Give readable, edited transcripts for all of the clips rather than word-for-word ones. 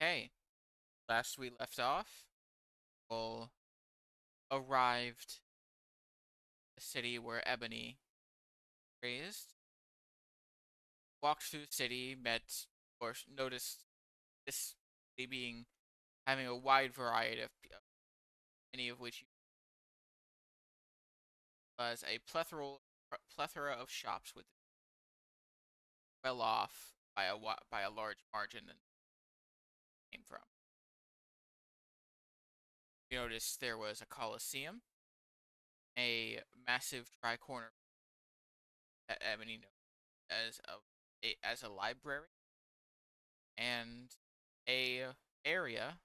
Okay, last we left off, Bull arrived at the city where Ebony raised, walked through the city, met or noticed this city being having a wide variety of many of which was a plethora of shops with well off by a large margin than they came from. You noticed there was a coliseum, a massive tri-corner that Ebony knows as a library, and a area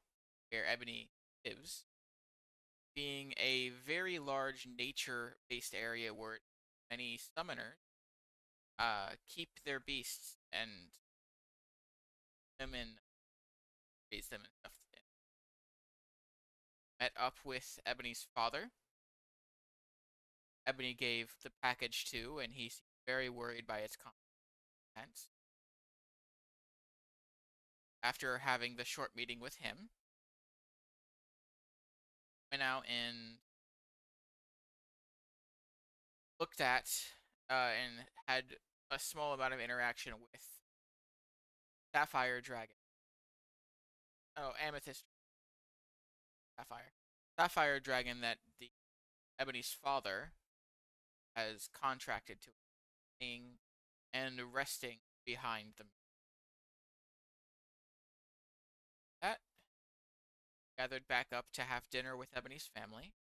where Ebony lives, being a very large nature-based area where many summoners keep their beasts and them and raise them and stuff. Met up with Ebony's father. Ebony gave the package to, and he seemed very worried by its contents. After having the short meeting with him, went out and looked at and had a small amount of interaction with Sapphire Dragon. Oh, Amethyst Sapphire. Sapphire Dragon that the Ebony's father has contracted to being and resting behind them. That gathered back up to have dinner with Ebony's family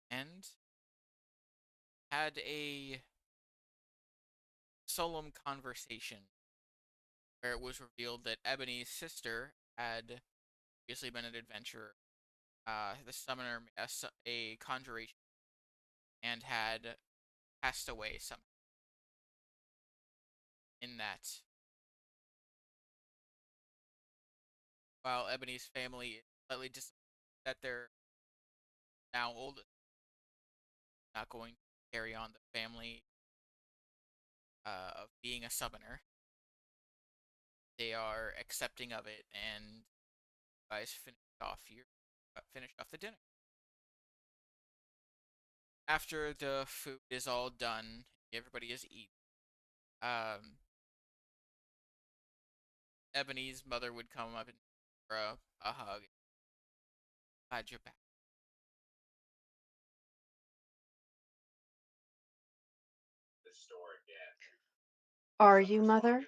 and had a solemn conversation where it was revealed that Ebony's sister had previously been an adventurer, the summoner, a conjuration, and had passed away somehow in that. While Ebony's family is slightly disappointed that they're now old, not going to carry on the family of being a summoner, they are accepting of it, and guys finished off the dinner. After the food is all done, everybody is eaten. Um, Ebony's mother would come up and give her a hug. Glad you're back. Are you, Mother?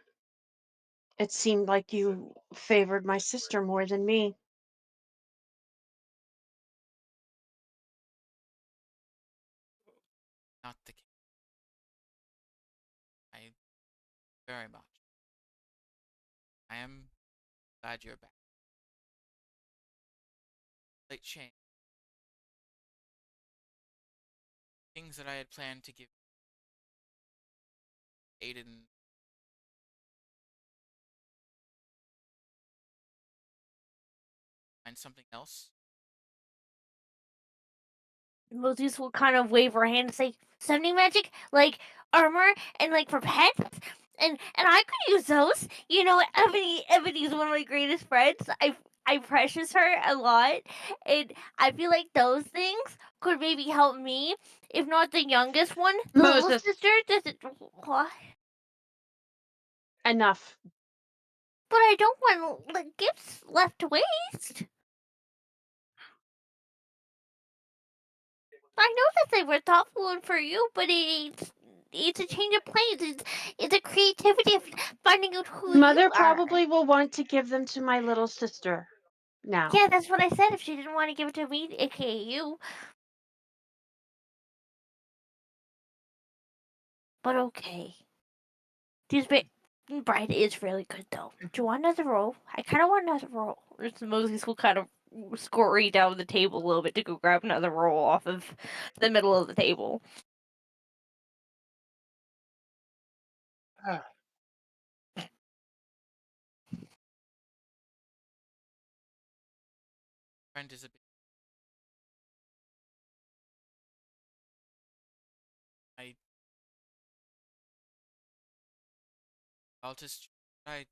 It seemed like you favored my sister more than me. Not the case. I very much. I am glad you're back. Late change. Things that I had planned to give Aiden and something else. Moses will kind of wave her hand and say, "Summoning magic, like armor and like for pets." And I could use those. You know, Ebony's one of my greatest friends. I precious her a lot, and I feel like those things could maybe help me, if not the youngest one, the little Moses, sister. Does it? What? enough. But I don't want like, gifts left to waste. I know that they were thoughtful and for you, but it's a change of plans. It's a creativity of finding out who you Mother are. probably will want to give them to my little sister now. Yeah, that's what I said. If she didn't want to give it to me, aka you, but okay. These bread is really good though. Do you want another roll? I kind of want another roll. Moses will kind of scurry down the table a little bit to go grab another roll off of the middle of the table. Friend is a bit. I. I'll just. I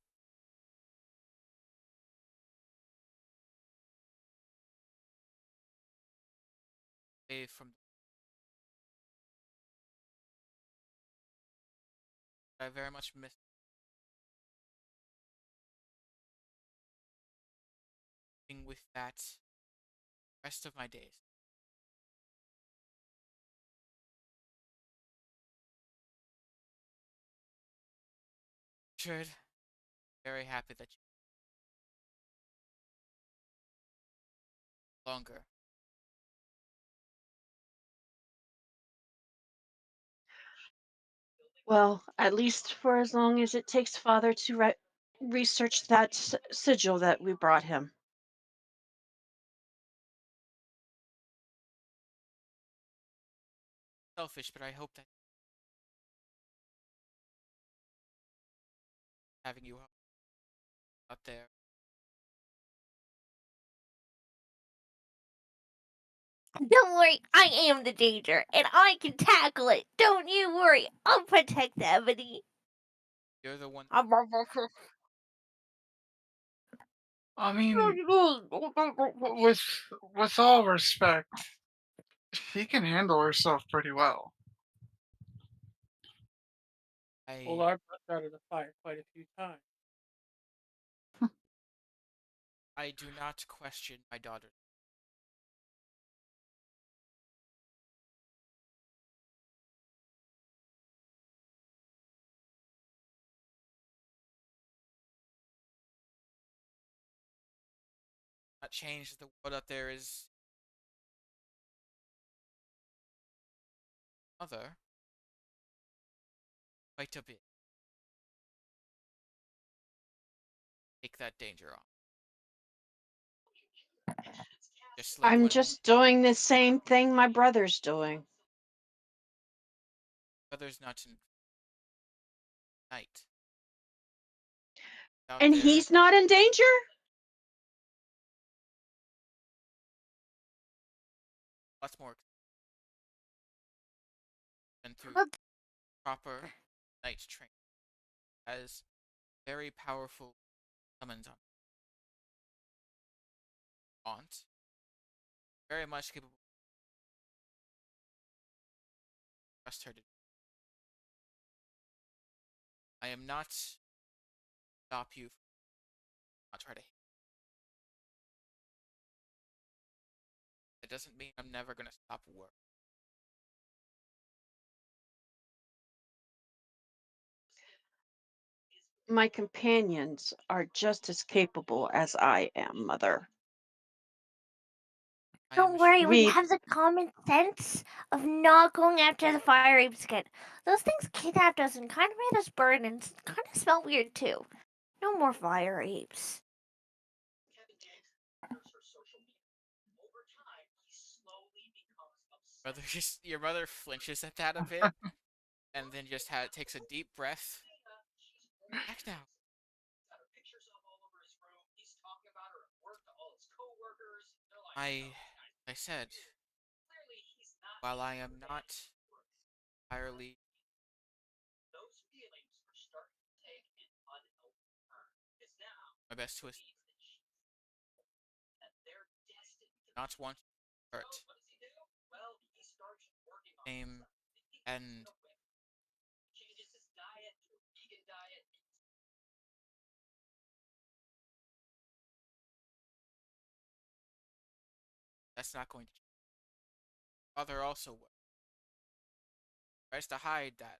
away from. I very much miss being with that rest of my days. Should very happy that you longer. Well, at least for as long as it takes Father to research that sigil that we brought him. Selfish, but I hope that having you out there. Don't worry, I am the danger, and I can tackle it. Don't you worry, I'll protect Ebony. You're the one. I'm I mean, with with all respect, she can handle herself pretty well. I Well, I've left out of the fight quite a few times. I do not question my daughter. Not change the world out there is mother quite a bit. Take that danger on. Just like I'm when just doing the same thing my brother's doing. others not in night out And there, he's not in danger? lots more than through But proper night training. Has very powerful summons on aunt. Very much capable. Trust her to. I am not stop you from not try to. It doesn't mean I'm never gonna stop work. My companions are just as capable as I am, Mother. I am don't worry, we We have the common sense of not going after the fire apes again. Those things kidnapped us and kind of made us burn and kind of smell weird too. No more fire apes. brother just your brother flinches at that a bit, and then just takes a deep breath. Back now. I I said, while I am not entirely my best to not want to hurt, same and that's not going to change. Father also tries to hide that.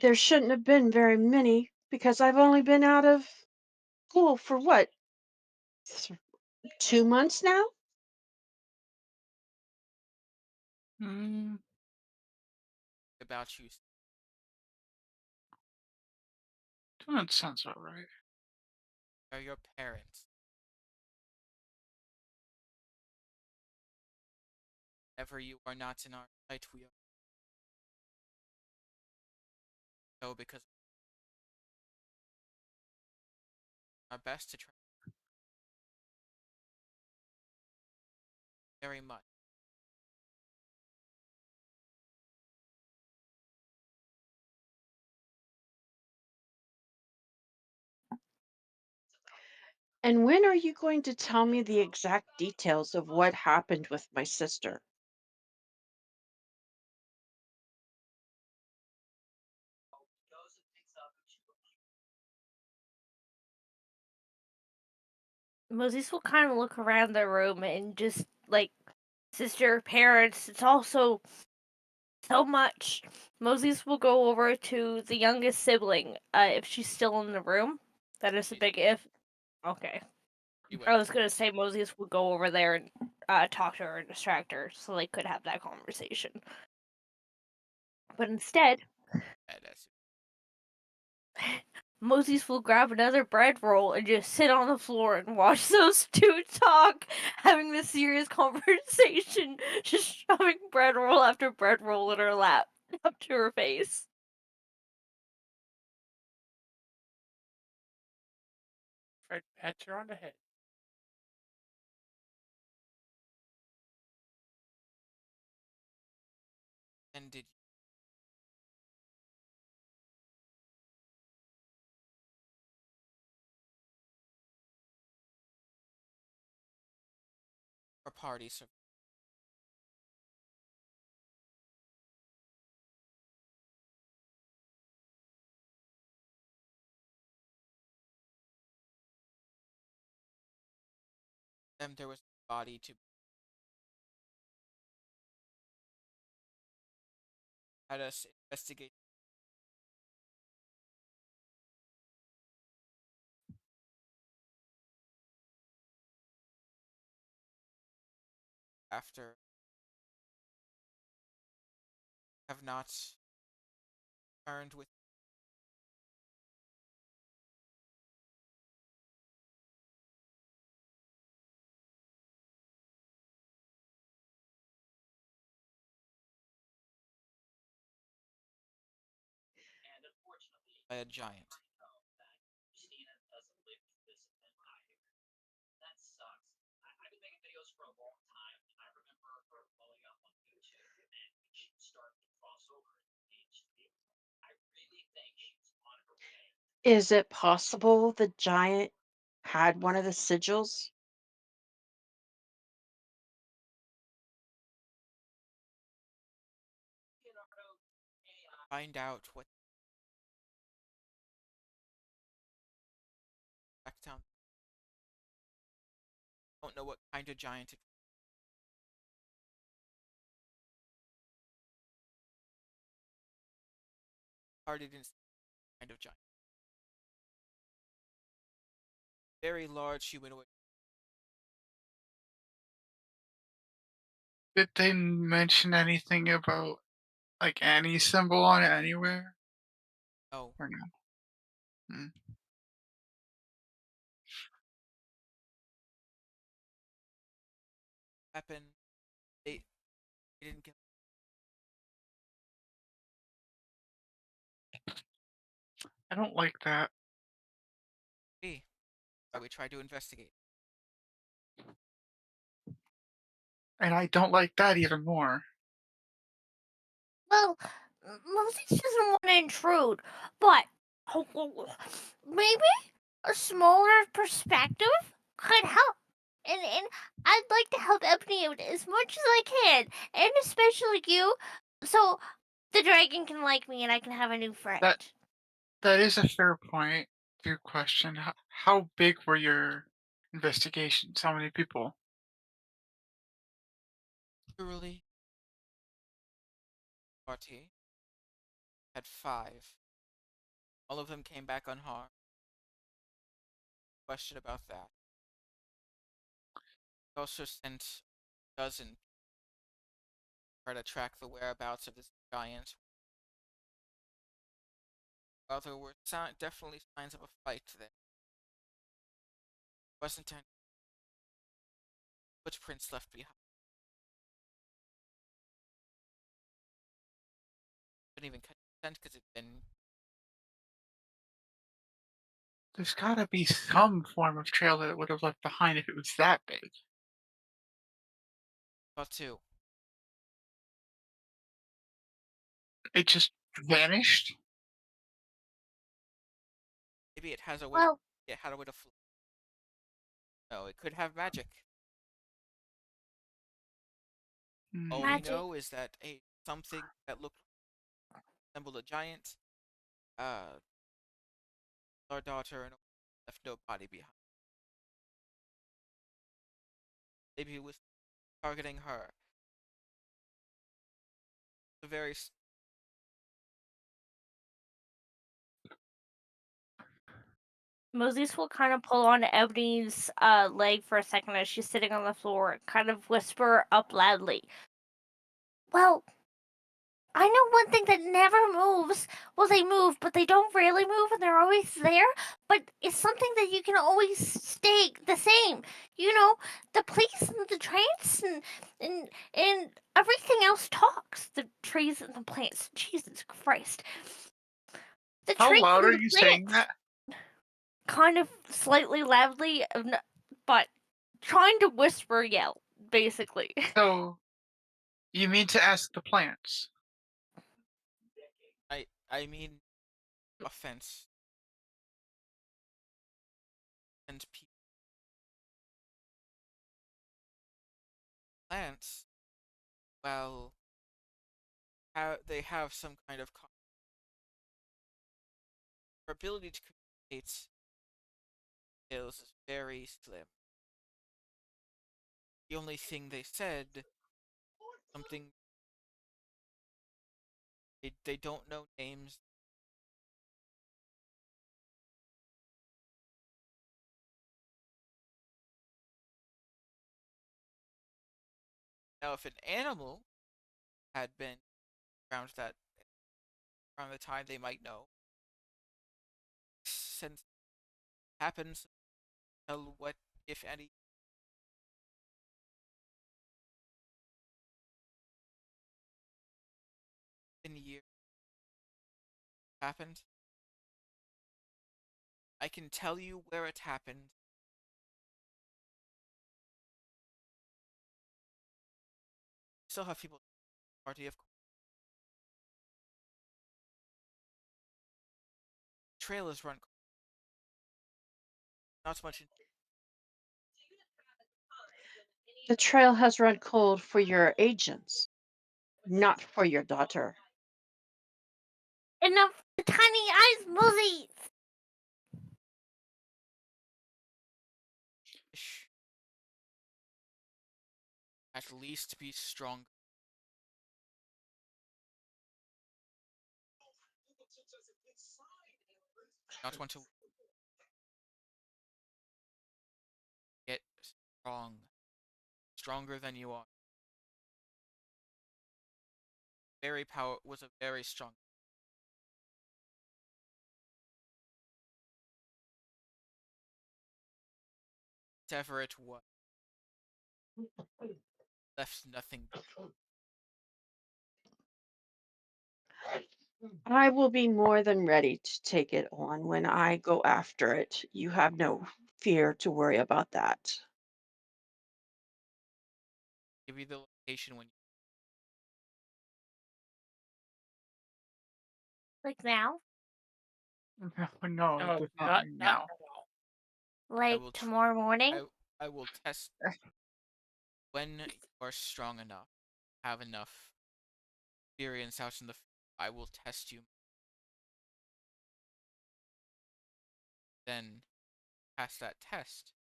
there shouldn't have been very many because I've only been out of school for what? 2 months now? Mm, About you that sounds about right. are your parents. Ever you are not in our sight, we are so because our best to try very much. And when are you going to tell me the exact details of what happened with my sister? Moses will kind of look around the room and just like sister, parents. It's also so much. Moses will go over to the youngest sibling, if she's still in the room. That is a She's big if. Okay. she I went. was gonna say Moses would go over there and talk to her and distract her so they could have that conversation. But instead, That's Moses will grab another bread roll and just sit on the floor and watch those two talk, having this serious conversation, just shoving bread roll after bread roll in her lap up to her face. Fred pats her on the head. and did your party survive? Them there was a body to had us investigate after have not turned with by a giant. Is it possible the giant had one of the sigils? Find out what back down. Don't know what kind of giant it hardly didn't see kind of giant. Very large humanoid. Did they mention anything about like any symbol on it anywhere No or no? Mm. weapon. They didn't get I don't like that, me. Why we tried to investigate. and I don't like that even more. Well, Moses doesn't want to intrude, but maybe a smaller perspective could help. And I'd like to help Ebony out as much as I can, and especially you, so the dragon can like me and I can have a new friend. That that is a fair point. Good question. How big were your investigations? How many people? Truly, party had five. All of them came back unharmed. Question about that. We also sent a dozen to try to track the whereabouts of this giant. While there were definitely signs of a fight there, wasn't any footprints left behind. Couldn't even cut scent because it'd been There's gotta be some form of trail that it would have left behind if it was that big. about two. It just vanished? Maybe it has a way. Well, It had a way to fly. No, it could have magic. All we Hmm. Magic. know is that a something that looked resembled a giant, uh, our daughter and left no body behind. Maybe it was targeting her. The very Moses will kind of pull on Ebony's leg for a second as she's sitting on the floor and kind of whisper up loudly. Well, I know one thing that never moves. Well, they move, but they don't really move and they're always there. But it's something that you can always stay the same. You know, the place and the trance and everything else talks. The trees and the plants. Jesus Christ. The How trees loud and are the you saying plants. that? Kind of slightly loudly, but trying to whisper yell, basically. So, you mean to ask the plants? I mean offense and people plants. Well, they have some kind of their ability to communicate skills is very slim. The only thing they said something they don't know names. Now, if an animal had been around that around the time, they might know. Since it happens, tell what if any in year happened. I can tell you where it happened. Still have people party of trail is run not so much in The trail has run cold for your agents, not for your daughter. Enough tiny eyes, Moses! fish. At least be strong. Not want to get strong. Stronger than you are. Very power was a very strong. Whatever it was, left nothing. I will be more than ready to take it on when I go after it. You have no fear to worry about that. Give you the location when Like now? No, no, No, not definitely not now. now. I Like will. tomorrow morning? I I will test when you are strong enough, have enough experience out in the. I will test you. Then pass that test.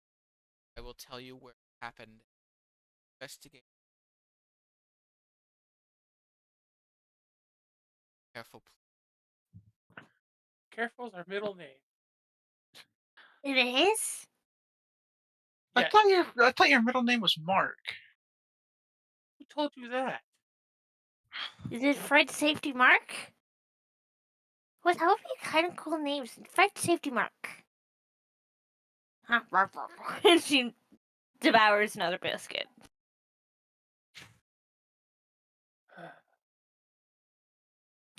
I will tell you where it happened. Investigate. Careful. Careful's our middle name. It is? Yes. I thought your middle name was Mark. Who told you that? Is it Fred Safety Mark? Well, that would be kind of cool names. Fred Safety Mark. Huh, and she devours another biscuit.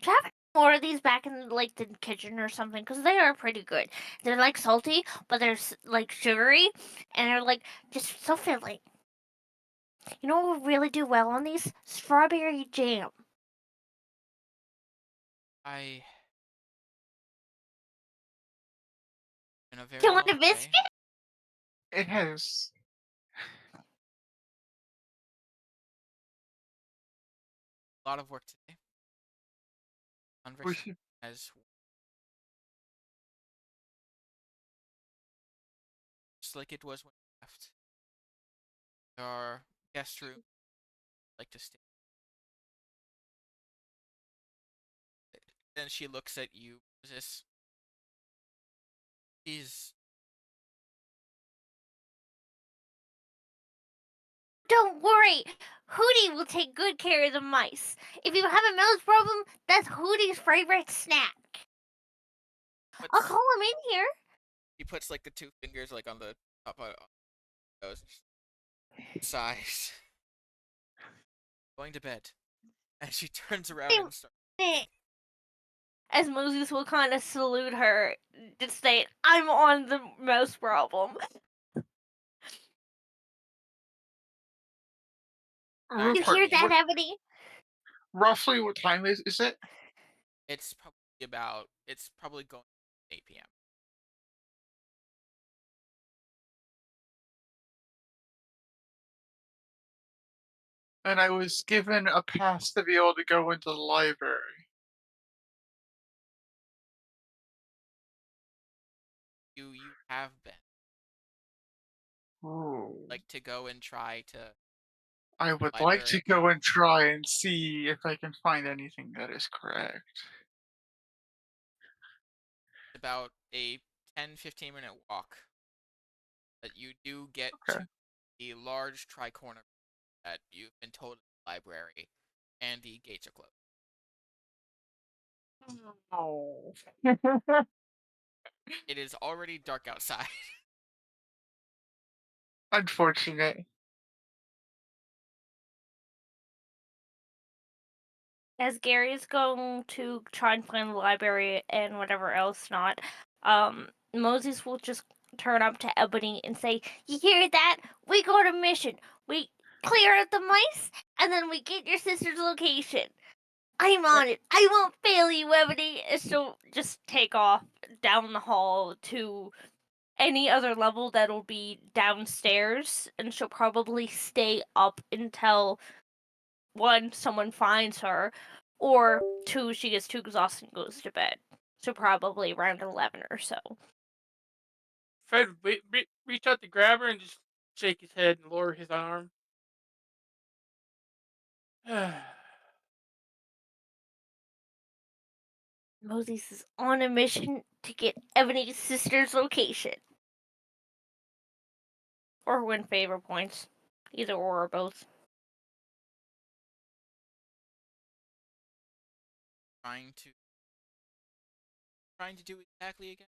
Do you have more of these back in like the kitchen or something? Because they are pretty good. They're like salty, but they're like sugary, and they're like just so filling. You know what would really do well on these? Strawberry jam. I in a Do you very want long a way. biscuit? It has. A lot of work today. We Conversation should. as just like it was when we left. Our guest room like to stay. Then she looks at you. This is Don't worry, Hootie will take good care of the mice. If you have a mouse problem, that's Hootie's favorite snack. I'll puts call him in here. he puts like the two fingers like on the top of nose, sighs, going to bed. And she turns around and starts. As Moses will kind of salute her, to state, I'm on the mouse problem. Real You Back quick, hear again. that, Ebony? roughly what time is it? It's probably going 8 p.m. And I was given a pass to be able to go into the library. You have been Ooh. like to go and try to I would like library to go and try and see if I can find anything that is correct. about a 10-15 minute walk, but you do get Okay. to the large tricorner that you've been told is the library, and the gates are closed. Oh. It is already dark outside. Unfortunate. As Gary's going to try and find the library and whatever else not, Moses will just turn up to Ebony and say, You hear that? We go on a mission. We clear out the mice, and then we get your sister's location. I'm on it. I won't fail you, Ebony. And she'll just take off down the hall to any other level that'll be downstairs, and she'll probably stay up until one, someone finds her, or two, she gets too exhausted and goes to bed. So probably around 11 or so. Fred reach out to grab her and just shake his head and lower his arm. Moses is on a mission to get Ebony's sister's location. Or win favor points. Either or both. trying to trying to do exactly again.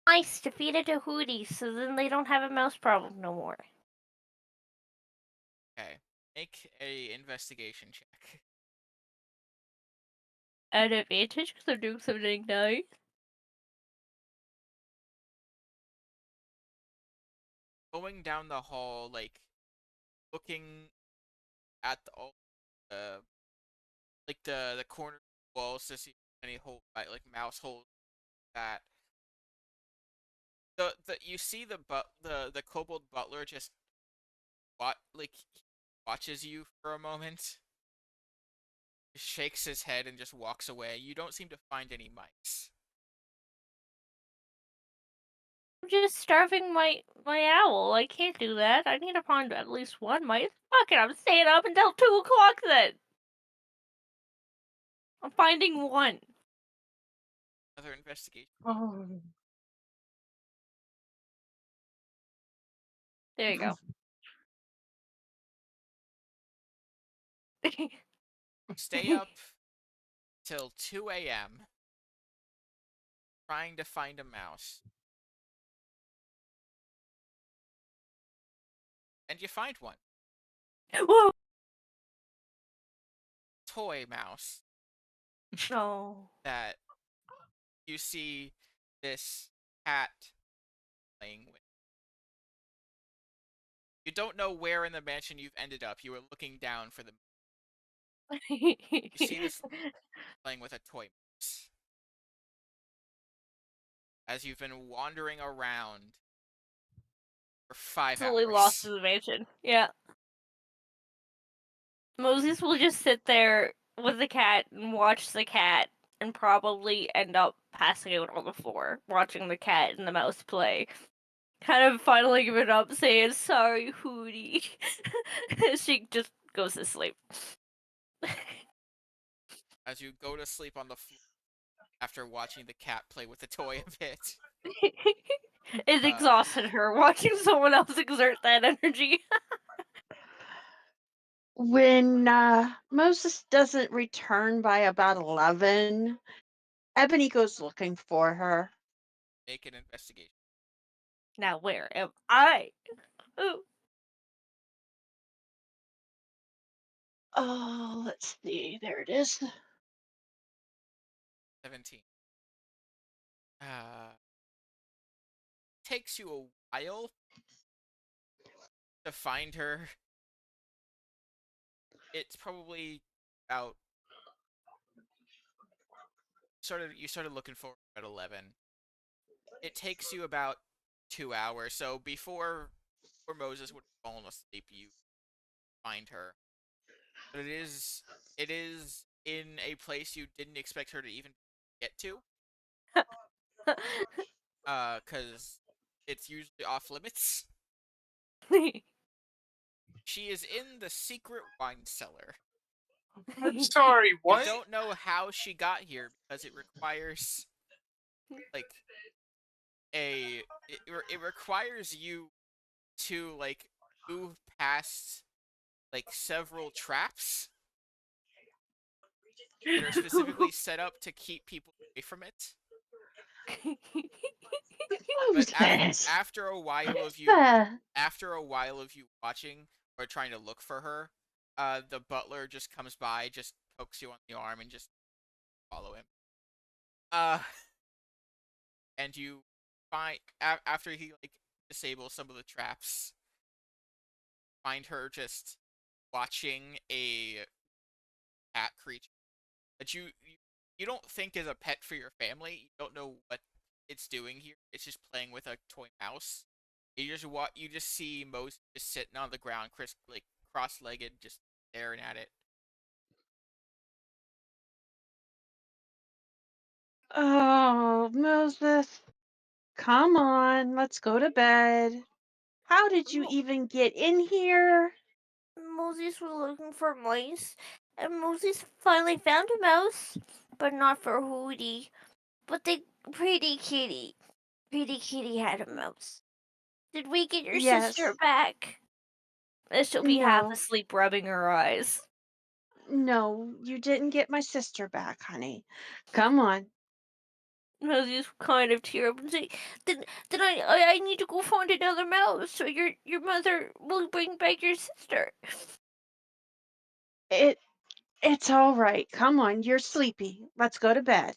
Mice defeated a Hootie, so then they don't have a mouse problem no more. Okay, make a investigation check. An advantage because they're doing something nice. Going down the hall, like looking at the all like the corner walls to see any hole like mouse holes that the you see the kobold butler just he watches you for a moment, shakes his head and just walks away. You don't seem to find any mice. I'm just starving my owl. I can't do that. I need to find at least one mice. Fuck it, I'm staying up until 2 o'clock then. I'm finding one. Another investigation. Oh. There you go. Stay up till 2 a.m. trying to find a mouse, and you find one. Whoa! Toy mouse No. that you see this cat playing with. You don't know where in the mansion you've ended up. You were looking down for the. You see this playing with a toy mouse. As you've been wandering around, for 5 Absolutely lost hours. in the mansion. Yeah. Moses will just sit there with the cat and watch the cat and probably end up passing out on the floor, watching the cat and the mouse play. Kind of finally giving up, saying, "Sorry, Hootie." She just goes to sleep. As you go to sleep on the floor after watching the cat play with the toy a bit. It Uh, exhausted her watching someone else exert that energy. When Moses doesn't return by about 11, Ebony goes looking for her. make an investigation. Now, where am I? Ooh. Oh, let's see. There it is. 17. Uh, takes you a while to find her. It's probably about you started looking for her at 11. It takes you about 2 hours. So before Moses would have fallen asleep, you find her. But it is in a place you didn't expect her to even get to. Cause it's usually off limits. She is in the secret wine cellar. I'm sorry, You what? don't know how she got here because it requires like it requires you to like move past like several traps that are specifically set up to keep people away from it. But Moses. Uh, after a while of you watching or trying to look for her, the butler just comes by, just pokes you on the arm, and just follow him. Uh, and you after he like disables some of the traps, find her just watching a cat creature that you don't think is a pet for your family. You don't know what it's doing here. It's just playing with a toy mouse. You just see Mose just sitting on the ground, like cross-legged, just staring at it. oh, Moses. Come on. Let's go to bed. How did you even get in here? Moses was looking for mice, and Moses finally found a mouse, but not for Hootie. But the pretty kitty, pretty kitty had a mouse. Did we get your sister Yes. back? And she'll be half No. asleep, rubbing her eyes. No, you didn't get my sister back, honey. Come on. Moses kind of tear up and say, "Then I need to go find another mouse, so your mother will bring back your sister." It it's all right. Come on. You're sleepy. Let's go to bed.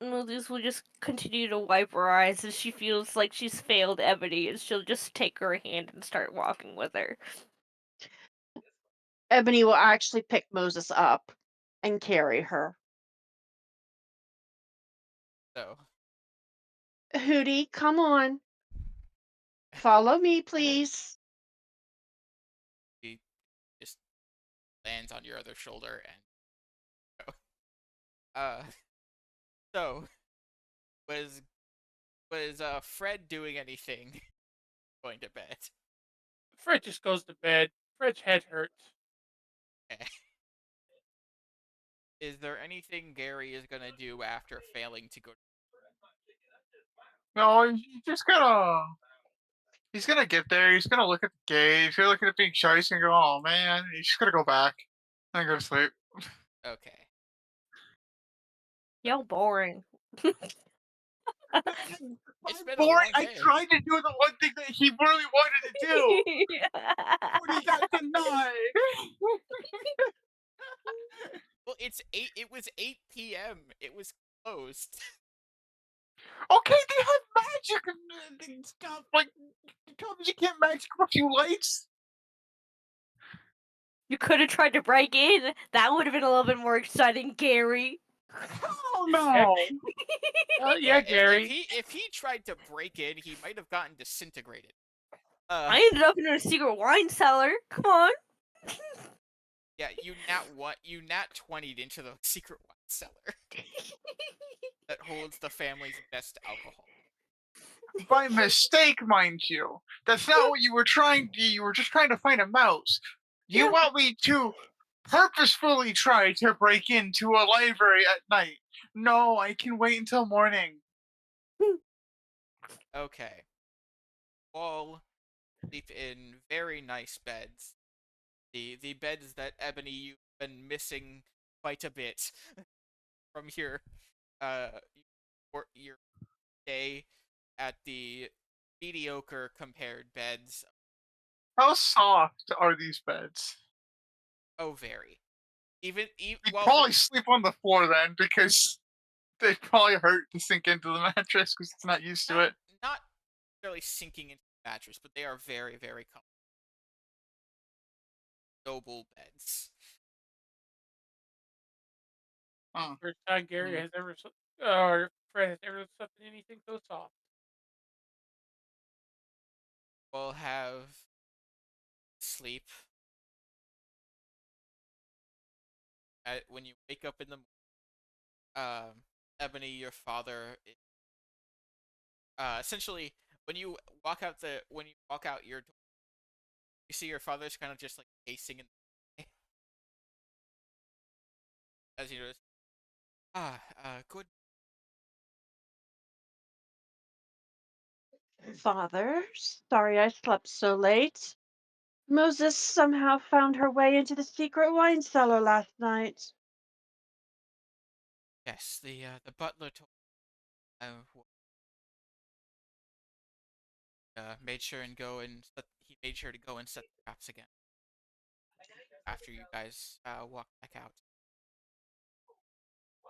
Moses will just continue to wipe her eyes as she feels like she's failed Ebony, and she'll just take her hand and start walking with her. Ebony will actually pick Moses up and carry her. So Hootie, come on. Follow me, please. he just lands on your other shoulder and uh so was Fred doing anything going to bed? Fred just goes to bed. Fred's head hurts. Okay. Is there anything Gary is gonna do after failing to go? No, you just gotta. He's gonna get there. He's gonna look at the gate. If you're looking at being shy, he's gonna go, "Oh man," he's just gonna go back and go to sleep. Okay. Y'all boring. It's I'm been a boring. long I day. tried to do the one thing that he really wanted to do, but he got denied. Well, it was 8 p.m. It was closed. Okay, they have magic and stuff. Like, you tell me you can't magic a few lights. You could have tried to break in. That would have been a little bit more exciting, Gary. Oh Yeah, no! yeah, If Gary. he tried to break in, he might have gotten disintegrated. I ended up in a secret wine cellar. Come on. Yeah, you nat 20'd into the secret wine cellar that holds the family's best alcohol. By mistake, mind you. That's not what you were trying to. You were just trying to find a mouse. You Yeah. want me to purposefully try to break into a library at night? No, I can wait until morning. Okay. All sleep in very nice beds. The beds that Ebony you've been missing quite a bit from uh your day at the mediocre compared beds. How soft are these beds? Oh, very. You well, probably sleep on the floor then because they probably hurt to sink into the mattress because it's not used to not it. not really sinking into the mattress, but they are very very noble beds. Huh. First time Gary Hmm. has ever, or Fred has ever slept in anything so soft. We'll have sleep when you wake up in the Ebony, your father. Essentially, when you walk out your door, you see your father's kind of just like pacing in as you notice. Good. Father, sorry I slept so late. Moses somehow found her way into the secret wine cellar last night. Yes, the butler told. Made sure and go and he made sure to go and set the traps again after you guys walked back out.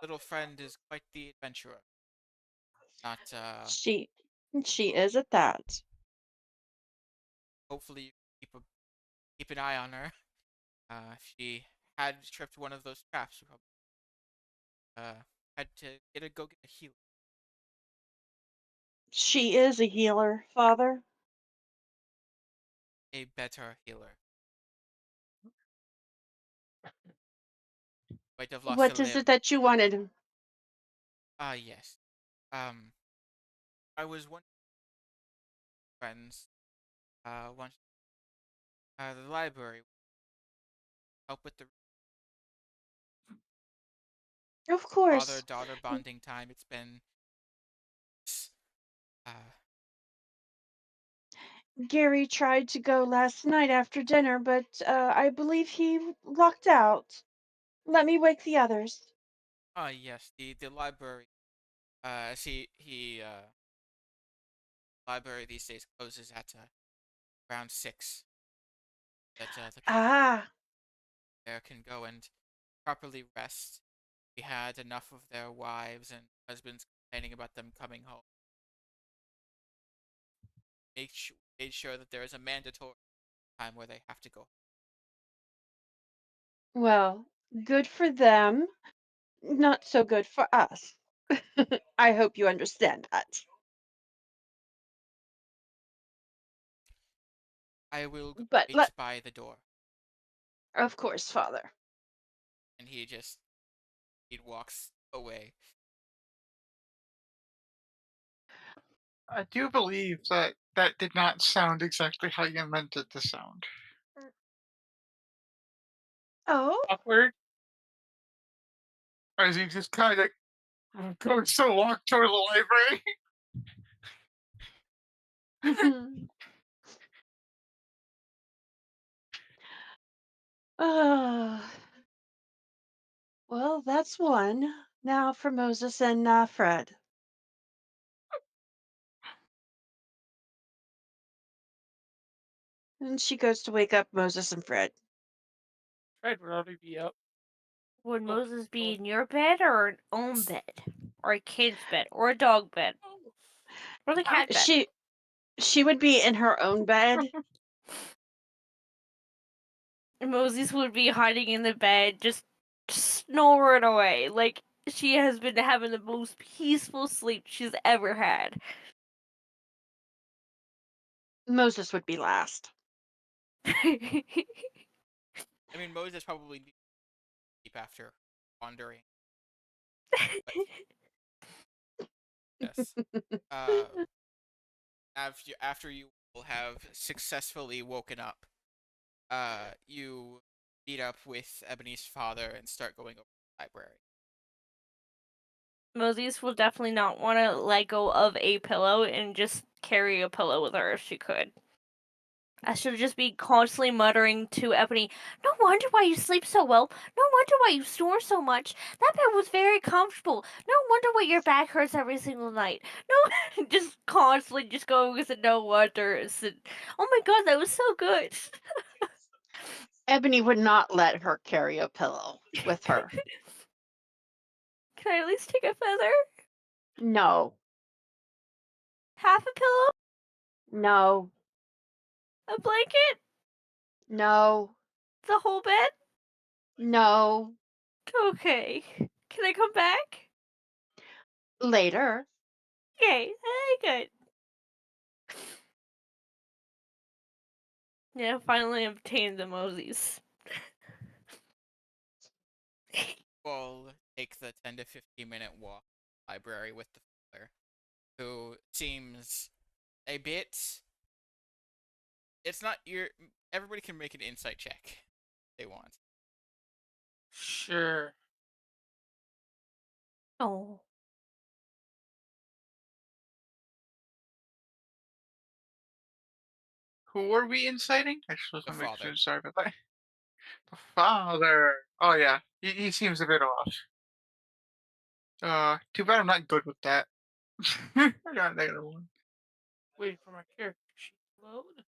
Little friend is quite the adventurer. Not She she is at that. hopefully you keep an eye on her. If she had tripped one of those traps, we probably had to go get a healer, She is a healer, Father. a better healer. Might have lost a What is it limb. that you wanted? Yes. Um, I was one friends. Once the library help with the Of father course. daughter bonding time. It's been uh Gary tried to go last night after dinner, but I believe he locked out. Let me wake the others. yes, the library. See, library these days closes at around 6. That the Ah, there can go and properly rest. We had enough of their wives and husbands complaining about them coming home. Made sure that there is a mandatory time where they have to go. well, good for them. Not so good for us. I hope you understand that. I will But wait let, by the door. of course, Father. And he walks away. I do believe that that did not sound exactly how you meant it to sound. Oh, Awkward. As he just kind of goes to walk toward the library. ah, well, that's one. Now for Moses and Fred. And she goes to wake up Moses and Fred. Fred would already be up. Would Oh, Moses be going. in your bed or an own bed? Or a kid's bed? Or a dog bed? Or the cat bed? She would be in her own bed. And Moses would be hiding in the bed, just snoring away. Like, she has been having the most peaceful sleep she's ever had. Moses would be last. I mean, Moses probably needs sleep after wandering, but yes. Uh, after you will have successfully woken up, you meet up with Ebony's father and start going over the library. Moses will definitely not want to let go of a pillow and just carry a pillow with her if she could. I should just be constantly muttering to Ebony, "No wonder why you sleep so well. No wonder why you snore so much. That bed was very comfortable. No wonder why your back hurts every single night. No," just constantly just going with the no wonders. And, oh my god, that was so good. Ebony would not let her carry a pillow with her. Can I at least take a feather? No, Half a pillow? no, A blanket? no, The whole bed? no. Okay. Can I come back? Later. Okay, good. Yeah, finally obtained the Moses. We'll take the 10 to 15-minute walk to the library with the father, who seems a bit. It's not your. Everybody can make an insight check if they want. Sure. Oh. Who are we inciting? I just The wasn't making sure. father. Sorry about that. The father. Oh yeah, he seems a bit off. Too bad I'm not good with that. I got a -1. Waiting for my character sheet to load.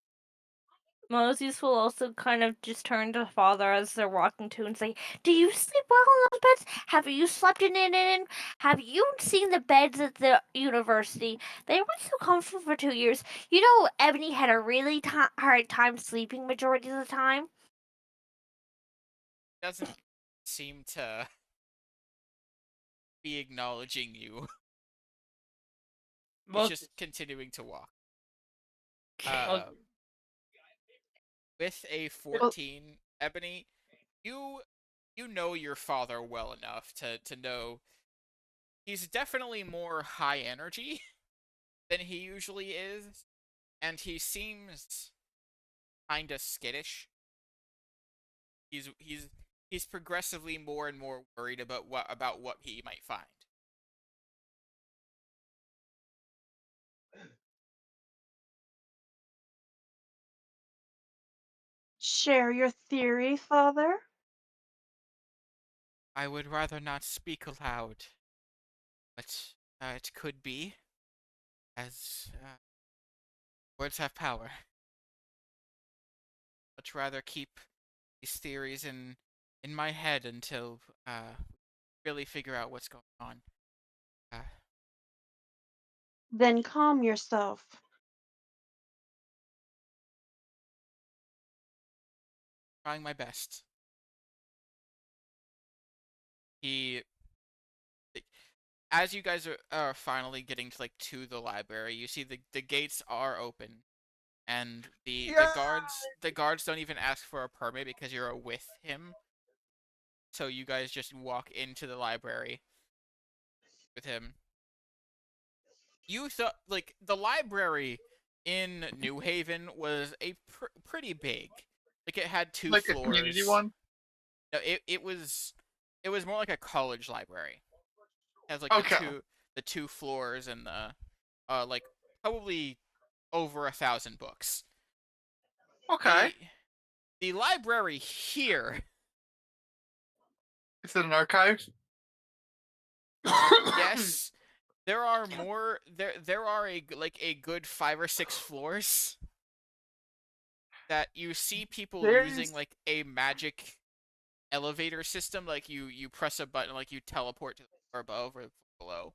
Moses will also kind of just turn to the father as they're walking to and say, "Do you sleep well in those beds? Have you slept in it? Have you seen the beds at the university? They were so comfortable for 2 years. You know, Ebony had a really hard time sleeping majority of the time." Doesn't seem to be acknowledging you. He's just Moses. continuing to walk. Okay. Uh, Moses. with a It, Well, 14, Ebony, you you know your father well enough to know he's definitely more high energy than he usually is, and he seems kinda skittish. He's progressively more and more worried about what he might find. share your theory, father? I would rather not speak aloud, but it could be, as words have power. Much rather keep these theories in my head until really figure out what's going on. Uh, Then calm yourself. trying my best. He, as you guys are finally getting to the library, you see the gates are open, and Yeah. the guards don't even ask for a permit because you're with him. So you guys just walk into the library with him. You thought like the library in New Haven was a pretty big. Like it had two Like a community floors. one. No, it was more like a college library. It has like Okay. the two floors and the like probably over 1,000 books. Okay. The the library here, Is it an archive? yes, there are more there are a good 5 or 6 floors that you see people using There's. like a magic elevator system, like you press a button, like you teleport to the floor above or below.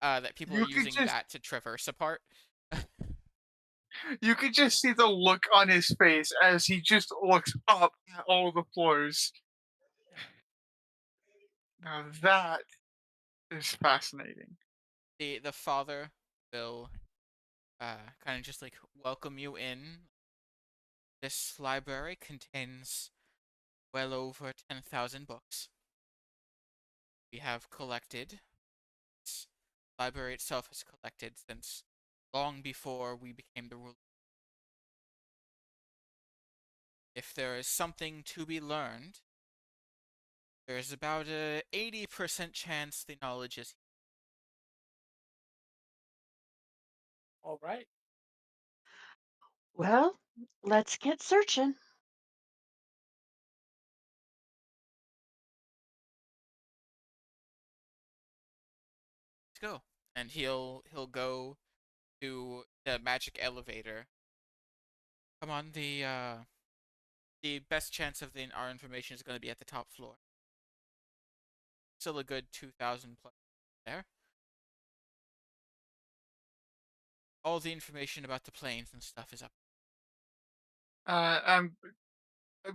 That people are You could using just. that to traverse a part. You could just see the look on his face as he just looks up at all the floors. Now that is fascinating. The father will kind of just like welcome you in. This library contains well over 10,000 books. We have collected. This library itself has collected since long before we became the ruler. If there is something to be learned, there's about a 80% chance the knowledge is. All right. Well, let's get searching. Let's go. And he'll go to the magic elevator. Come on, the best chance of our information is going to be at the top floor. Still a good 2,000 plus there. All the information about the planes and stuff is up. Uh, um,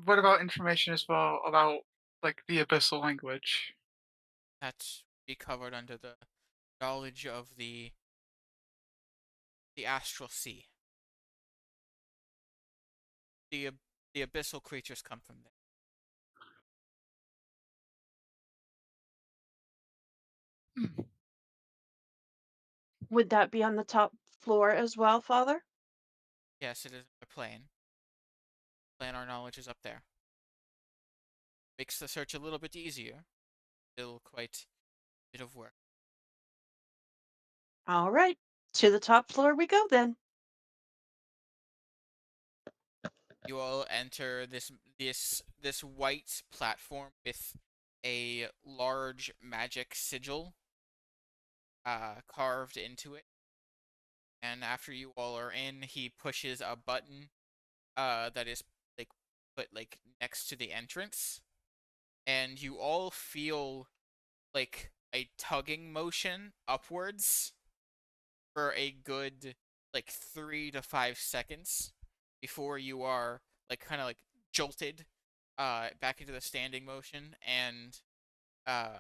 what about information as well about like the abyssal language? That's be covered under the knowledge of the astral sea. The the abyssal creatures come from there. Hmm. Would that be on the top floor as well, Father? Yes, it is a plane. Plane our knowledge is up there. Makes the search a little bit easier. Still quite a bit of work. All right, to the top floor we go then. You all enter this white platform with a large magic sigil carved into it. And after you all are in, he pushes a button that is like put like next to the entrance, and you all feel like a tugging motion upwards for a good like 3 to 5 seconds before you are like kind of like jolted back into the standing motion, and uh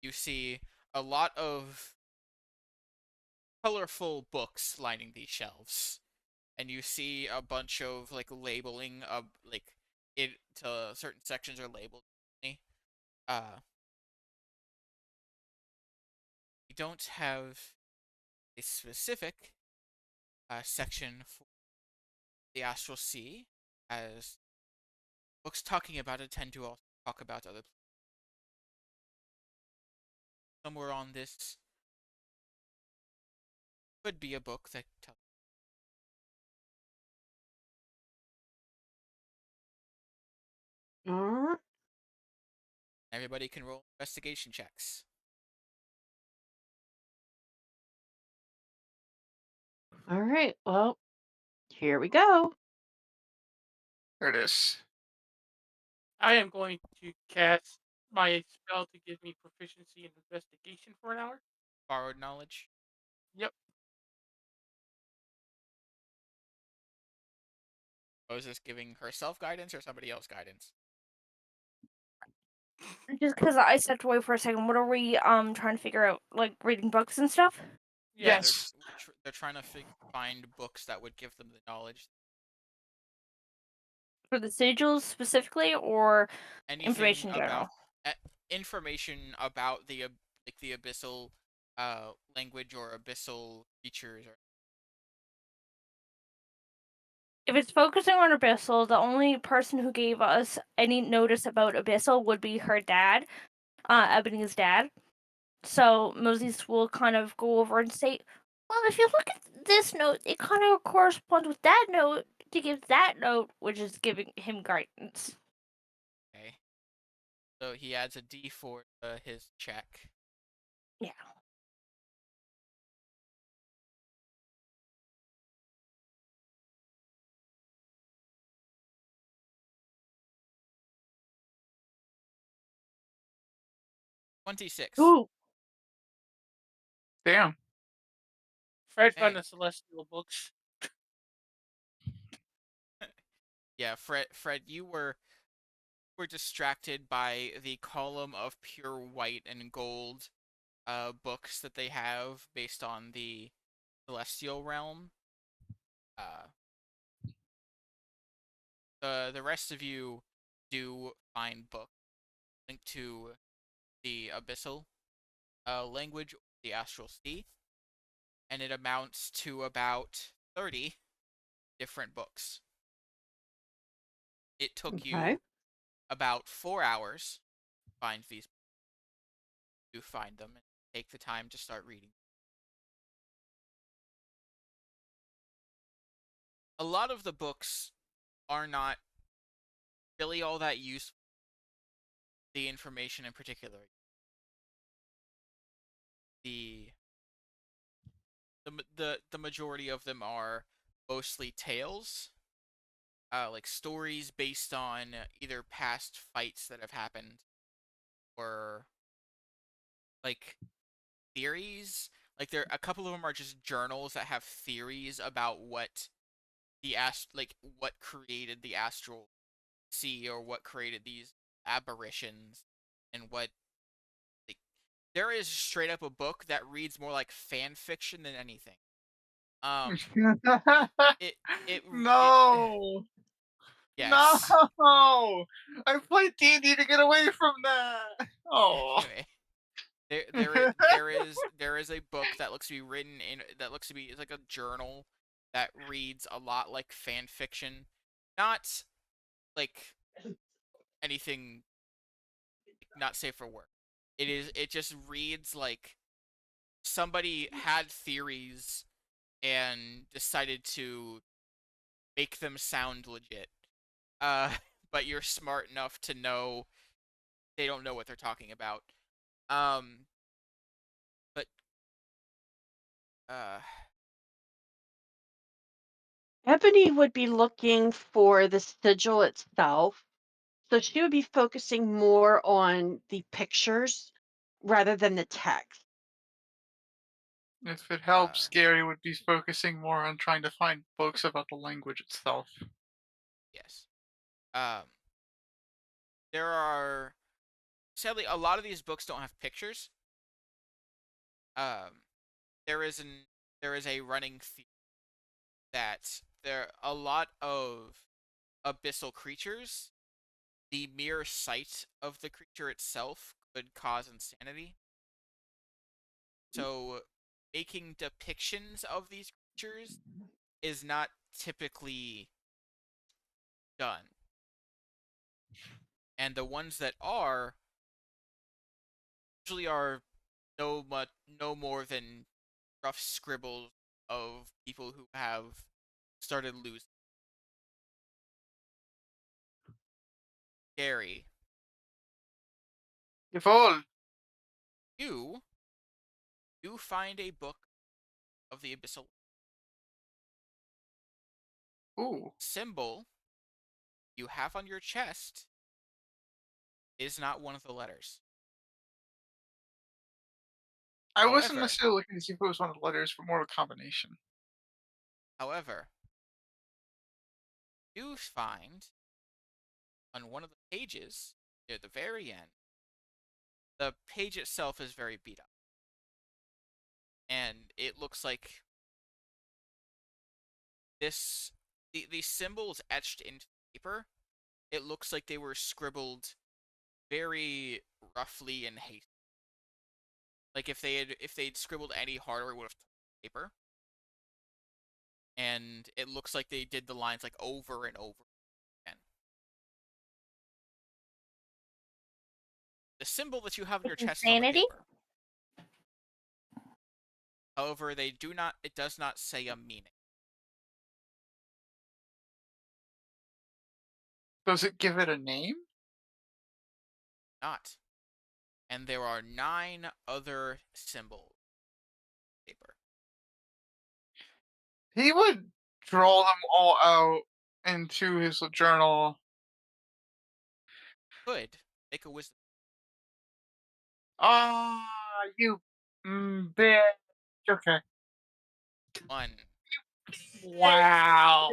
you see a lot of colorful books lining these shelves, and you see a bunch of like labeling of like it to certain sections are labeled. Uh, we don't have a specific section for the astral sea, as books talking about it tend to also talk about other. Somewhere on this could be a book that tells. All right. Everybody can roll investigation checks. All right. Well, here we go. There it is. I am going to cast my spell to give me proficiency in investigation for an hour. Borrowed knowledge. Yep. Was this giving herself guidance or somebody else guidance? Just because I stepped away for a second, what are we trying to figure out? Like reading books and stuff Yeah, Yes. they're trying to find books that would give them the knowledge. for the sigils specifically, or Anything information in about general. uh, information about the like the abyssal language or abyssal features or If it's focusing on Abyssal, the only person who gave us any notice about Abyssal would be her dad, Ebony's dad. So Moses will kind of go over and say, well, if you look at this note, it kind of corresponds with that note to give that note, which is giving him guidance. okay. So he adds a D4 to his check. Yeah. 26. Ooh. Damn. Fred found Hey. the celestial books. Yeah, Fred, you were distracted by the column of pure white and gold books that they have based on the celestial realm. Uh, the rest of you do find books linked to the abyssal language, the astral sea, and it amounts to about 30 different books. It took Okay. you about 4 hours to find these. You find them and take the time to start reading. A lot of the books are not really all that useful. The information in particular, the the majority of them are mostly tales, like stories based on either past fights that have happened or like theories. Like there, a couple of them are just journals that have theories about what like what created the astral sea or what created these aberrations and what like, there is straight up a book that reads more like fan fiction than anything. Um, it it No. yes. No! I played D&D to get away from that. Oh. Anyway, there is a book that looks to be written in that looks to be it's like a journal that reads a lot like fan fiction, not like anything not safe for work. It just reads like somebody had theories and decided to make them sound legit. Uh, but you're smart enough to know they don't know what they're talking about. Um, but uh, Ebony would be looking for the sigil itself. So she would be focusing more on the pictures rather than the text. If it uh, helps, Gary would be focusing more on trying to find books about the language itself. yes. Um, there are sadly a lot of these books don't have pictures. Um, there is an there is a running theory that there a lot of abyssal creatures, the mere sight of the creature itself could cause insanity. So making depictions of these creatures is not typically done. And the ones that are usually are no more than rough scribbles of people who have started losing. Gary, Yvonne! you do find a book of the abyssal Ooh. symbol you have on your chest is not one of the letters. I wasn't However, necessarily looking to see if it was one of the letters, but more of a combination. however, you find on one of the pages near the very end, the page itself is very beat up. And it looks like the symbols etched into the paper, it looks like they were scribbled very roughly and hastily. Like if they'd scribbled any harder, it would have torn the paper. And it looks like they did the lines like over and over again. The symbol that you have on It's your chest is on the insanity. paper. However, they do not. It does not say a meaning. Does it give it a name? Not. And there are 9 other symbols on the paper. He would draw them all out into his journal. Could make a wisdom. Ah, you bitch. Okay. One. Wow.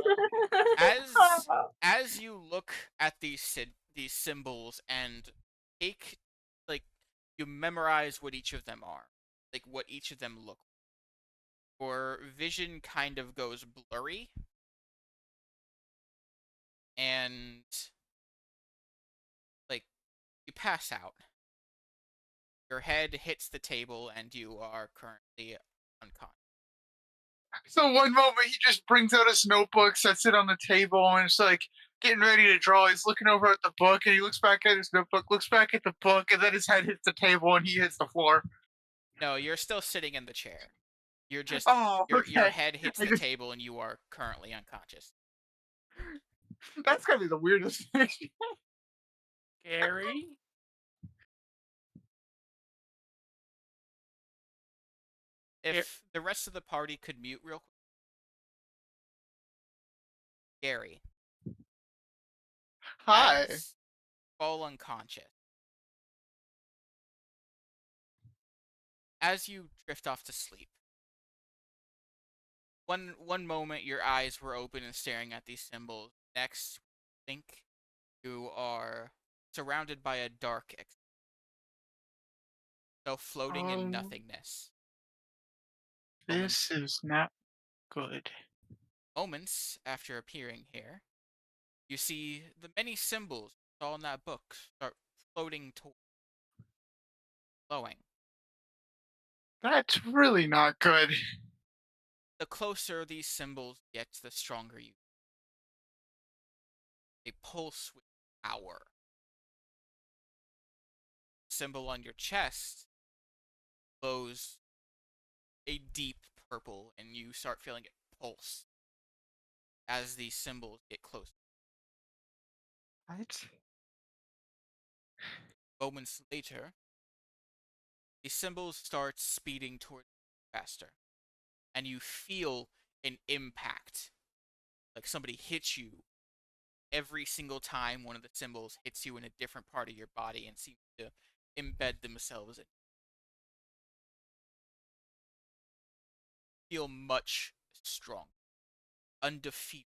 As as you look at these symbols and take like you memorize what each of them are, like what each of them look like. Your vision kind of goes blurry, and like you pass out. Your head hits the table, and you are currently unconscious. So one moment he just brings out his notebook, sets it on the table, and it's like getting ready to draw. He's looking over at the book, and he looks back at his notebook, looks back at the book, and then his head hits the table, and he hits the floor. No, you're still sitting in the chair. You're just Oh, your okay. head hits I the just table, and you are currently unconscious. that's gotta be the weirdest thing. Gary, Gar- If the rest of the party could mute real quick, Gary, Hi. as fall unconscious, as you drift off to sleep. One moment your eyes were open and staring at these symbols. Next, think you are surrounded by a dark so floating in Um, nothingness. Moments this is not good. moments after appearing here, you see the many symbols you saw in that book start floating to glowing. That's really not good. The closer these symbols get, the stronger you. They pulse with power. Symbol on your chest glows a deep purple, and you start feeling it pulse as these symbols get closer. What? Moments later, the symbols start speeding towards you faster, and you feel an impact, like somebody hits you every single time one of the symbols hits you in a different part of your body and seems to embed themselves in. You feel much stronger, undefeated,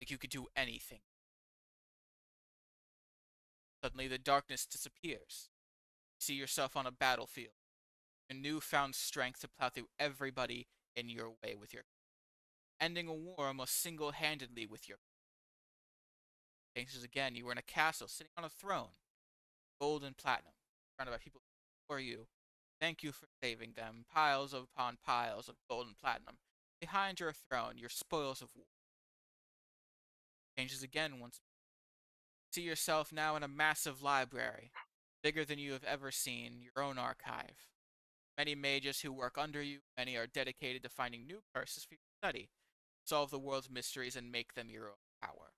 like you could do anything. Suddenly, the darkness disappears. You see yourself on a battlefield, your newfound strength to plow through everybody in your way with your ending a war almost single-handedly with your changes again. You were in a castle, sitting on a throne, gold and platinum, surrounded by people for you. Thank you for saving them. Piles upon piles of gold and platinum. Behind your throne, your spoils of war. Changes again once. See yourself now in a massive library, bigger than you have ever seen, your own archive. Many mages who work under you, many are dedicated to finding new curses for you to study, solve the world's mysteries, and make them your own power.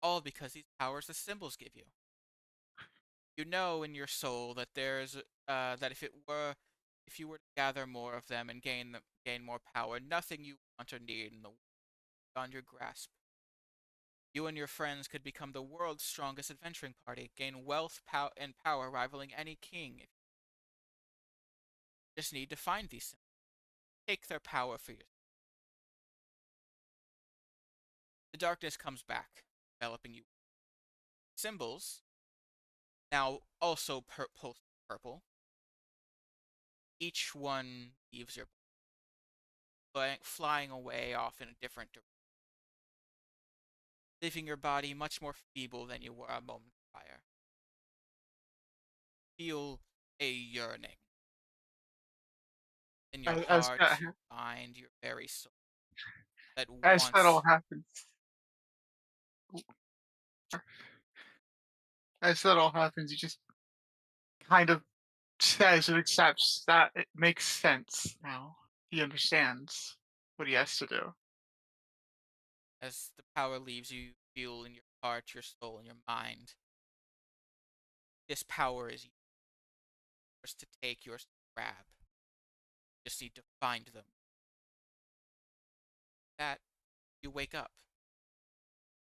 All because these powers the symbols give you. You know in your soul that that if you were to gather more of them and gain more power, nothing you want or need in the world beyond your grasp. You and your friends could become the world's strongest adventuring party, gain wealth, and power rivaling any king. You just need to find these symbols. Take their power for yourself. The darkness comes back, enveloping you. Symbols, now also pulse purple. Each one leaves your flying away off in a different direction, leaving your body much more feeble than you were a moment prior. Feel a yearning in your As that heart, your mind, your very soul that as that all wants. happens, as that all happens, he just kind of says and accepts that it makes sense now. He understands what he has to do. As the power leaves you, feel in your heart, your soul, and your mind. This power is yours to take, yours to grab. You just need to find them. That you wake up.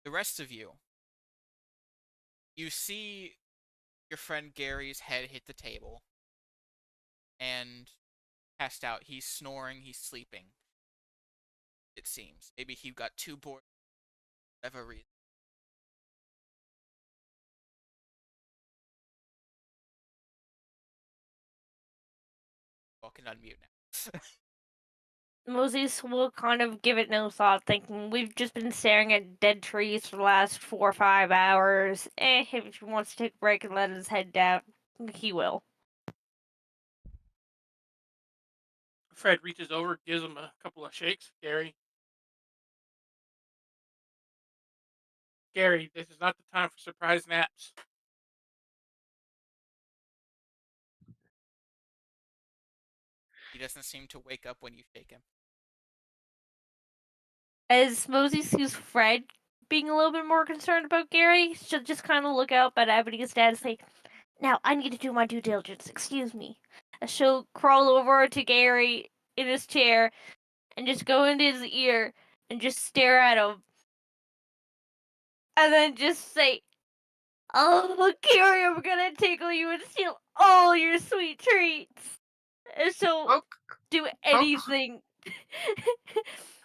The rest of you, you see your friend Gary's head hit the table and passed out. He's snoring, he's sleeping, it seems. Maybe he got too bored for whatever reason. all can unmute now. Moses will kind of give it no thought, thinking we've just been staring at dead trees for the last 4 or 5 hours. If he wants to take a break and let his head down, he will. Fred reaches over, gives him a couple of shakes. Gary, this is not the time for surprise naps. He doesn't seem to wake up when you shake him. As Mosey sees Fred being a little bit more concerned about Gary, she'll just kind of look out at Ebony's dad and say, "Now, I need to do my due diligence, excuse me." And she'll crawl over to Gary in his chair and just go into his ear and just stare at him. And then just say, "Oh, Gary, I'm gonna tickle you and steal all your sweet treats." And she'll How do how anything.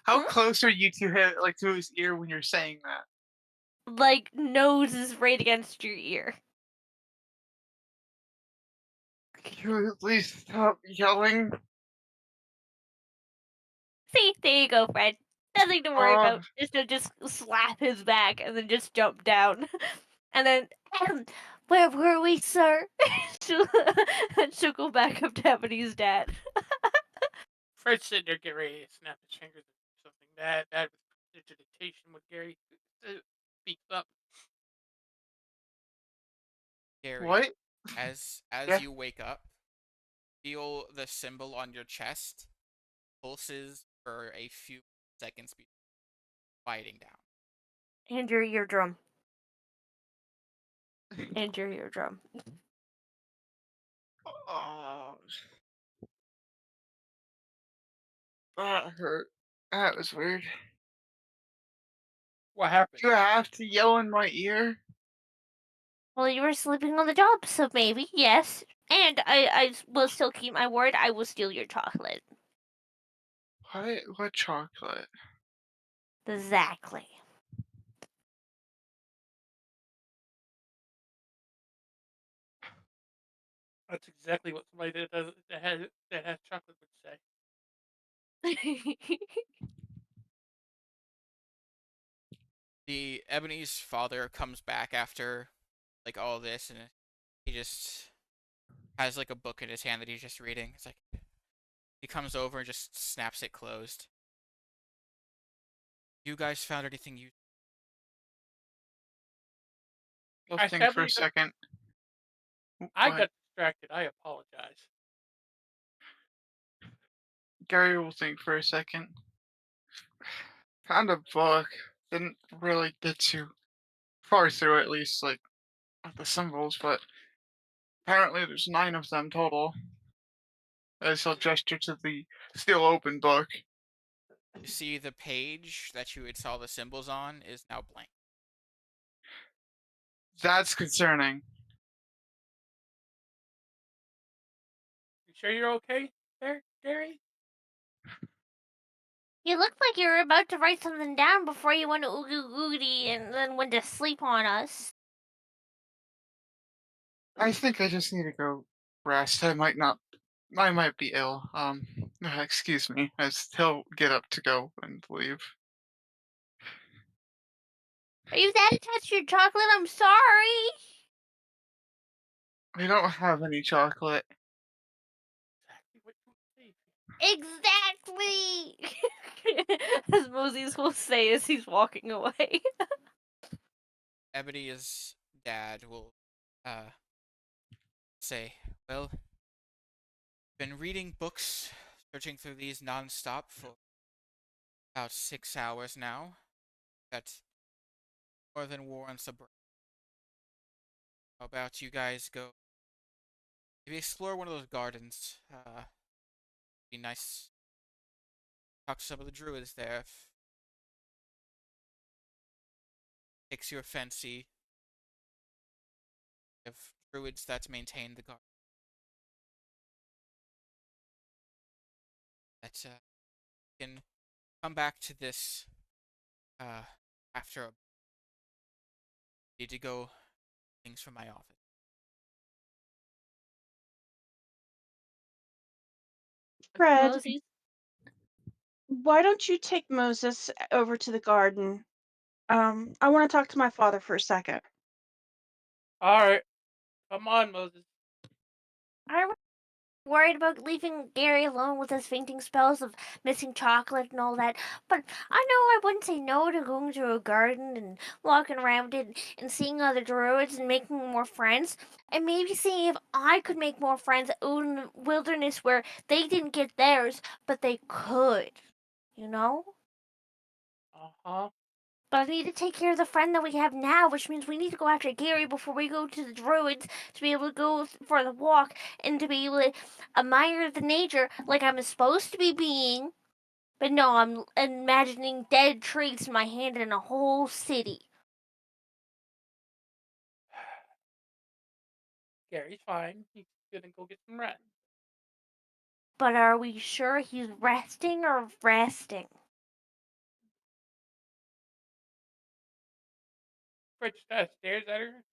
how Hmm? close are you to him, like to his ear when you're saying that? Like, nose is right against your ear. Can you at least stop yelling? See, there you go, Fred. Nothing to worry Oh, about. Just slap his back and then just jump down. And then, where were we, sir? she'll, she'll go back up to Ebony's dad. Fred's sitting there, getting ready to snap his fingers or something. That with precipitation with Gary speaks up. Gary, what? as Yeah. you wake up, feel the symbol on your chest pulses for a few seconds before quieting down. And your eardrum. And your eardrum. Oh, that hurt. That was weird. What happened? Do you have to yell in my ear? Well, you were sleeping on the job, so maybe, yes. And I will still keep my word. I will steal your chocolate. What? What chocolate? Exactly. That's exactly what somebody that has chocolate would say. The Ebony's father comes back after like all this, and he just has like a book in his hand that he's just reading. It's like he comes over and just snaps it closed. You guys found anything you? I'll I think for a sadly, second. I What? got distracted. I apologize. Gary will think for a second. Found a book. Didn't really get too far through, at least, like, the symbols, but apparently there's 9 of them total. As he'll gesture to the still open book. You see the page that you had saw the symbols on is now blank. That's concerning. You sure you're okay there, Gary? You looked like you were about to write something down before you went to oogie oogie and then went to sleep on us. I think I just need to go rest. I might be ill. Excuse me. As he'll get up to go and leave. Are you that attached to your chocolate? I'm sorry. I don't have any chocolate. Exactly what you would say. Exactly. As Moses will say as he's walking away. Ebony's dad will say, "Well, been reading books, searching through these non-stop for about 6 hours now. That's more than warrants a break. How about you guys go maybe explore one of those gardens? Be nice. Talk to some of the druids there if it takes your fancy. Of druids that maintain the garden. That can come back to this uh after a need to go things from my office." Fred, Moses. why don't you take Moses over to the garden? I want to talk to my father for a second. All right, come on, Moses. I'm worried about leaving Gary alone with his fainting spells of missing chocolate and all that. But I know I wouldn't say no to going to a garden and walking around it and seeing other druids and making more friends. And maybe seeing if I could make more friends out in the wilderness where they didn't get theirs, but they could. You know? Uh huh. But I need to take care of the friend that we have now, which means we need to go after Gary before we go to the druids to be able to go for the walk and to be able to admire the nature like I'm supposed to be being. But no, I'm imagining dead trees in my hand in a whole city. Gary's fine. He's gonna go get some rest. But are we sure he's resting or resting? Fred just kind of stares at her.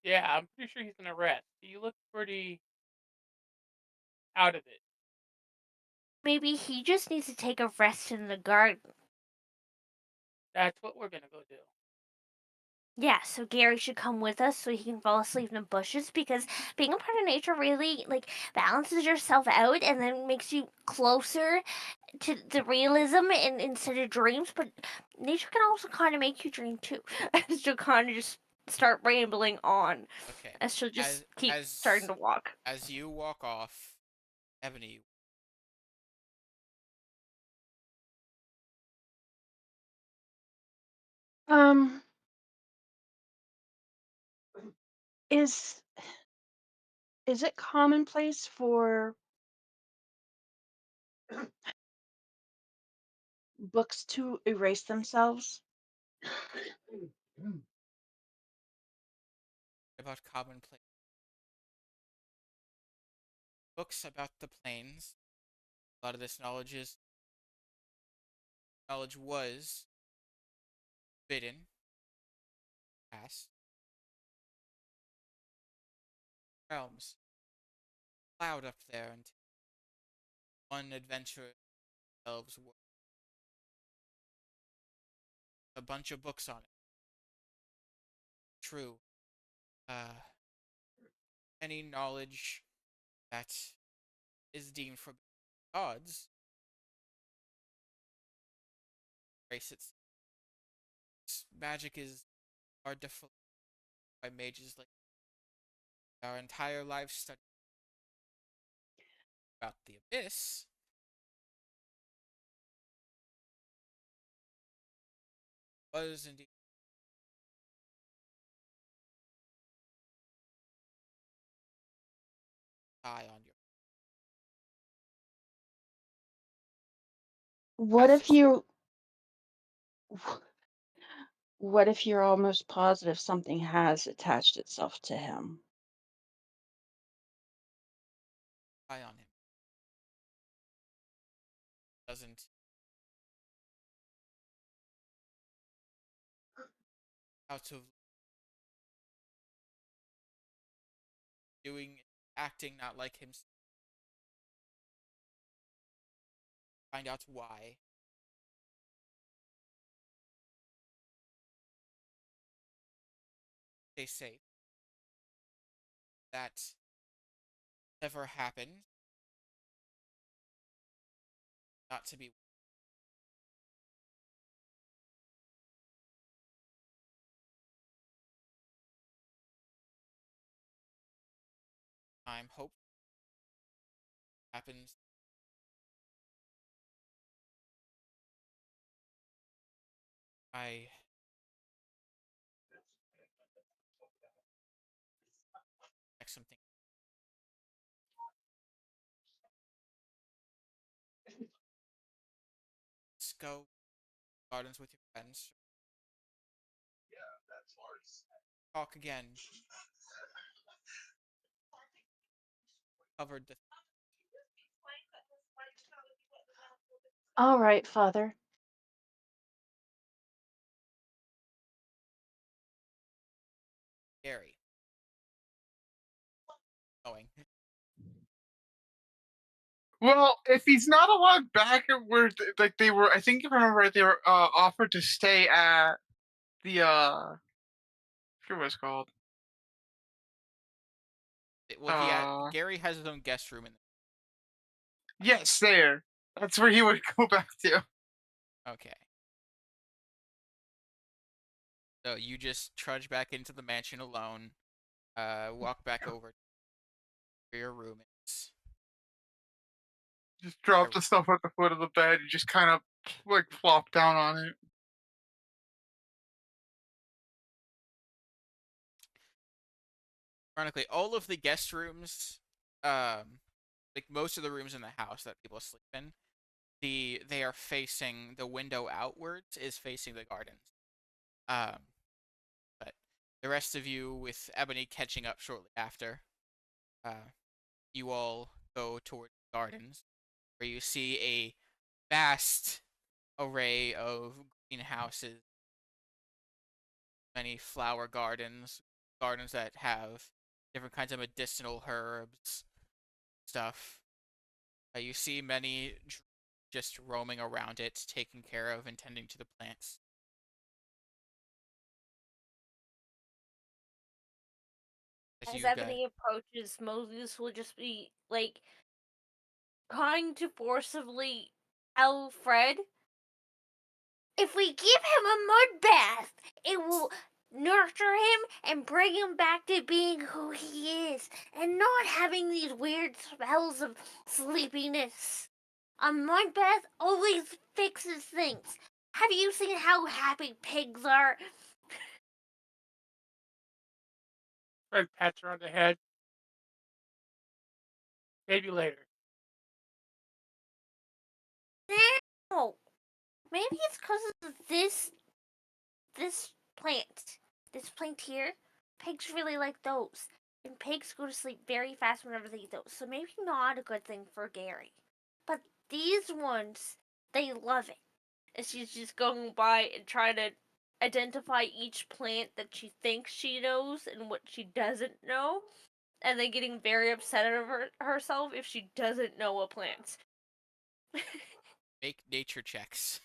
Yeah, I'm pretty sure he's gonna rest. You look pretty out of it. Maybe he just needs to take a rest in the garden. That's what we're gonna go do. Yeah, so Gary should come with us so he can fall asleep in the bushes because being a part of nature really like balances yourself out and then makes you closer to the realism and instead of dreams. But nature can also kind of make you dream too. She'll kind of just start rambling on Okay. as she'll just As keep starting as to walk. as you walk off, Ebony, Um, is is it commonplace for books to erase themselves? about commonplace books about the planes. A lot of this knowledge was forbidden, past realms. Cloud up there until one adventurer themselves were a bunch of books on it. True. Uh, any knowledge that is deemed for gods, trace its magic is hard to fully by mages like our entire life study about the abyss was indeed high on your What if passage you what if you're almost positive something has attached itself to him? high on him. Doesn't out of doing acting not like him find out why they say that never happened, not to be time hope happens. I like something. Let's go gardens with your friends. Talk again. Covered the All right, Father. Gary going. Well, if he's not allowed back at where like they were, I think if I remember right, they were offered to stay at the I forget what it's called. Well, Uh, Gary has his own guest room in yes, there. That's where he would go back to. Okay. So you just trudge back into the mansion alone, walk back over to where your room is. Just drop I- the stuff at the foot of the bed. You just kind of like flop down on it. Ironically, all of the guest rooms, um, like most of the rooms in the house that people sleep in, they are facing the window outwards is facing the gardens. Um, but the rest of you, with Ebony catching up shortly after, uh, you all go towards the gardens, where you see a vast array of greenhouses, many flower gardens, gardens that have different kinds of medicinal herbs, stuff. You see many just roaming around it, taking care of and tending to the plants. As As you got Ebony approaches, Moses will just be like trying to forcibly tell Fred, if we give him a mud bath, it will nurture him and bring him back to being who he is and not having these weird spells of sleepiness. A mud bath always fixes things. Have you seen how happy pigs are? Fred pats her on the head. Maybe later. No. Maybe it's because of this plant. This plant here. Pigs really like those. And pigs go to sleep very fast whenever they eat those. So maybe not a good thing for Gary. But these ones, they love it. And she's just going by and trying to identify each plant that she thinks she knows and what she doesn't know. And then getting very upset at herself if she doesn't know a plant. make nature checks.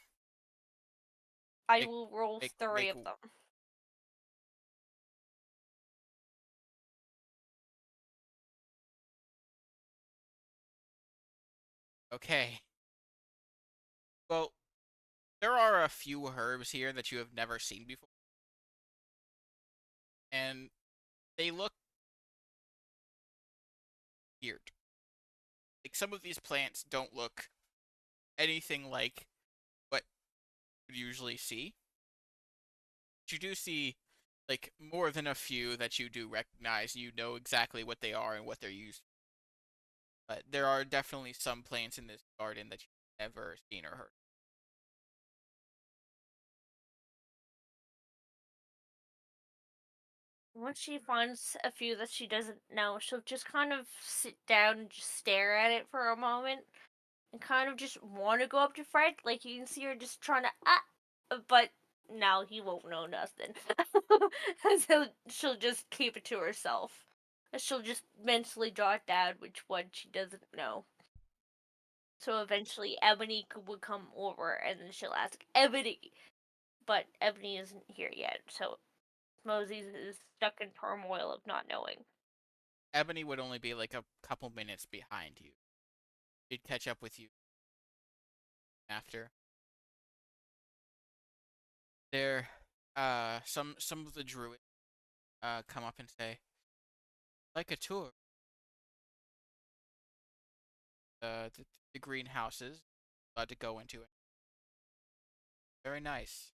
I Make will roll make 3 make of them. okay. Well, there are a few herbs here that you have never seen before, and they look weird. Like some of these plants don't look anything like what you usually see. But you do see like more than a few that you do recognize. You know exactly what they are and what they're used for. But there are definitely some plants in this garden that you've never seen or heard. Once she finds a few that she doesn't know, she'll just kind of sit down and just stare at it for a moment and kind of just want to go up to Fred. Like you can see her just trying to, but now he won't know nothing. So she'll just keep it to herself. She'll just mentally jot down which one she doesn't know. So eventually Ebony would come over and then she'll ask Ebony. But Ebony isn't here yet, so Moses is stuck in turmoil of not knowing. Ebony would only be like a couple minutes behind you. She'd catch up with you after. There, some of the druids come up and say, like a tour. The greenhouses, allowed to go into it. Very nice.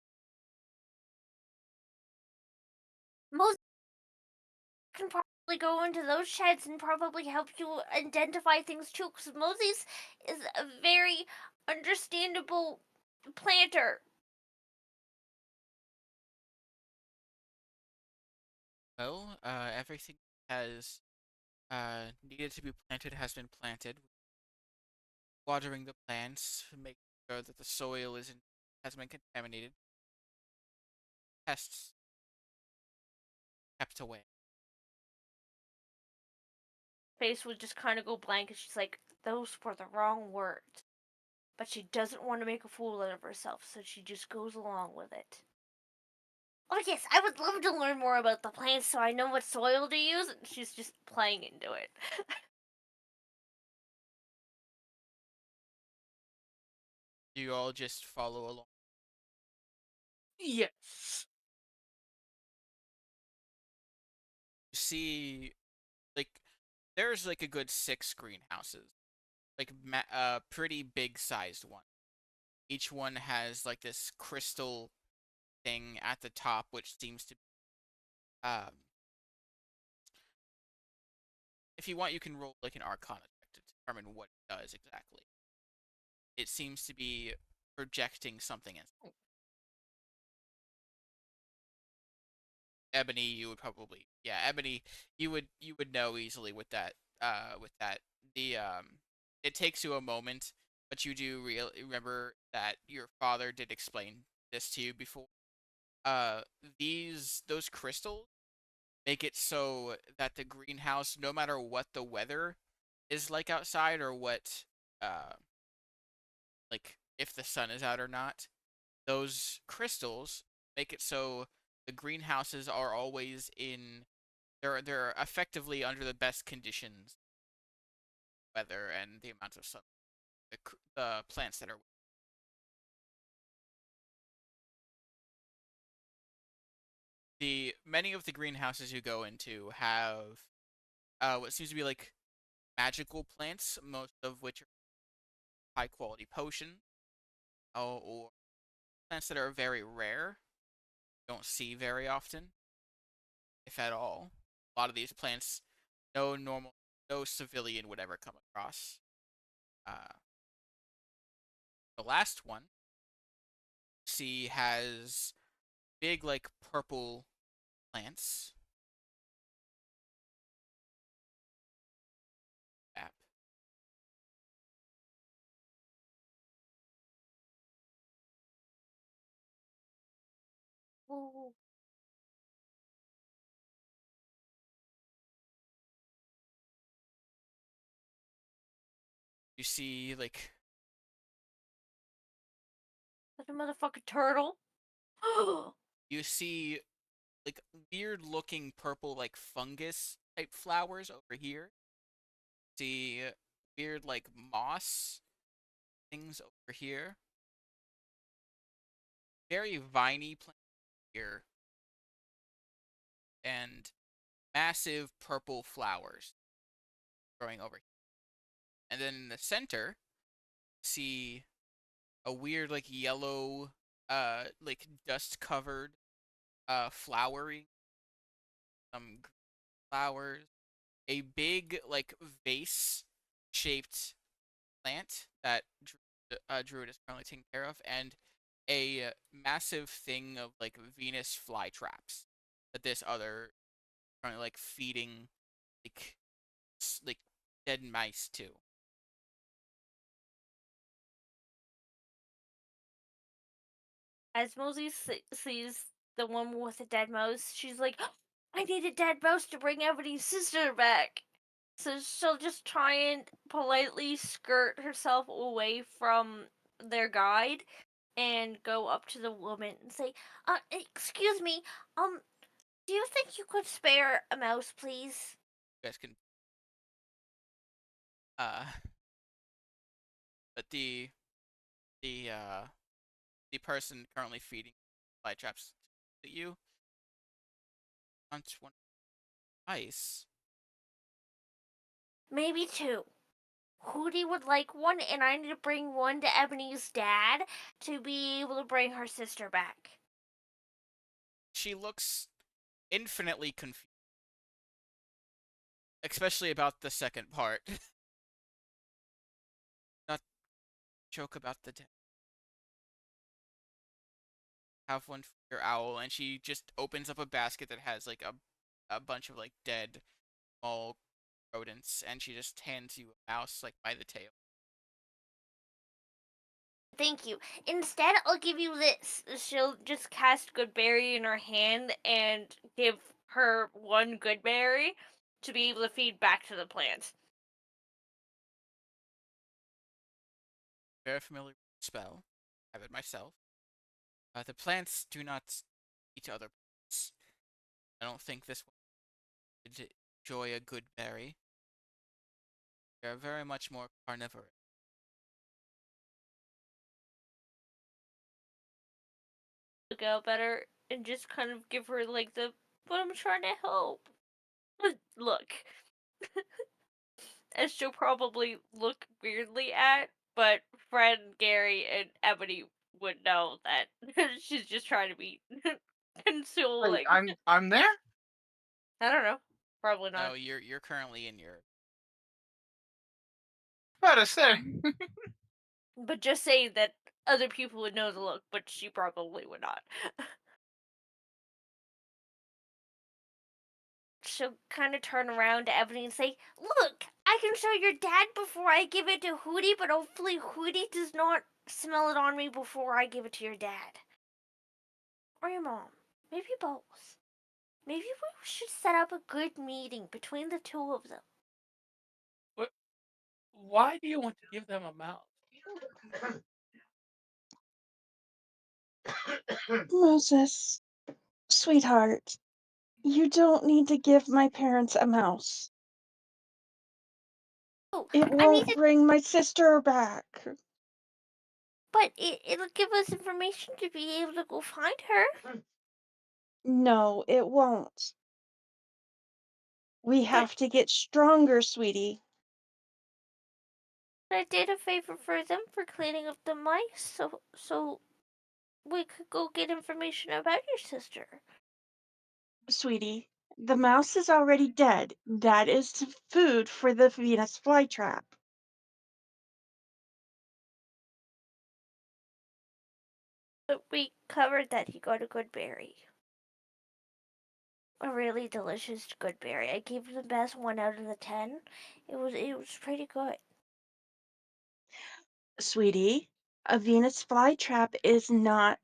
Moses can probably go into those sheds and probably help you identify things too, because Moses is a very understandable planter. Well, everything has needed to be planted has been planted. Watering the plants, making sure that the soil isn't hasn't been contaminated. Pests kept away. face would just kind of go blank, and she's like, "Those were the wrong words." But she doesn't want to make a fool out of herself, so she just goes along with it. Oh yes, I would love to learn more about the plants so I know what soil to use. And she's just playing into it. You all just follow along. Yes. You see, like, there's like a good 6 greenhouses, like pretty big sized one. Each one has like this crystal thing at the top, which seems to um. If you want, you can roll like an Arcana check to determine what it does exactly. It seems to be projecting something in. Ebony, you would probably, yeah, Ebony, you would know easily with that. With that, the it takes you a moment, but you do remember that your father did explain this to you before. Uh, those crystals make it so that the greenhouse, no matter what the weather is like outside or what, uh, like if the sun is out or not, those crystals make it so the greenhouses are always in they're effectively under the best conditions, weather and the amount of sun. The plants that are the many of the greenhouses you go into have what seems to be like magical plants, most of which are high quality potion, or plants that are very rare, don't see very often, if at all. A lot of these plants, no normal, no civilian would ever come across. Uh, the last one, see, has big like purple plants. Map. Ooh, You see like that's a motherfucking turtle. you see like weird looking purple like fungus type flowers over here. See weird like moss things over here. Very viney plant here and massive purple flowers growing over here. And then in the center, see a weird like yellow like dust covered flowering some flowers, a big like vase shaped plant that Druid is currently taking care of, and a massive thing of like Venus flytraps that this other currently like feeding like like dead mice to. As Mosey sees the one with the dead mouse, she's like, "I need a dead mouse to bring Ebony's sister back." So she'll just try and politely skirt herself away from their guide and go up to the woman and say, excuse me, do you think you could spare a mouse, please?" You guys can uh but the the person currently feeding flytraps to you wants one ice. Maybe two. Hootie would like one, and I need to bring one to Ebony's dad to be able to bring her sister back. She looks infinitely confused, especially about the second part. Not joke about the dead. Have one for your owl, and she just opens up a basket that has like a bunch of like dead small rodents, and she just hands you a mouse like by the tail. Thank you. Instead, I'll give you this. She'll just cast Goodberry in her hand and give her one Goodberry. to be able to feed back to the plants. Very familiar with the spell. I have it myself. The plants do not eat other plants. I don't think this one would enjoy a good berry. They are very much more carnivorous. Look out better and just kind of give her like the, but I'm trying to help. Look, as she'll probably look weirdly at, but Fred, Gary, and Ebony would know that she's just trying to be Wait, consoling. I'm there. I don't know. Probably No, not. you're currently in your. About to say. But just saying that other people would know the look, but she probably would not. She'll kind of turn around to Ebony and say, "Look, I can show your dad before I give it to Hootie, but hopefully Hootie does not smell it on me before I give it to your dad. Or your mom. Maybe both. Maybe we should set up a good meeting between the two of them." What? Why do you want to give them a mouse? Moses, sweetheart, you don't need to give my parents a mouse. Oh, It I mean, won't bring my sister back. but it'll give us information to be able to go find her. No, it won't. We But have to get stronger, sweetie. I did a favor for them for cleaning up the mice, so we could go get information about your sister. Sweetie, the mouse is already dead. That is food for the Venus flytrap. But we covered that he got a good berry. A really delicious good berry. I gave him the best 1 out of the 10. It was pretty good. Sweetie, a Venus flytrap is not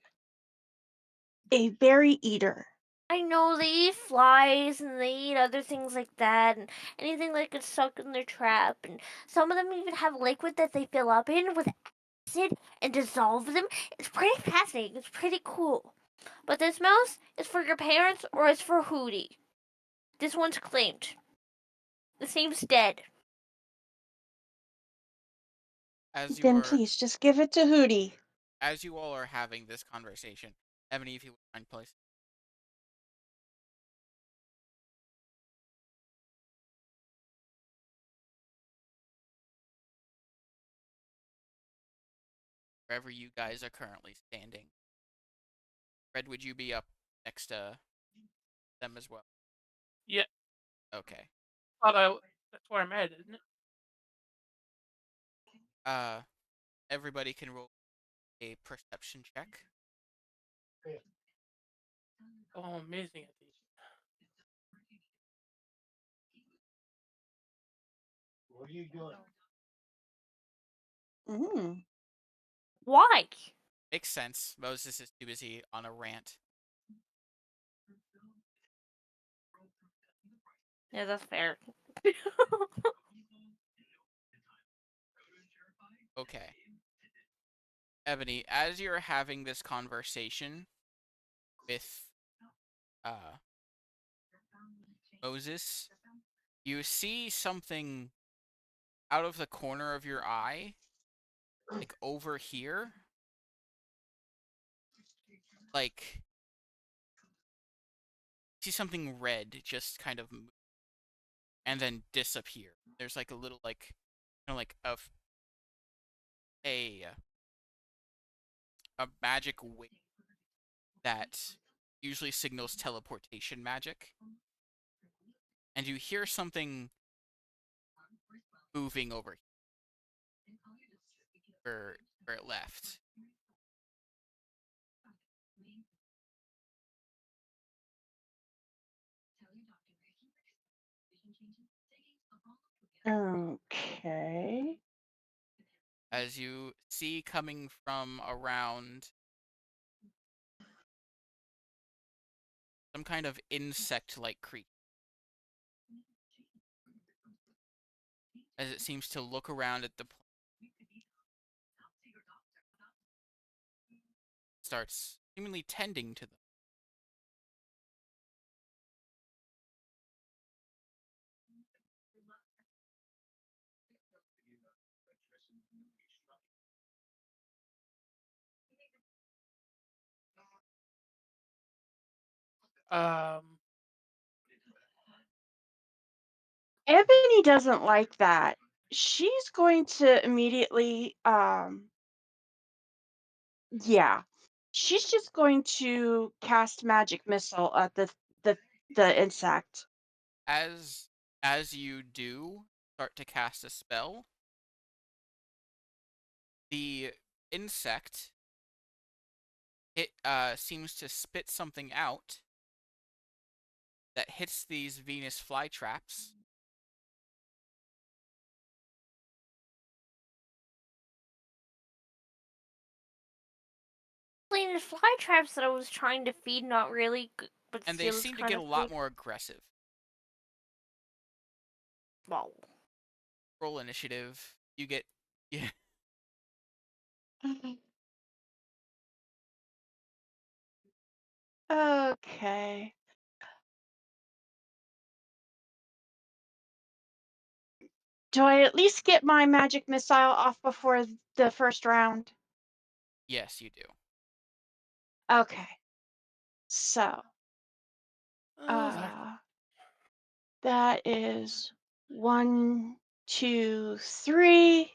a berry eater. I know they eat flies and they eat other things like that and anything that gets stuck in their trap, and some of them even have liquid that they fill up in with acid and dissolve them. It's pretty fascinating. It's pretty cool. But this mouse is for your parents or it's for Hootie. This one's claimed. The seems dead. As you Then are, please just give it to Hootie. as you all are having this conversation, Ebony, if you would mind, place. Wherever you guys are currently standing. Fred, would you be up next to them as well? Yeah, Okay. thought that's where I'm at, isn't it? Uh, everybody can roll a perception check. Oh, I'm amazing at these. Mm. Why? Makes sense. Moses is too busy on a rant. Yeah, that's fair. Okay. Ebony, as you're having this conversation with uh Moses, you see something out of the corner of your eye, like over here, like see something red just kind of move and then disappear. There's like a little like kind of like a a magic wave that usually signals teleportation magic, and you hear something moving over where it left. Okay. As you see coming from around some kind of insect-like creature. as it seems to look around at the starts seemingly tending to them. Um, Ebony doesn't like that. She's going to immediately, yeah, she's just going to cast magic missile at the the insect. As as you do start to cast a spell, the insect it seems to spit something out that hits these Venus flytraps. There's fly traps that I was trying to feed, not really, but And they still it's seem to kind get a of lot food. more aggressive. Well, Roll initiative. You get yeah. Okay. Do I at least get my magic missile off before the first round? Yes, you do. Okay. So, sorry. uh, that is 1, 2, 3.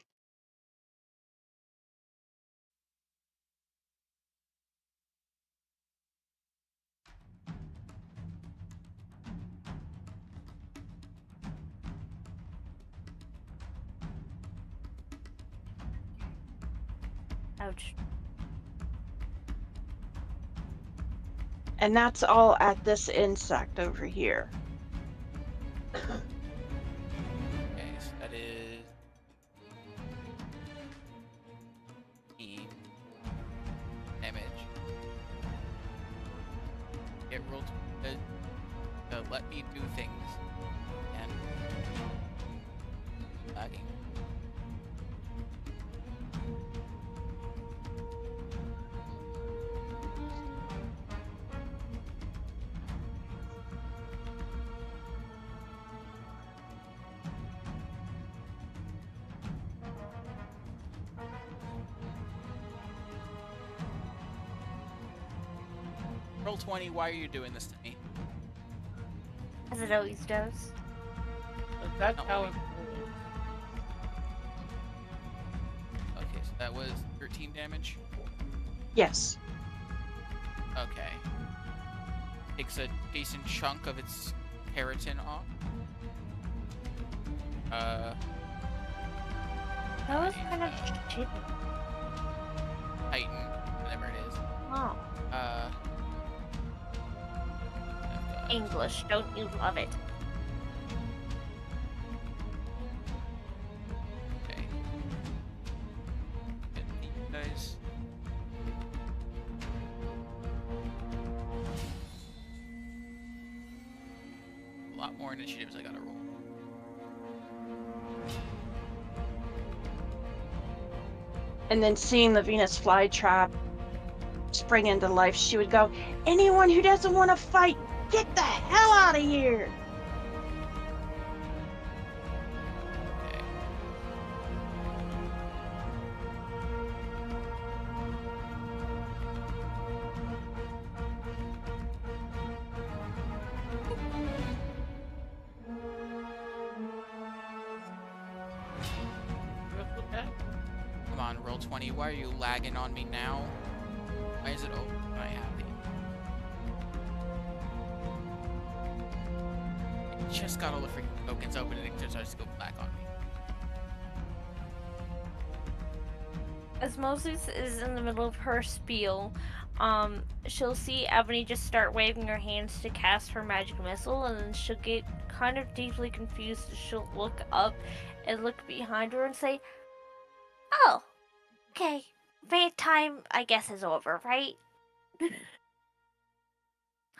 ouch. And that's all at this insect over here. Okay, so that is 15 damage. It rolled to let me do things and lagging. Roll 20, why are you doing this to me? As it always does. That's Not how really. it rolls. Okay, so that was 13 damage. Yes. Okay. Takes a decent chunk of its keratin off. That was And, kind of shitty. Titan, whatever it is. Oh, Uh, English, don't you love it? okay. Get these guys. A lot more initiatives I gotta roll. And then seeing the Venus flytrap spring into life, she would go, "Anyone who doesn't want to fight, get the hell out of here!" Okay. What's with that? Come on, roll 20. Why are you lagging on me now? Why is it open when I have it? I just got all the freaking tokens open and it just starts to go black on me. As Moses is in the middle of her spiel, she'll see Ebony just start waving her hands to cast her magic missile, and then she'll get kind of deeply confused. She'll look up and look behind her and say, "Oh, okay. Faint time, I guess, is over, right?"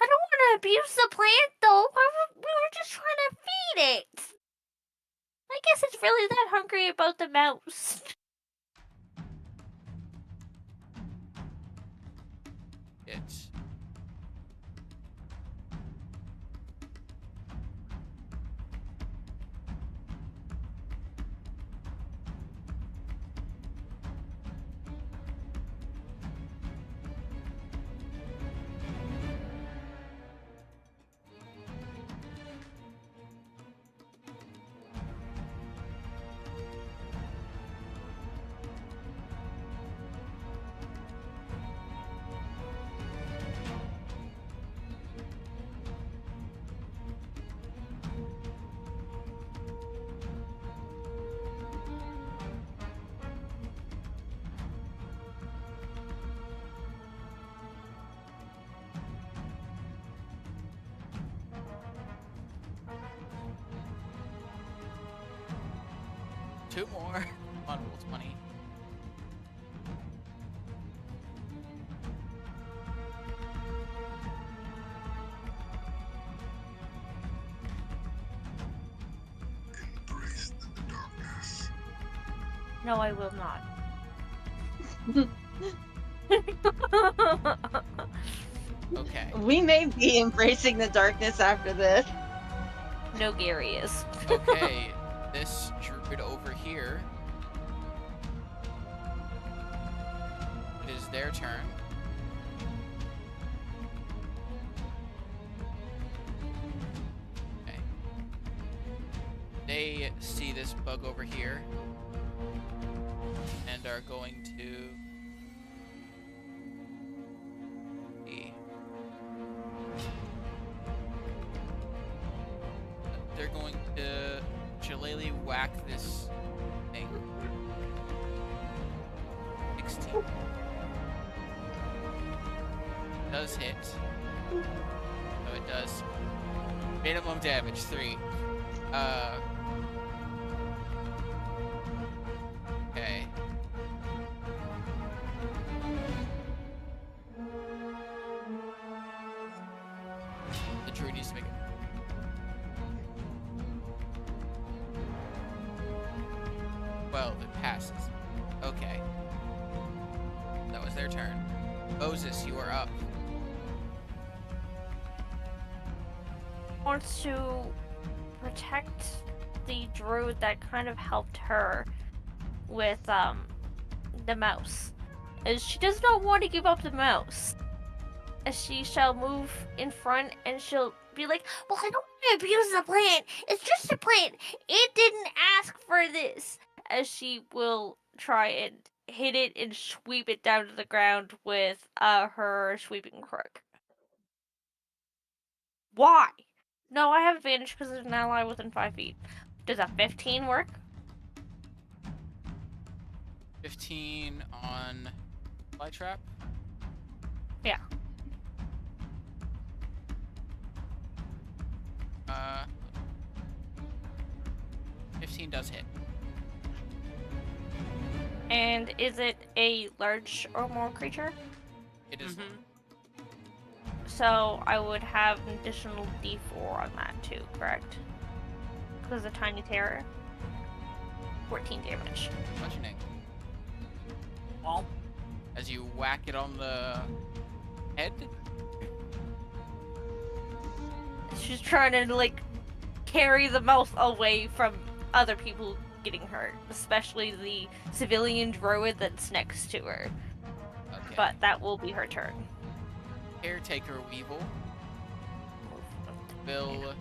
I don't want to abuse the plant, though. We were just trying to feed it. I guess it's really that hungry about the mouse. It's two more. Come on, roll 20. Embrace the darkness. No, I will not. Okay. We may be embracing the darkness after this. No, Gary is. Okay. This druid over here. It is their turn. Okay. They see this bug over here and are going to see. They're going to shillelagh whack this thing. 16. Does hit. So it does. Minimum damage, 3. Okay. The druid needs to make it. Well, it passes. Okay. That was their turn. Moses, you are up. Wants to protect the druid that kind of helped her with the mouse, as she does not want to give up the mouse. As she shall move in front and she'll be like, "Well, I don't want to abuse the plant. It's just a plant. It didn't ask for this." As she will try and hit it and sweep it down to the ground with her sweeping crook. Why? No, I have advantage because there's an ally within 5 feet. Does a 15 work? 15 on fly trap. Yeah. 15 does hit. And is it a large or more creature? It is. So I would have an additional d4 on that too, correct? Because a tiny terror. 14 damage. Bludgeoning. Well, As you whack it on the head. She's trying to like carry the mouse away from other people getting hurt, especially the civilian druid that's next to her. Okay. But that will be her turn. Caretaker Weevil will.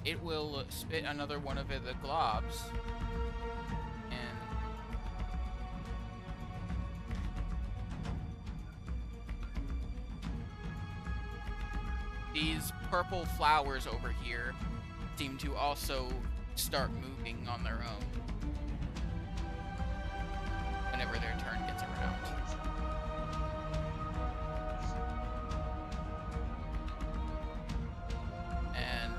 It will spit another one of the globs. And these purple flowers over here seem to also start moving on their own whenever their turn gets around. And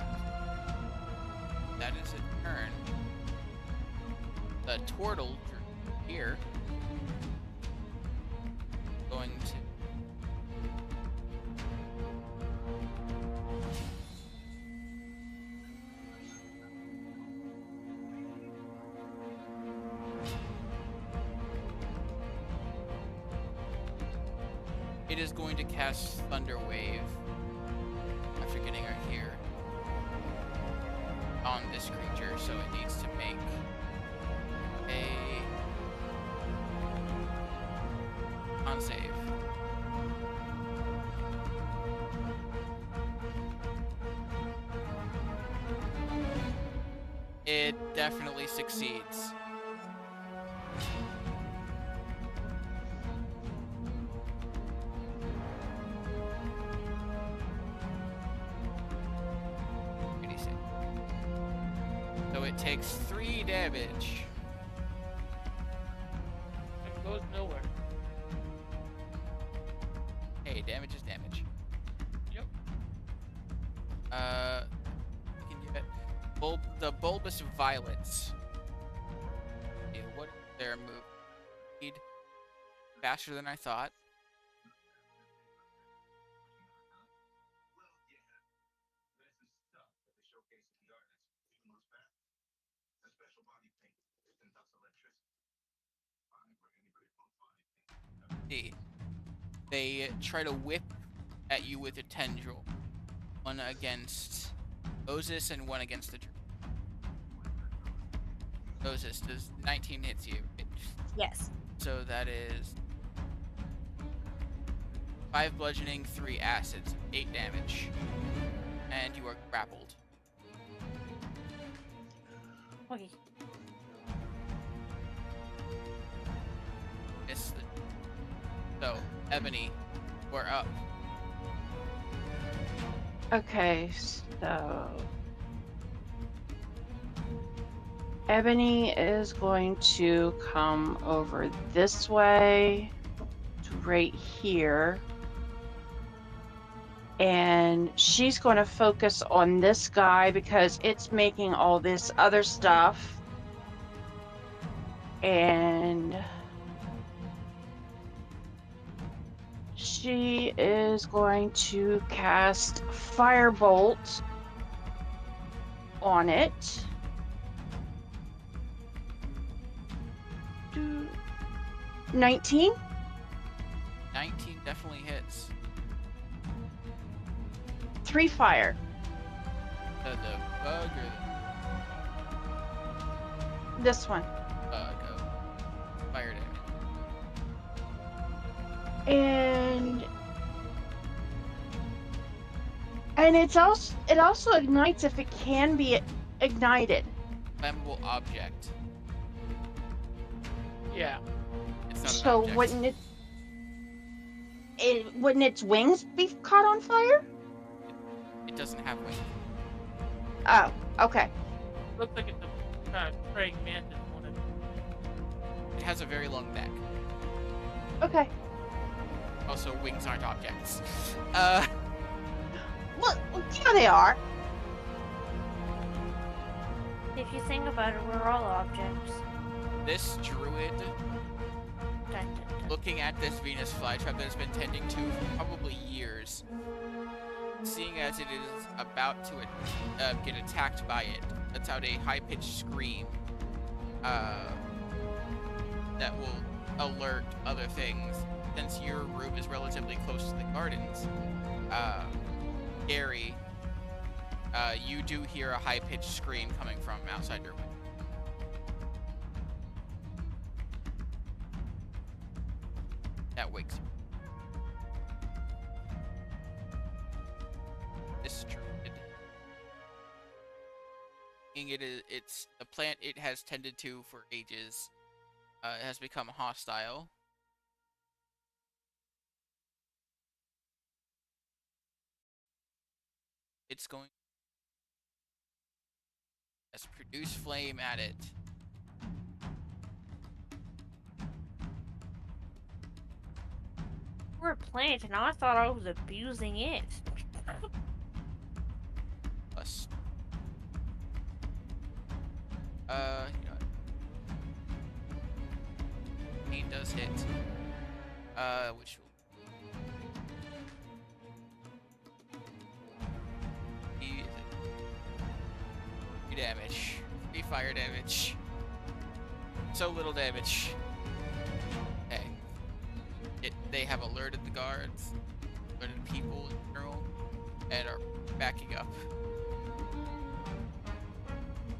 that is a turn. The turtle here going to It is going to cast Thunder Wave after getting her here on this creature, so it needs to make a con save. It definitely succeeds. So it takes 3 damage. It goes nowhere. Hey, damage is damage. Yep. We can give it the bulbous violets. Okay, what is their move? Speed faster than I thought. See, they try to whip at you with a tendril. One against Moses and one against the Moses. Does 19 hits you? Yes. So that is 5 bludgeoning, 3 acids, 8 damage. And you are grappled. Okay. Miss the... So, Ebony, we're up. Okay, so Ebony is going to come over this way to right here. And she's going to focus on this guy because it's making all this other stuff. And she is going to cast Firebolt on it. 19? 19 definitely hits. 3 fire. The bug or This one. the bug of fire damage. And it also ignites if it can be ignited. Flammable object. Yeah. It's not an So object. wouldn't its wings be caught on fire? It doesn't have wings. Oh, okay. Looks like it's a kind of praying mantis one of It has a very long neck. Okay. Also, wings aren't objects. Well, yeah, they are. If you think about it, we're all objects. This druid, Dun, dun, dun. looking at this Venus flytrap that it's been tending to for probably years, seeing as it is about to get attacked by it, lets out a high-pitched scream that will alert other things. Since your room is relatively close to the gardens, Gary, you do hear a high-pitched scream coming from outside your window. That wakes you. This druid, it's the plant it has tended to for ages, has become hostile. It's going to produce flame at it. We're a plant, and I thought I was abusing it. Plus, you know, 8 does hit. Which will be 3 damage, 3 fire damage. So little damage. Okay. They have alerted the guards, alerted people in general, and are backing up.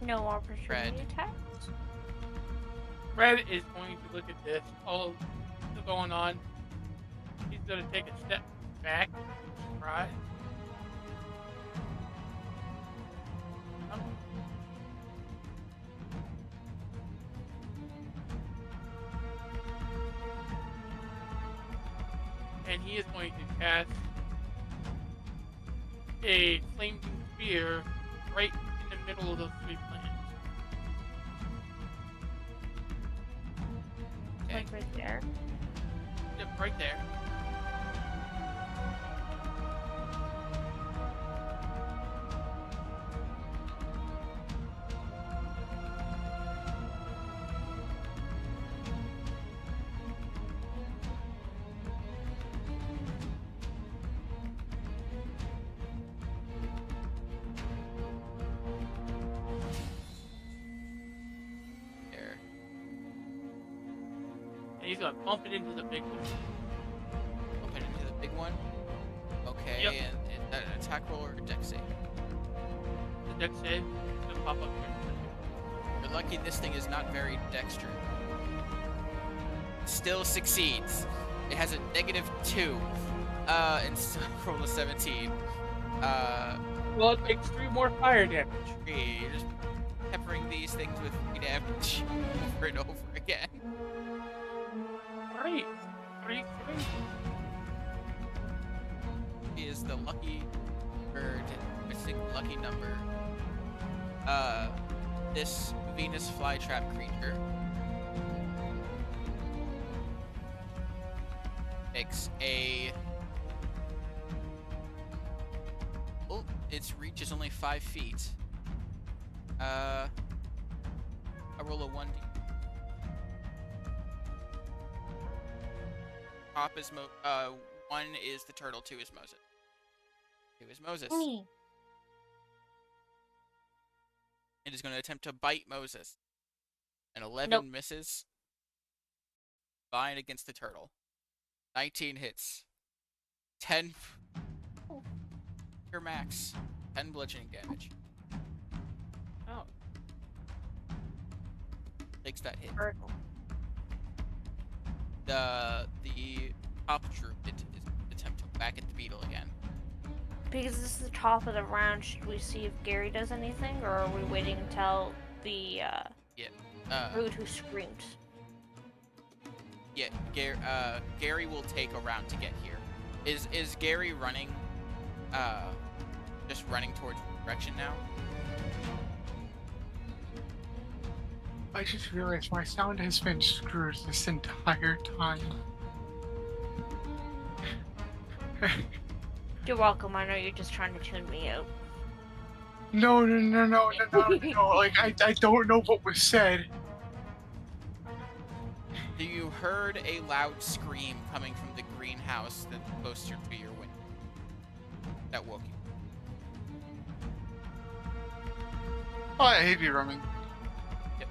No opportunity Red. attacks. Fred is going to look at this, all going on. He's going to take a step back, surprise. And he is going to cast a flaming spear right in the middle of those three plants. Okay. Like right there. Yep, right there. There. And he's going to bump it into the big one. Open into the big one. Okay, Yep. and is that an attack roll or a dex save? The deck save is going to pop up here. You're lucky this thing is not very dexterous. Still succeeds. It has a -2. And still roll a 17. Well, it takes 3 more fire damage. You're just peppering these things with 3 damage over and over again. Great. Great. He is the lucky bird, missing lucky number. This Venus flytrap creature makes a. Oh, its reach is only 5 feet. I roll a 1d. Top is 1 is the turtle, 2 is Moses. 2 is Moses. Me. It is going to attempt to bite Moses. An 11 Nope. misses. Fine against the turtle. 19 hits. 10. Your max. 10 bludgeoning damage. Oh. Takes that hit. Turtle. The top druid is attempt to whack at the beetle again. Because this is the top of the round, should we see if Gary does anything, or are we waiting until the druid who screamed? Yeah, Gary will take a round to get here. Is Gary running? Just running towards the direction now. I just realized my sound has been screwed this entire time. You're welcome. I know you're just trying to tune me out. No. Like, I don't know what was said. You heard a loud scream coming from the greenhouse that's closer to your window. That woke you. Oh, I hate you running.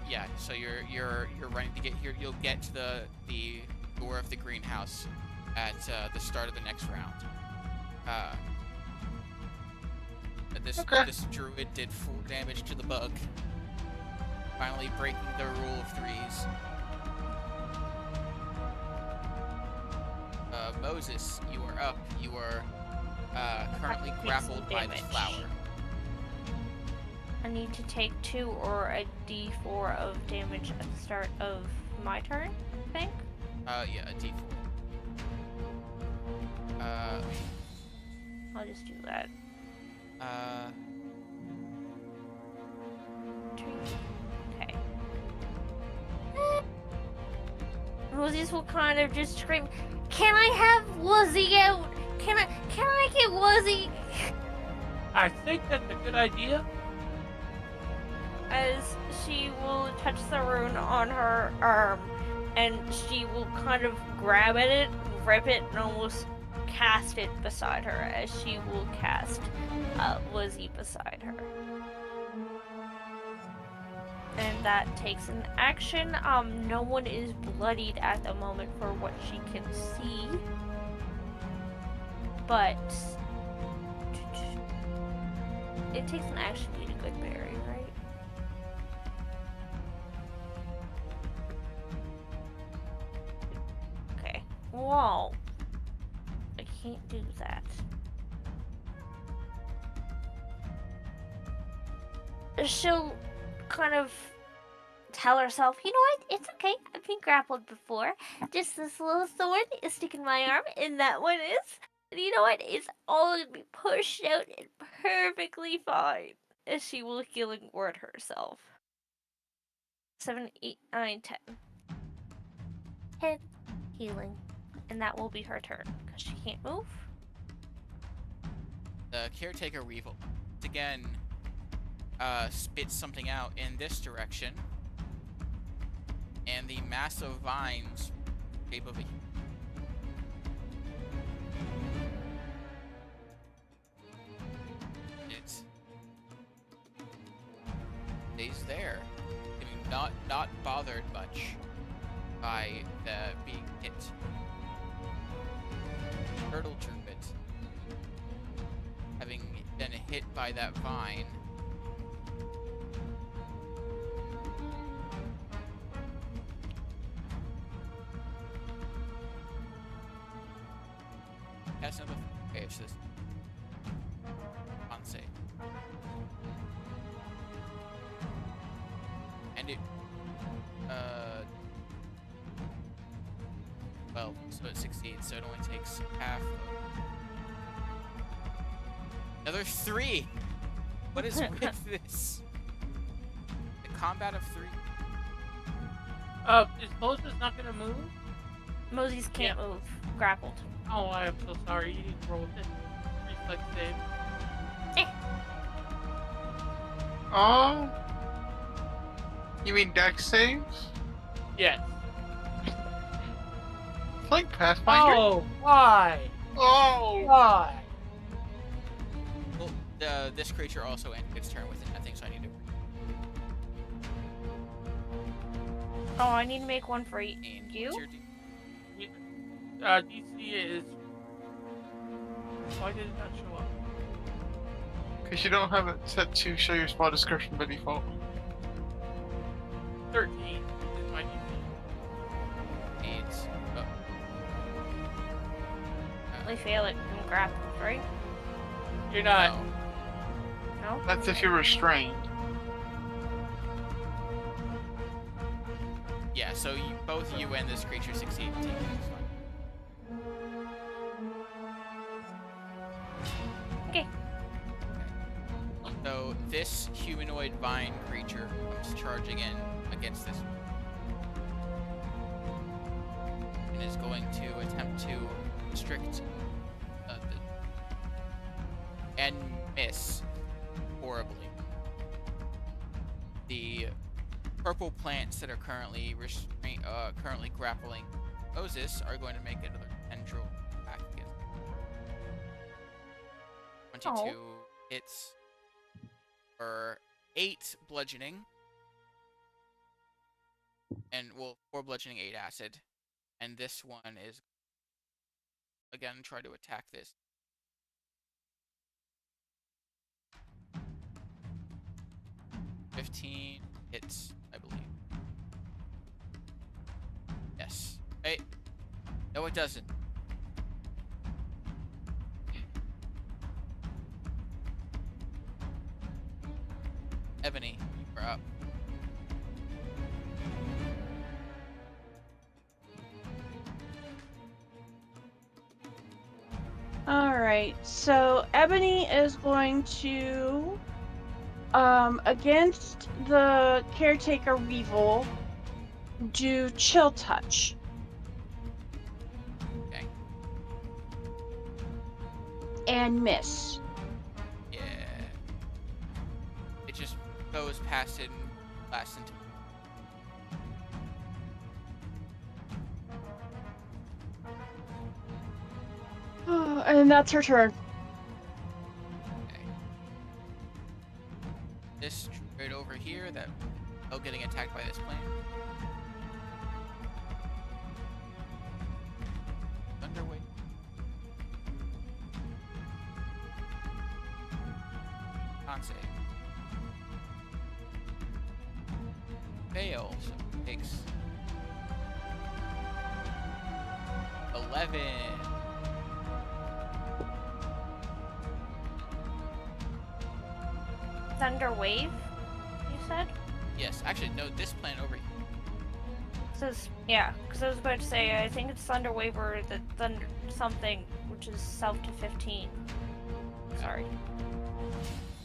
Yeah, so you're running to get here. You'll get to the door of the greenhouse at the start of the next round. This druid did 4 damage to the bug, finally breaking the rule of 3s. Moses, you are up. You are currently Take some grappled by the damage. flower. I need to take 2 or a d4 of damage at the start of my turn, I think. Yeah, a d4. I'll just do that. Okay. Moses will kind of just scream, "Can I have Wuzzy out? Can I get Wuzzy?" I think that's a good idea. As she will touch the rune on her arm, and she will kind of grab at it, rip it, and almost cast it beside her, as she will cast Wuzzy beside her. And that takes an action. No one is bloodied at the moment for what she can see. But it takes an action to eat a good berry, right? Okay. Whoa. I can't do that. She'll kind of tell herself, you know what, it's okay. I've been grappled before. Just this little sword is sticking my arm, and that one is. And you know what? It's all gonna be pushed out and perfectly fine. As she will healing word herself. 7, 8, 9, 10. 10 healing. And that will be her turn, because she can't move. The caretaker weevil again spits something out in this direction, and the massive vines shape of a it stays there, not bothered much by the being hit. Turtle Druid, having been hit by that vine, cast another. Okay, it's this. On save. And it. Well, so it succeeds, so it only takes half of. Another 3! What is with this? The combat of 3? Is Moses not gonna move? Moses can't move. Grappled. Oh, I am so sorry. You need to roll this reflex save. Oh. You mean dex saves? Yes. It's like Pathfinder. Oh, why? Oh. Why? Well, this creature also ended its turn with nothing, so I need to. Oh, I need to make one for you. What's your DC is. Why did it not show up? Because you don't have it set to show your spell description by default. 13 is my DC. needs. We fail it from grappled, right? You're not. No. No? That's if you're restrained. Yeah, so both you and this creature succeed in taking this one. Okay. So this humanoid vine creature comes charging in against this and is going to attempt to restrict and miss horribly. The purple plants that are currently currently grappling Moses are going to make another tendril attack against him. 22 hits for 8 bludgeoning, and 4 bludgeoning, 8 acid, and this one is again try to attack this. $15 hits, I believe. Yes. Hey. No, it doesn't. Ebony, you're up. Alright, so Ebony is going to, against the caretaker weevil, do chill touch. Okay. And miss. Yeah. It just goes past it and blasts into. And that's her turn. Okay. This right over here that still getting attacked by this plane. Underway. Con save. Fail, so it takes 11. Thunder wave, you said? Yes, actually, no, this plane over here. Says yeah, because I was about to say I think it's thunder wave or the thunder something, which is south to 15. Sorry,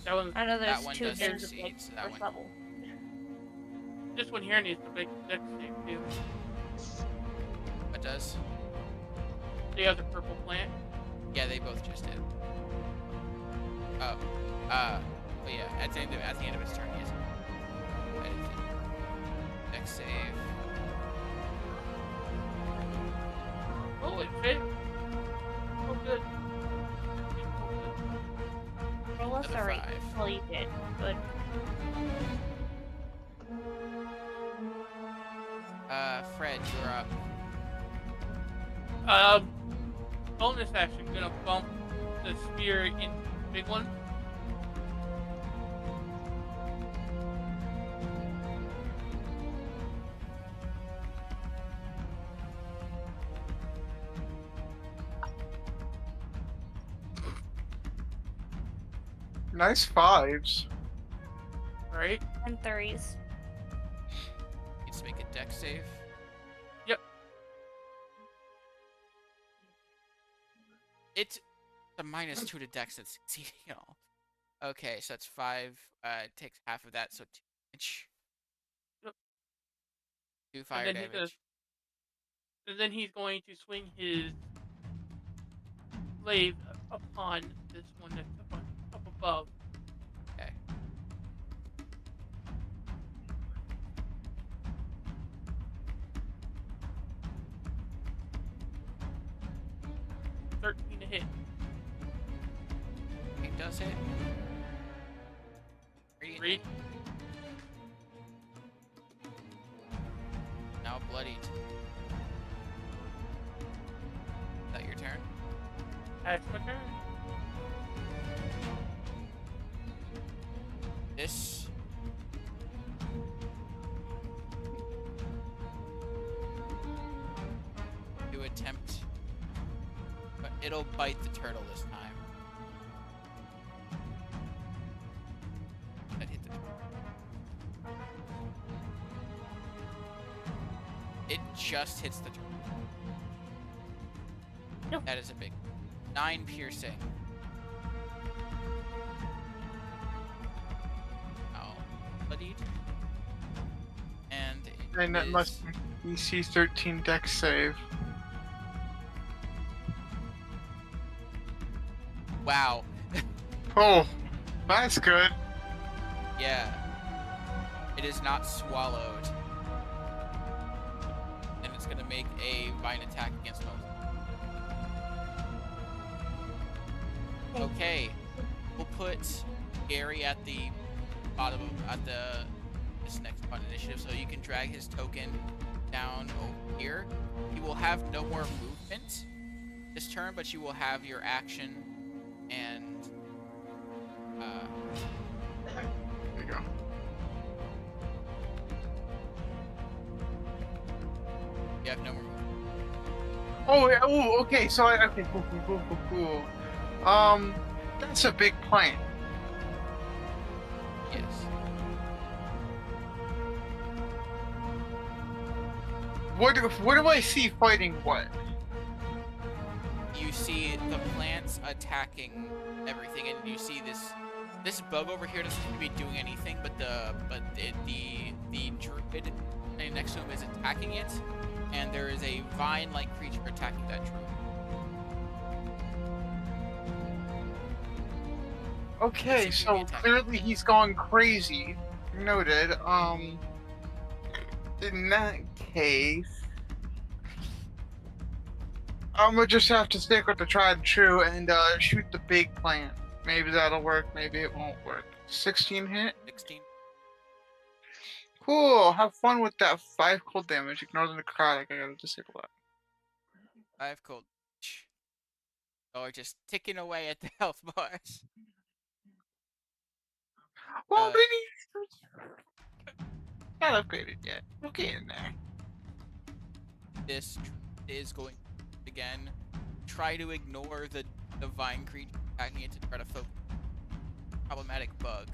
That one, I know That there's one two does things succeed, like so that first one. level. this one here needs to make dex save too. What does? The other purple plant. Yeah, they both just did. Oh, but yeah, at the end of its turn, yes. Dex save. Oh, it fit. Oh, good. Roll a Another 3. 5. Well, you did. Good. Fred, you're up. Bonus action, gonna bump the spear in the big one. Nice fives. Right? And 3s. Needs to make a dex save. Yep. It's a -2 to dex that's succeeding at all. Okay, so that's 5. It takes half of that, so 2 damage. Yep. 2 fire then he's damage. And then he's going to swing his blade upon this one that's up above. Okay. To hit. It does hit. Radiant. Read. Now bloodied. Is that your turn? That's my turn. This to attempt, but it'll bite the turtle this time. That hit the turtle. It just hits the turtle. Nope. That is a big 9 piercing. Oh, bloodied. And it And that is- must be DC 13 dex save. Wow. Oh, that's good. Yeah. It is not swallowed. And it's gonna make a vine attack against Moses. Okay. We'll put Gary at the bottom of this next part initiative, so you can drag his token down over here. He will have no more movement this turn, but you will have your action and There you go. you have no more movement. Oh, okay. So okay, cool. That's a big plane. Yes. What do I see fighting what? You see the plants attacking everything, and you see this bug over here doesn't seem to be doing anything, but the druid standing next to him is attacking it, and there is a vine-like creature attacking that druid. Okay, Seems to be so attacking. clearly he's gone crazy. Noted. In that case, I'm gonna just have to stick with the tried and true and shoot the big plant. Maybe that'll work. Maybe it won't work. 16 hit. 16. Cool. Have fun with that 5 cold damage. Ignore the necrotic. I gotta disable that. 5 cold. Or just ticking away at the health bars. Well, Uh, maybe not upgraded yet. We'll get in there. this is going to again try to ignore the divine creature attacking it to try to focus problematic bug.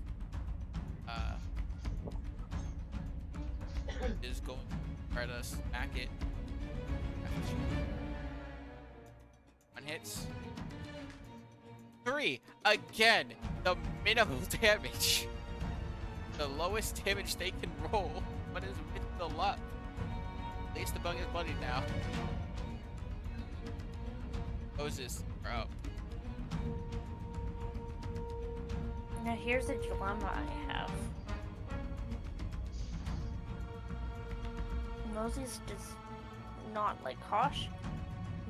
Is going to try to smack it. One hits. 3 again. The minimal damage. The lowest damage they can roll, but is with the luck. At least the bug is bloody now. Moses, are up. Now here's a dilemma I have. Moses does not like Kosh.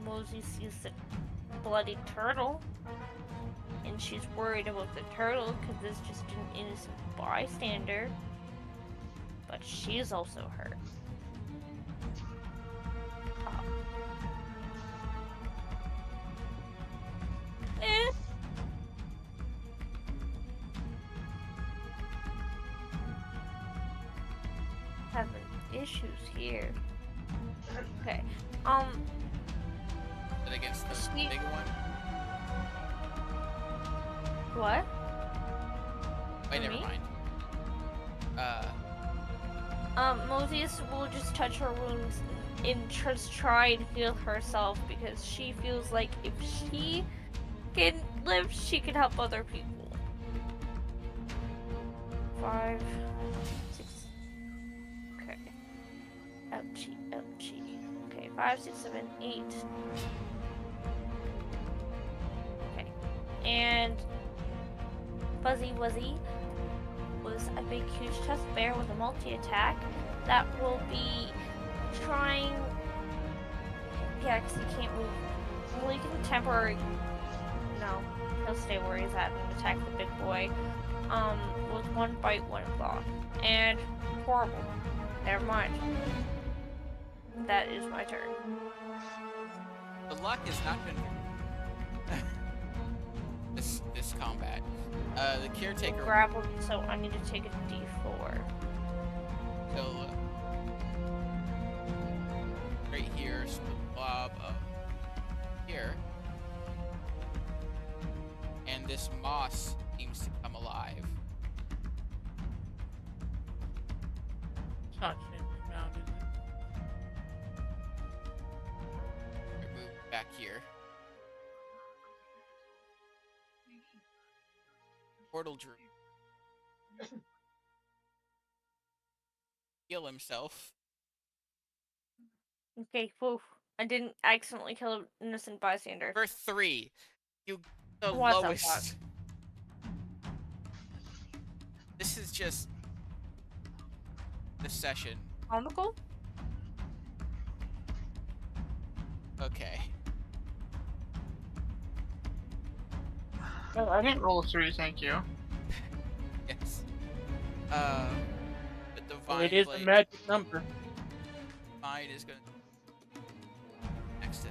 Moses sees the bloody turtle, and she's worried about the turtle because it's just an innocent bystander. But she's also hurt. Eh. Having issues here. Okay. But against the She- big one. What? Wait, For never me? mind. Moses will just touch her wounds and just try and heal herself because she feels like if she can live, she can help other people. 5, 6. Okay. Ouchie, ouchie. Okay, 5, 6, 7, 8. Okay. And Fuzzy Wuzzy was a big, huge tusk bear with a multi-attack that will be trying. Yeah, because he can't move. Well, he can temporarily. No, he'll stay where he's at and attack the big boy. With 1 bite, 1 claw, and horrible. Never mind. That is my turn. The luck has not been this combat. The caretaker Grappled, so I need to take a D4. will right here, so the blob of here, and this moss seems to come alive. It's not Shindig Mound, is it? Move back here. Portal Drew. Heal himself. Okay, whew. I didn't accidentally kill an innocent bystander. For 3. You the What the lowest. fuck? This is just the session. Comical? Okay. Well, I didn't roll a 3, thank you. Yes. The Well, divine it is a blade magic number. find is gonna next to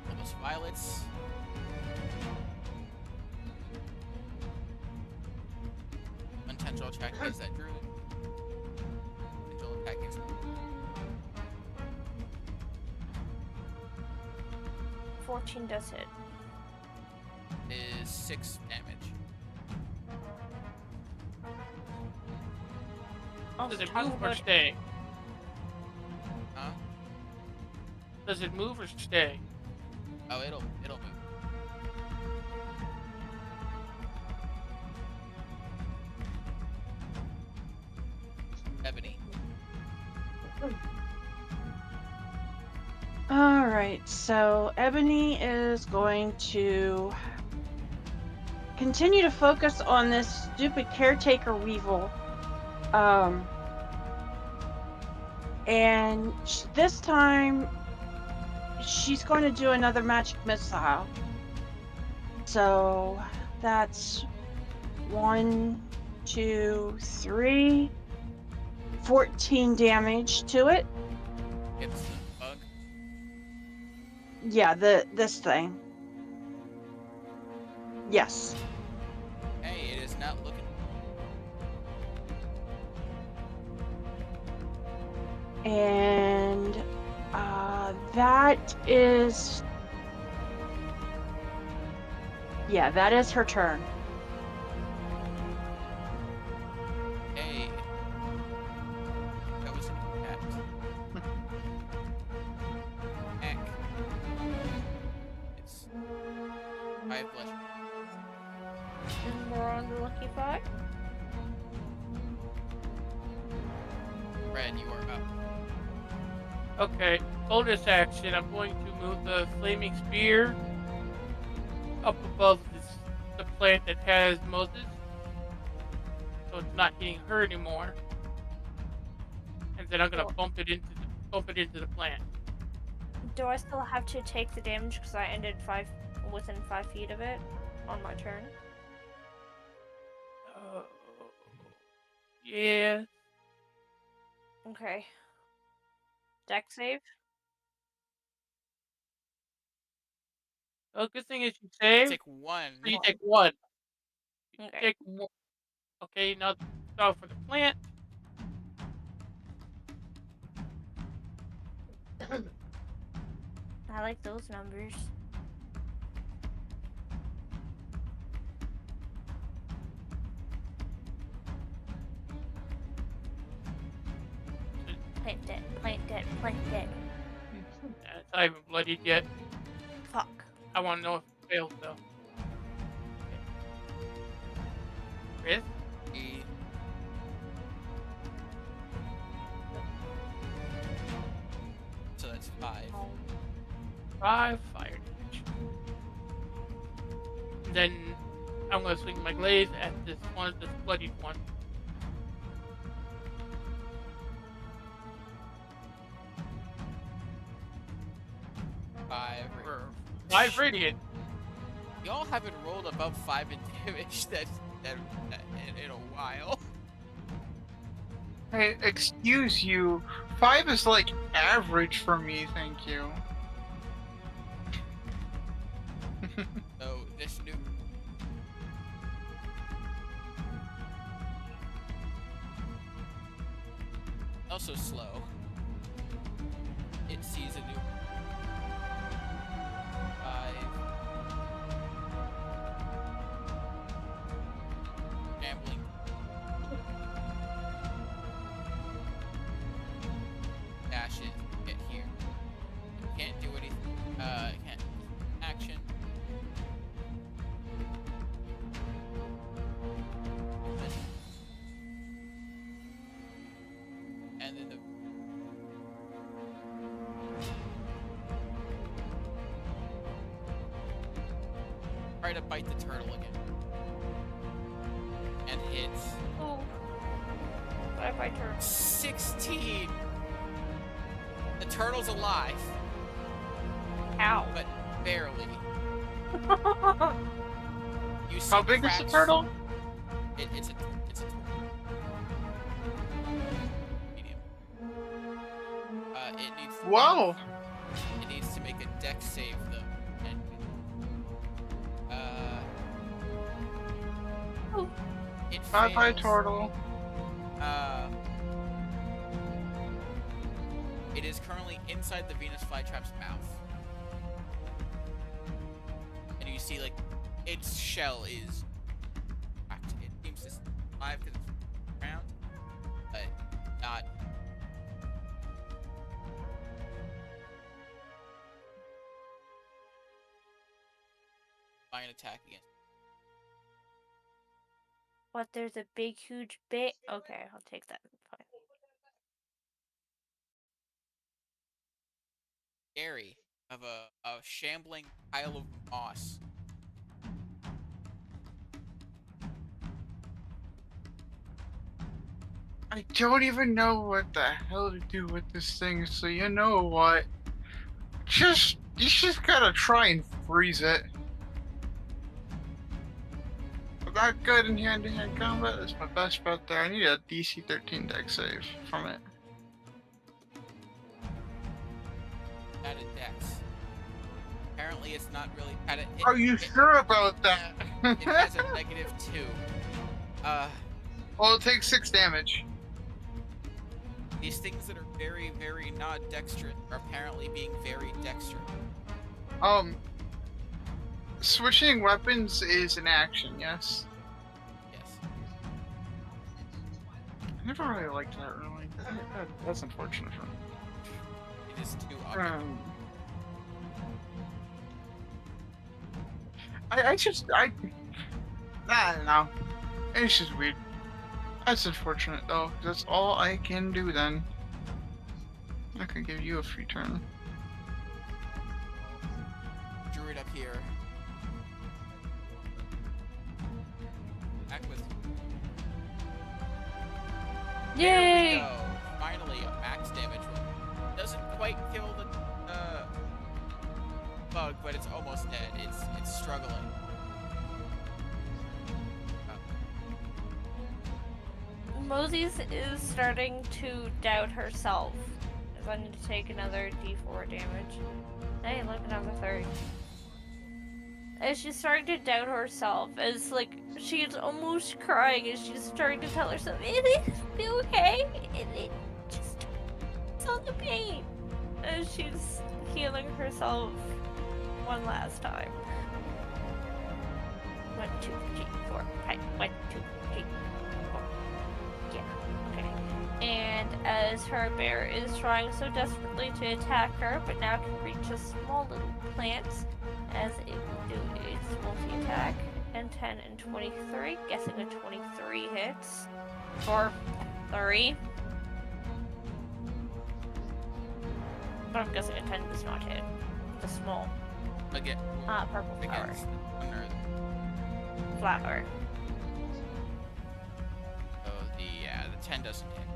almost violets. Untangel attack is that druid. Untangel attack is 14 does hit. 6 damage. Oh, Does it talk move or about- stay? Huh? Does it move or stay? Oh, it'll move. Ebony. All right, so Ebony is going to continue to focus on this stupid caretaker weevil. And this time she's going to do another magic missile. So that's 1, 2, 3, 14 damage to it. It's the bug. Yeah, this thing. Yes. Hey, it is not looking. And that is, yeah, that is her turn. Hey, that was an impact. Heck. It's 5 blessings. And we're on the lucky 5. Red, you are up. Okay, bonus action. I'm going to move the flaming spear up above the plant that has Moses, so it's not hitting her anymore. And then I'm gonna Cool. bump it into the plant. Do I still have to take the damage because I ended within 5 feet of it on my turn? Oh, yeah. Okay. Deck save? Well, good thing is you You save, take 1. so you One. take 1. You Okay. take 1. Okay, now start for the plant. I like those numbers. Plant dead, plant dead, plant dead. It's not even bloodied yet. Fuck. I want to know if it fails though. Chris? E. So that's 5. 5 fire damage. Then I'm gonna swing my glaive at this bloodied one. Five. For 5 radiant. Y'all haven't rolled above 5 in damage in a while. Hey, excuse you. 5 is like average for me, thank you. So this new also slow. It sees a new 5. Gambling. Dash it. Get here. It can't do anything. It can't action. And then the try to bite the turtle again. And hits Oh. Bye turn. 16. The turtle's alive, Ow. but barely. You see How big is the cracks- turtle? It's a medium. It needs. Whoa! It needs to make a deck save though. And, Oh. it Bye bye, fails. turtle. It is currently inside the Venus flytrap's mouth, and you see like its shell is cracked. It seems to survive because it's round, but not. Fine attack against. But there's a big, huge bit. Okay, I'll take that. Fine. Scary of a shambling pile of moss. I don't even know what the hell to do with this thing, so you know what? You just gotta try and freeze it. that good in hand-to-hand combat. That's my best bet there. I need a DC 13 deck save from it. Added dex. Apparently, it's not really padded. Are you sure about that? It has a -2. Well, it takes 6 damage. These things that are very, very not dexterous are apparently being very dexterous. Switching weapons is an action, yes? Yes. I never really liked that, really. That's unfortunate for me. It is too obvious. I don't know. It's just weird. That's unfortunate, though. That's all I can do, then. I could give you a free turn. Druid up here. Back with. There we Yay! go. Finally, a max damage roll. Doesn't quite kill the bug, but it's almost dead. It's struggling. Moses is starting to doubt herself. If I need to take another D4 damage. Hey, look, another 30. As she's starting to doubt herself, as like she's almost crying, as she's starting to tell herself, "It is be okay. It just it's all the pain." As she's healing herself one last time. 1, 2, 3, 4, 5. 1, 2, 3, 4. Yeah. Okay. And as her bear is trying so desperately to attack her, but now can reach a small little plant, as it will do its multi-attack. And 10 and 23. Guessing a 23 hits. For 3. But I'm guessing a 10 does not hit. The small. Again. Purple flower. Against the Flower. So the 10 doesn't hit.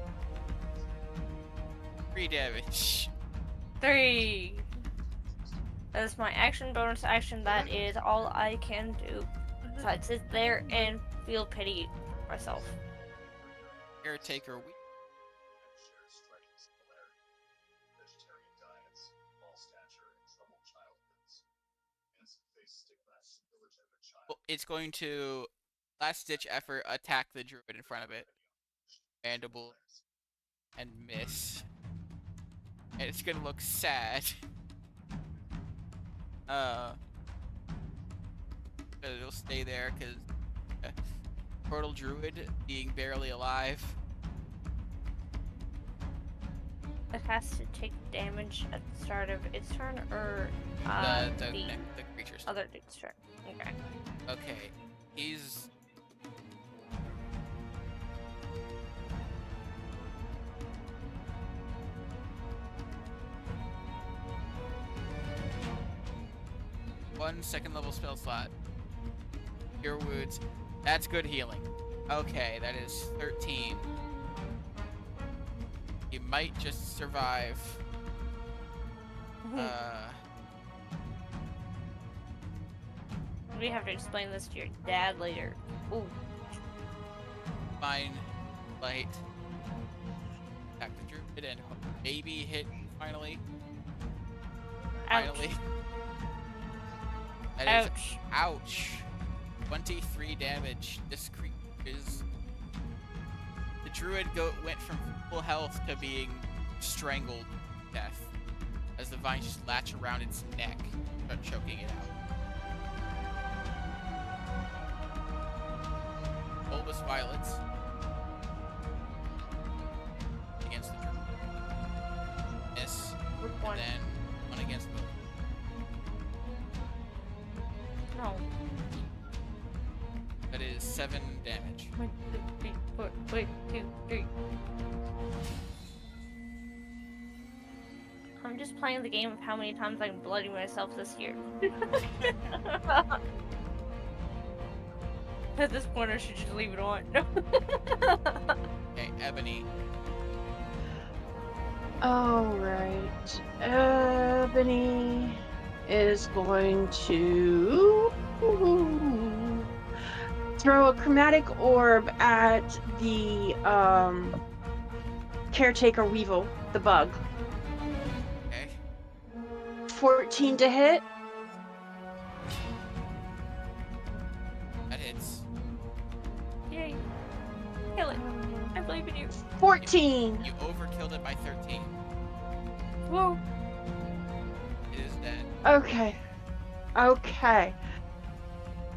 3 damage. 3. That is my action, bonus action. That is all I can do. So I'd sit there and feel pity for myself. Caretaker weak. Well, it's going to last ditch effort attack the druid in front of it. Mandible and miss. And it's gonna look sad. It'll stay there because Portal Druid being barely alive. It has to take damage at the start of its turn, or The creature's turn. other dude's turn. Okay. Okay, he's one second level spell slot. Cure wounds. That's good healing. Okay, that is 13. You might just survive. We have to explain this to your dad later. Ooh. Fine. Light. Attack the druid and maybe hit finally. Ouch. Finally. That is Ouch. ouch. 23 damage. This creature is. The druid went from full health to being strangled to death as the vines just latch around its neck, start choking it out. Bulbous violets against the druid. Miss. Which And one? then one against both. No. That is 7 damage. 1, 2, 3, 4. 1, 2, 3. I'm just playing the game of how many times I can bloody myself this year. At this point, I should just leave it on. Okay, Ebony. Alright. Ebony is going to Throw a chromatic orb at the caretaker weevil, the bug. Okay. 14 to hit. That hits. Yay. Kill it. I believe in you. 14. You overkilled it by 13. Whoa. It is dead. Okay. Okay.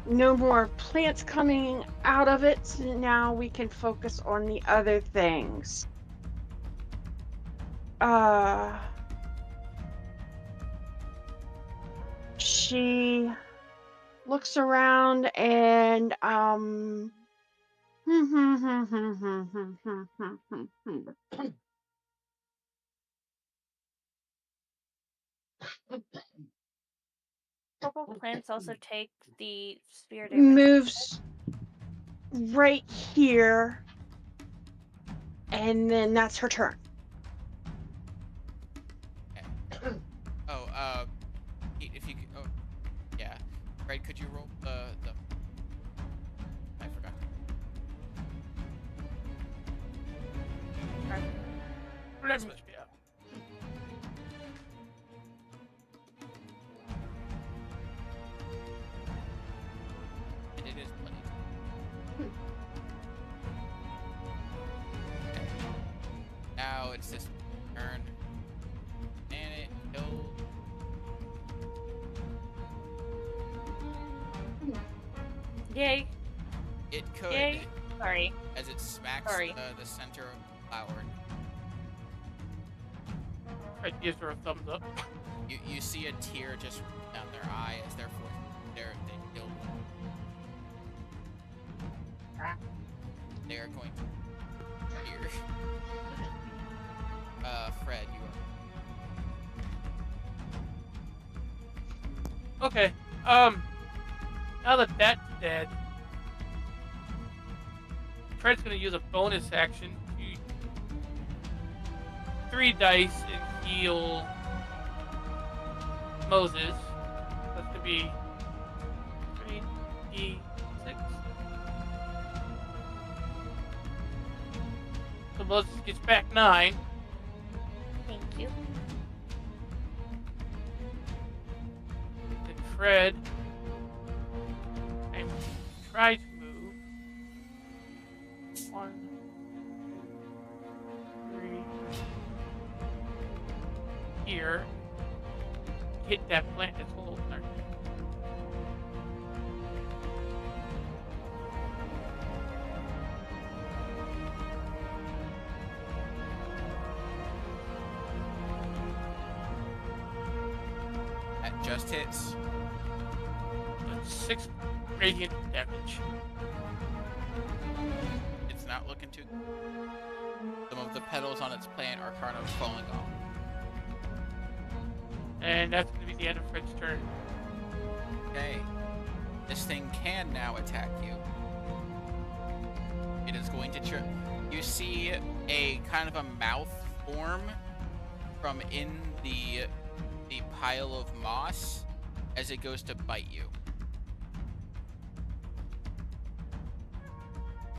No more plants coming out of it. Now we can focus on the other things. She looks around and Purple plants also take the spear damage. moves right here, and then that's her turn. Okay. Oh, Pete, if you could, oh, yeah. Fred, could you roll the I forgot. Let me look it up. And it is plenty. Okay. Now it's this turn. And it killed. Yay. It could, Yay. Sorry. as it smacks Sorry. the center of the flower. Fred gives her a thumbs up. You see a tear just roll down their eye as they killed. They are going to here. Fred, you are. Okay. Now that that's dead, Fred's gonna use a bonus action to 3 dice and heal Moses. That's gonna be 3d6. So Moses gets back 9. Thank you. And Fred, I'm try to move 1, 2, 3 here. Hit that plant that's holding her. That just hits. That's 6 radiant damage. It's not looking too. Some of the petals on its plant are kind of falling off. And that's going to be the end of Fred's turn. Okay. This thing can now attack you. It is going to trip. You see a kind of a mouth form from in the pile of moss as it goes to bite you.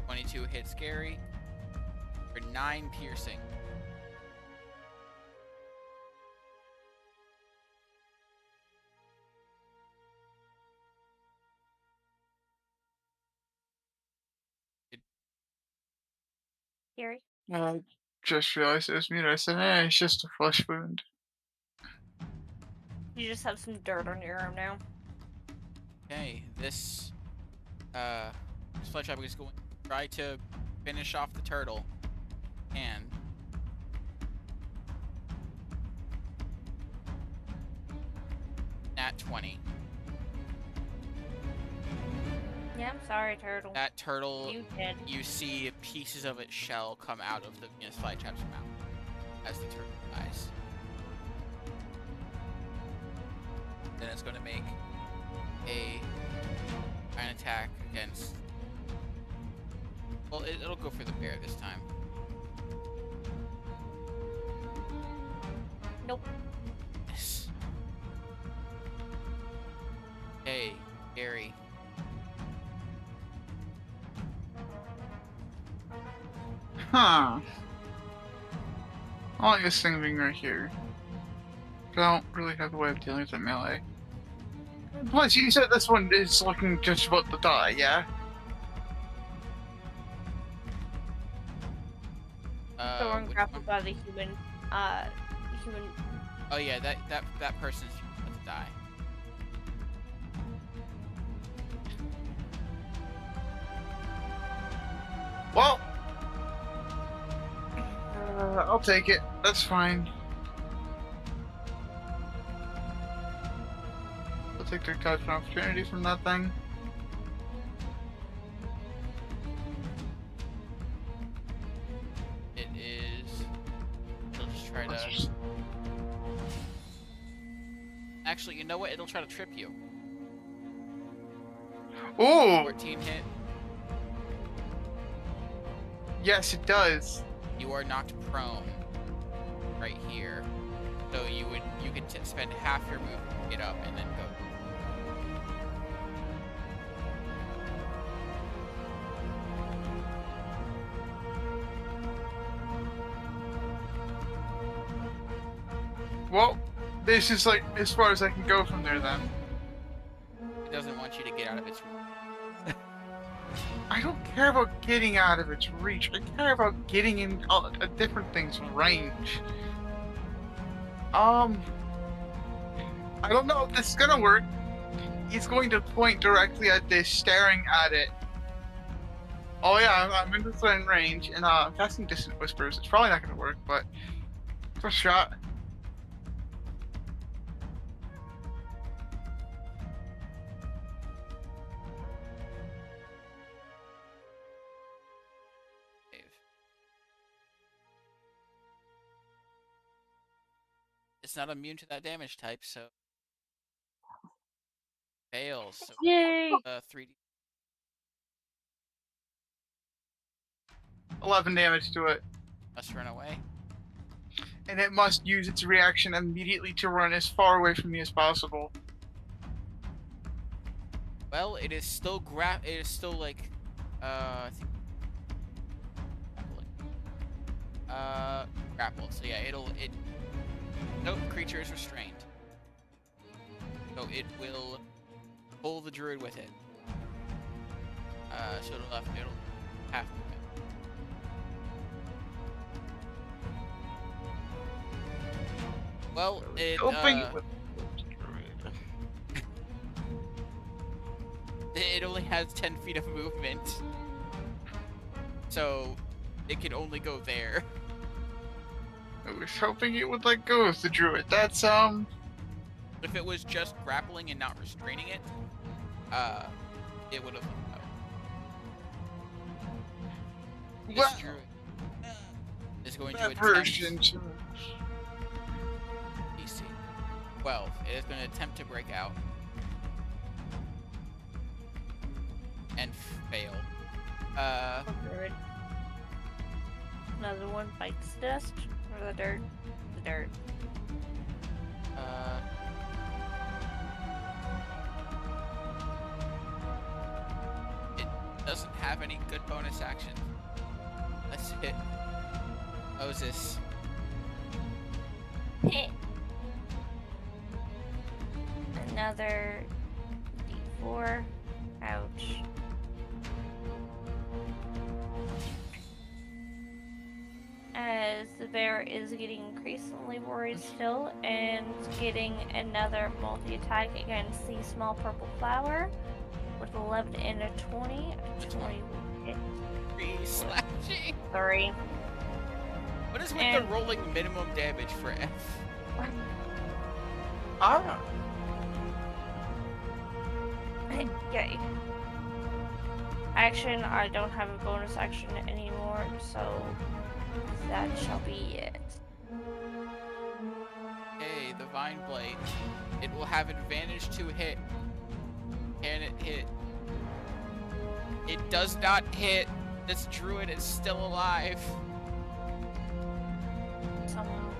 22 hits Gary for 9 piercing. Gary. I just realized it was muted. I said, it's just a flesh wound. You just have some dirt on your arm now. Okay, this sledge trap is going to try to finish off the turtle. And nat 20. Yeah, I'm sorry, turtle. That turtle, You did. you see pieces of its shell come out of the fly trap's mouth as the turtle dies. Then it's going to make an attack against. Well, it'll go for the bear this time. Nope. Yes. Hey, Gary. Huh. I like this thing being right here. Don't really have a way of dealing with the melee. Plus, you said this one is looking just about to die, yeah? Someone Which grappled one? by the human. Human. Oh yeah, that person's about to die. Well, I'll take it. That's fine. I'll take their catch an opportunity from that thing. It is. It'll just try Let's to. just- Actually, you know what? It'll try to trip you. Ooh! 14 hit. Yes, it does. You are knocked prone. Right here. So you could spend half your move to get up and then go. Well, this is like as far as I can go from there then. It doesn't want you to get out of its reach. I don't care about getting out of its reach. I care about getting in a different thing's range. I don't know if this is gonna work. He's going to point directly at this, staring at it. Oh yeah, I'm in within range, and I'm casting Distant Whispers. It's probably not gonna work, but first shot. Save. It's not immune to that damage type, so fails. So Yay! 3d. 11 damage to it, Must run away. and it must use its reaction immediately to run as far away from me as possible. Well, it is still It is still like, I think. Grappled. So yeah, Nope, creature is restrained. So it will pull the druid with it. So it'll have to. Well, it only has 10 feet of movement, so it can only go there. I was hoping it would let go of the druid. That's If it was just grappling and not restraining it, it would have let go. This well, druid is going to that attempt version. DC 12. It is going to attempt to break out and fail. Dirt. Another one bites dust or the dirt. The dirt. It doesn't have any good bonus action. Let's hit Moses. Another D4. Ouch. As the bear is getting increasingly worried still and getting another multi-attack against the small purple flower with 11 and a 20. 20 will hit. 3 slashing. 3. What is with And- the rolling minimum damage for F? Ah, Yay. Action, I don't have a bonus action anymore, so that shall be it. Okay, the Vine Blade. It will have advantage to hit. Can it hit? It does not hit. This druid is still alive. Somehow.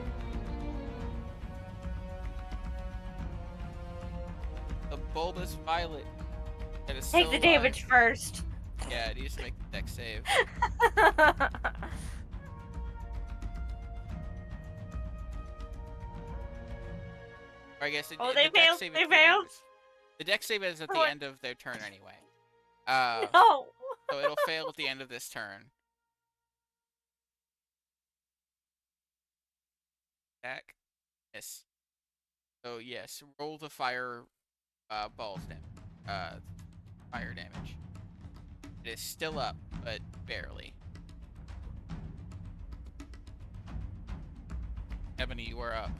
The bulbous violet. That is Take still the alive. damage first. Yeah, it needs to make the deck save. Or I guess Oh, the they deck failed. save They at the end. failed. The deck save is at the What? end of their turn anyway. No. So it'll fail at the end of this turn. Attack. Yes. So yes, roll the fire balls fire damage. It is still up, but barely. Ebony, you are up.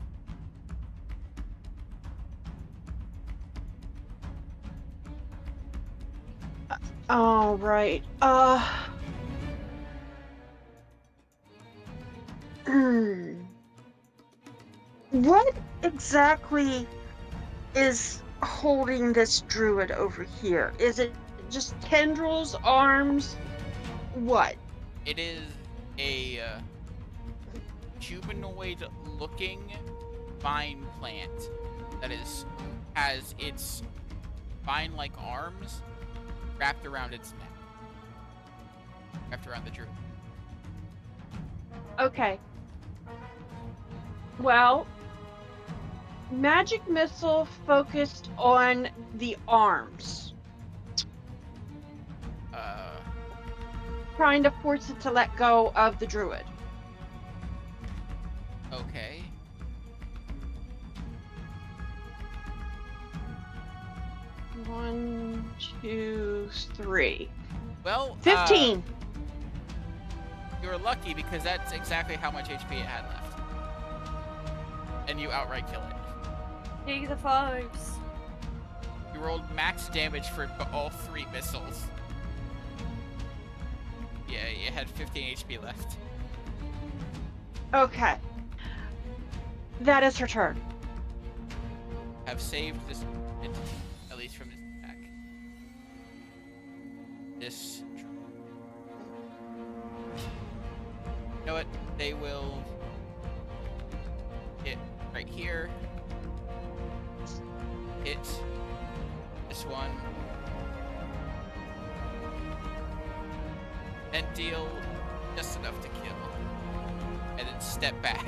All right. What exactly is holding this druid over here? Is it just tendrils, arms? What? It is a humanoid-looking vine plant that has its vine-like arms wrapped around its neck, wrapped around the druid. Okay. Well, magic missile focused on the arms, trying to force it to let go of the druid. Okay. One, two, three. Well, 15. You were lucky because that's exactly how much HP it had left. And you outright kill it. Take the fives. You rolled max damage for all 3 missiles. Yeah, you had 15 HP left. Okay. That is her turn. Have saved this, at least from this attack. This. You know what? They will hit right here. Hit this one. And deal just enough to kill. And then step back.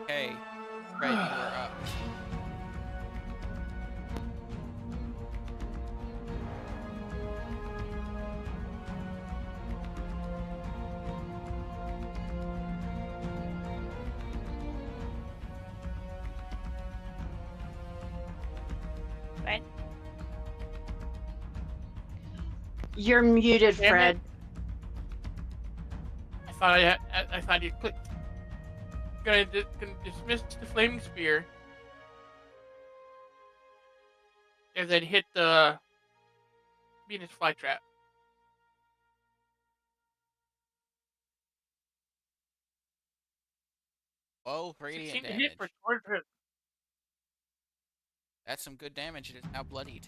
Okay, Fred, you are up. Right. You're muted, Damn Fred. it. I thought you clicked. Gonna dismiss the flaming spear. And then hit the Venus flytrap. Oh, radiant 16 to hit for damage. 4 hit. That's some good damage. It is now bloodied.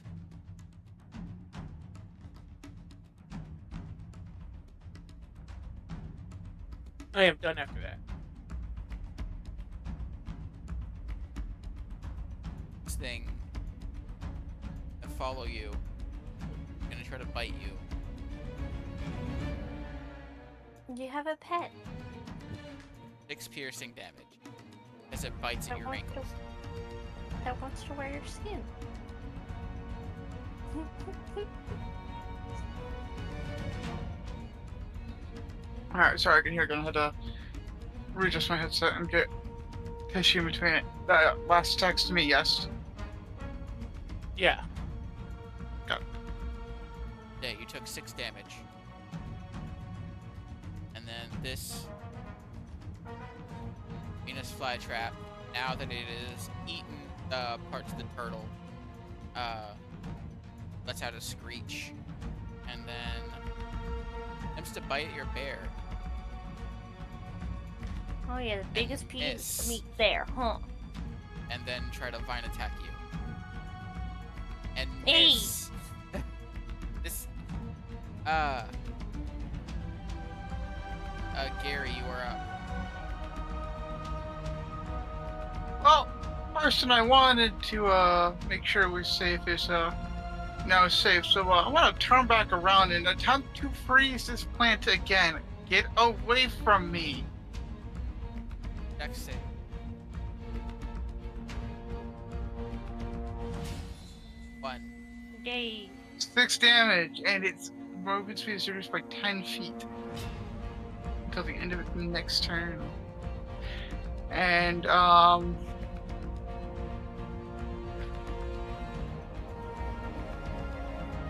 I am done after that. This thing that follow you. Gonna try to bite you. You have a pet 6 piercing damage as it bites at that your wants ankles. that wants to wear your skin. Alright, sorry, I can hear again. I had to readjust my headset and get tissue in between it. That last text to me, yes. Yeah. Yeah, you took 6 damage. And then this Venus flytrap, now that it has eaten parts of the turtle, lets out a screech. And then attempts to bite at your bear. Oh yeah, the biggest piece miss. of meat there, huh? And then try to vine attack you. And Hey! miss. This Gary, you are up. Well, first thing I wanted to make sure we're safe is now safe. So I want to turn back around and attempt to freeze this plant again. Get away from me. Dex save. One. Yay. 6 damage, and its movement speed is reduced by 10 feet until the end of its next turn. And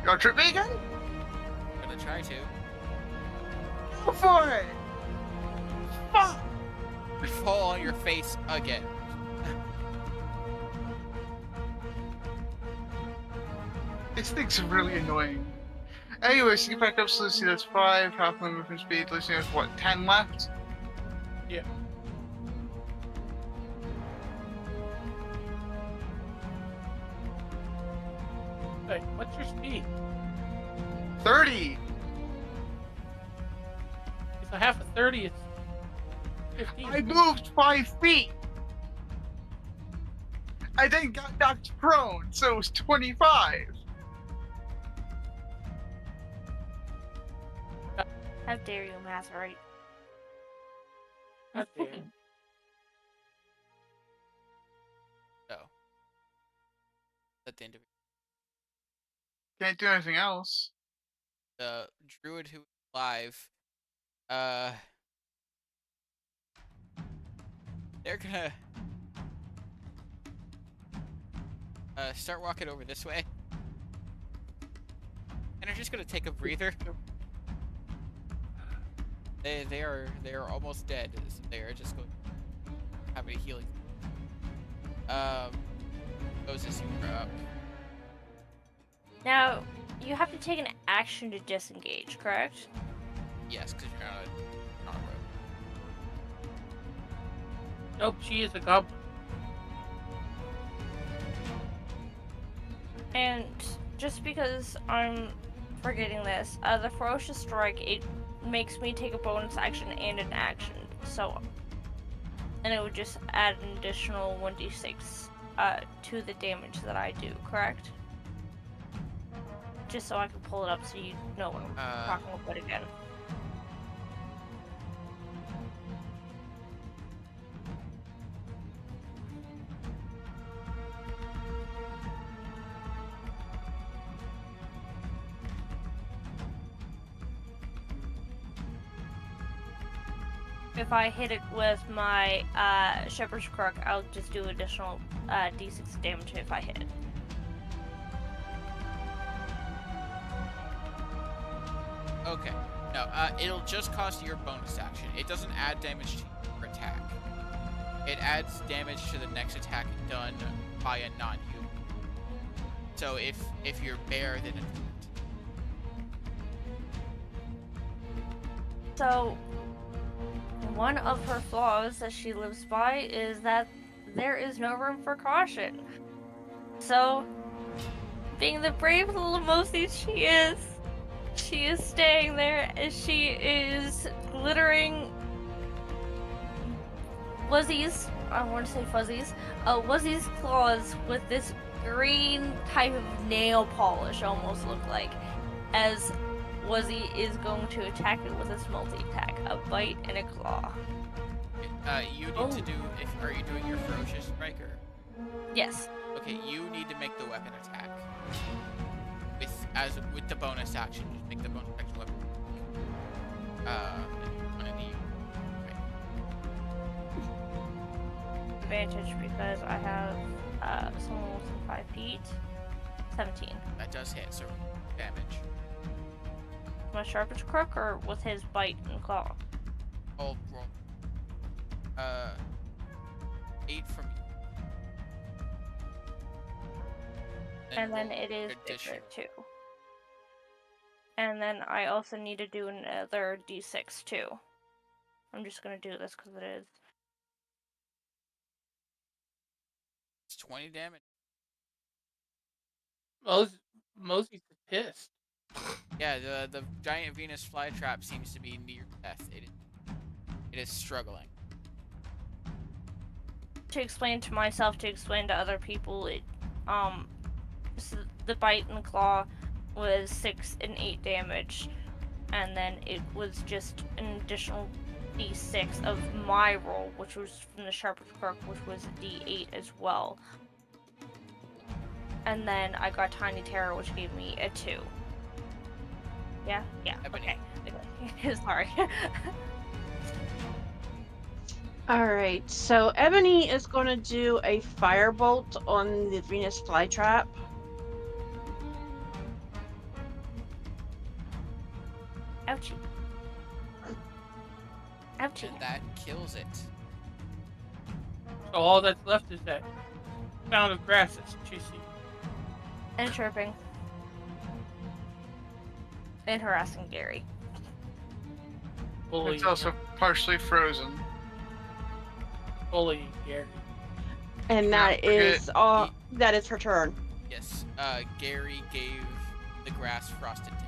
you'll trip me again? I'm gonna try to. Go for it! Fuck! You fall on your face again. This thing's really annoying. Anyways, to get back up, so let's see, that's 5, half my movement speed. Let's see, that's what, 10 left? Yeah. Wait, what's your speed? 30! It's a half a 30, it's 15. I moved 5 feet! I then got knocked prone, so it was 25. How dare you, Mazarite? God damn. So. At the end of Can't do anything else. the druid who is alive, they're gonna start walking over this way. And they're just gonna take a breather. They are almost dead, so they are just going to have a healing. Moses, you are up. Now, you have to take an action to disengage, correct? Yes, because you're not a rogue. Nope, she is a goblin. And just because I'm forgetting this, the ferocious strike, it makes me take a bonus action and an action, so, and it would just add an additional 1d6 to the damage that I do, correct? Just so I can pull it up so you know what I'm talking about again. If I hit it with my Shepherd's Crook, I'll just do additional d6 damage if I hit it. Okay. No, it'll just cost your bonus action. It doesn't add damage to your attack. It adds damage to the next attack done by a non-human. So if you're bear, then it's... So, one of her flaws that she lives by is that there is no room for caution. So, being the brave little Mosi she is staying there as she is glittering Wuzzy's, I want to say fuzzies, Wuzzy's claws with this green type of nail polish almost look like, as Wuzzy is going to attack it with its multi-attack, a bite and a claw. You need to do... Are you doing your ferocious striker? Yes. Okay, you need to make the weapon attack. With the bonus action, just make the bonus action weapon. One of the... Advantage because I have someone within 5 feet. 17. That does hit, so damage. My Sharpen's Crook or with his bite and claw? Roll. 8 from you. And then it is addition. bigger too. And then I also need to do another d6 too. I'm just gonna do this because it is. It's 20 damage. Mosey's pissed. Yeah, the giant Venus flytrap seems to be near death. It is struggling. To explain to myself, to explain to other people, it the bite and claw was 6 and 8 damage, and then it was just an additional d6 of my roll, which was from the sharpest crook, which was a d8 as well. And then I got Tiny Terror, which gave me a 2. Yeah, Ebony. okay. Sorry. All right, so Ebony is going to do a firebolt on the Venus flytrap. Ouchie. Ouchie. And that kills it. So all that's left is that sound of grasses chasing. And chirping. And harassing Gary. Bullying. It's also partially frozen. Bullying Gary. And that is all. That is her turn. Yes. Gary gave the grass frosted tip.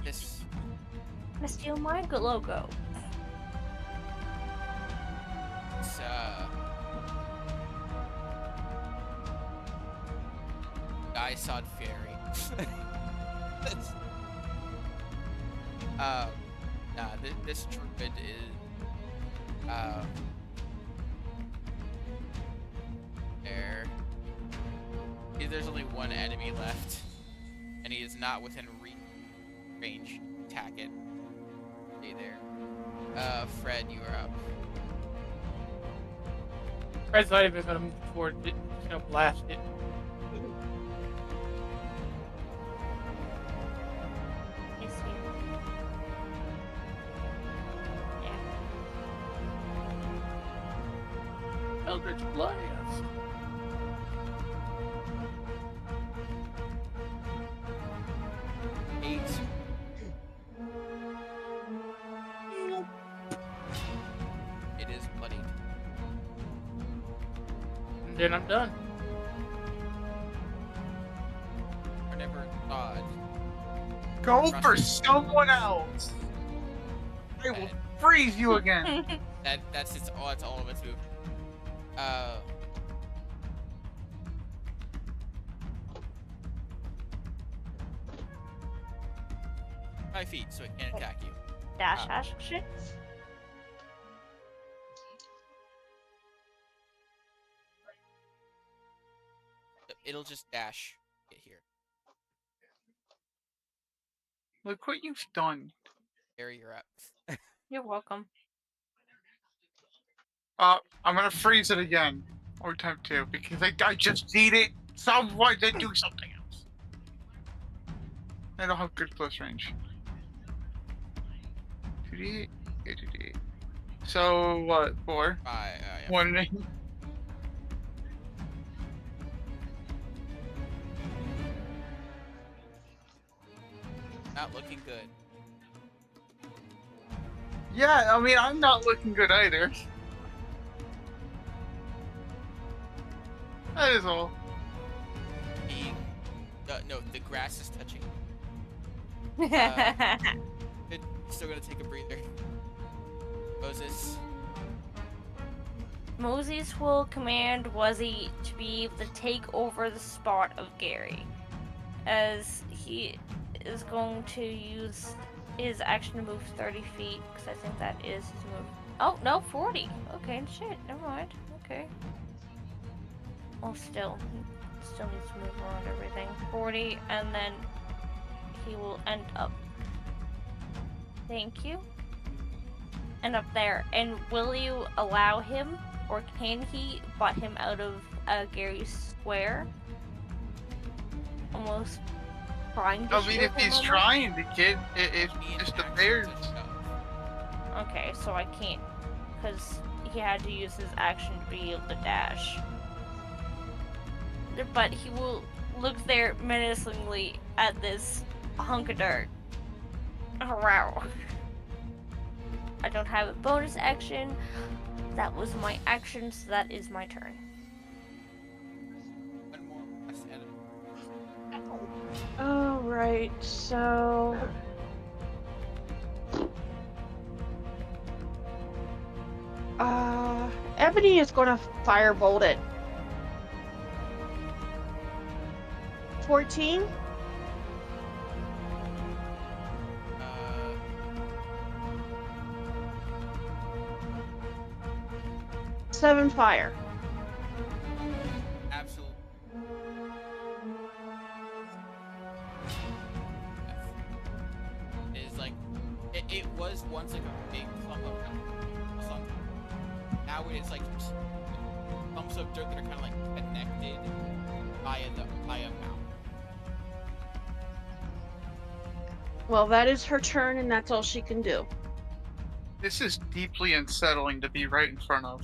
This. I steal my logo. It's Guy-Sod Fairy. That's- nah, this druid is there. There's only one enemy left, and he is not within range. Attack it. Stay there. Fred, you are up. Fred's not even gonna move towards it. He's gonna blast it. I see. Yeah. Eldritch Blast. 8. It is bloodied. And then I'm done. Whenever God. Go for Frosted. someone else. I will freeze you again. That's all of its move. 5 feet, so it can't attack you. Dash action. It'll just dash get here. Look what you've done. Gary, you're up. You're welcome. I'm gonna freeze it again. Or time 2, because I just need it someone to do something else. I don't have good close range. 2d8? Yeah, 2d8. So, what, 4? Yeah. 1. Not looking good. Yeah, I mean, I'm not looking good either. That is all. No, the grass is touching. Good. Still gonna take a breather. Moses. Moses will command Wuzzy to be able to take over the spot of Gary, as he is going to use his action to move 30 feet, because I think that is his move. Oh, no, 40. Okay, shit, never mind. Okay. Oh, still needs to move around everything. 40, and then he will end up. Thank you. And up there. And will you allow him, or can he butt him out of Gary's square? Almost trying to I mean, shield if him he's almost? trying to get it's Ian just the actions bears. and stuff. Okay, so I can't, because he had to use his action to be able to dash. But he will look there menacingly at this hunk of dirt. Wow. I don't have a bonus action. That was my action, so that is my turn. One more last enemy. All right, so Ebony is going to firebolt it. 14, Uh, 7 fire. absolutely. Is like it was once like a big clump of something. Now it is like just clumps of dirt that are kind of like connected by a mountain. Well, that is her turn, and that's all she can do. This is deeply unsettling to be right in front of.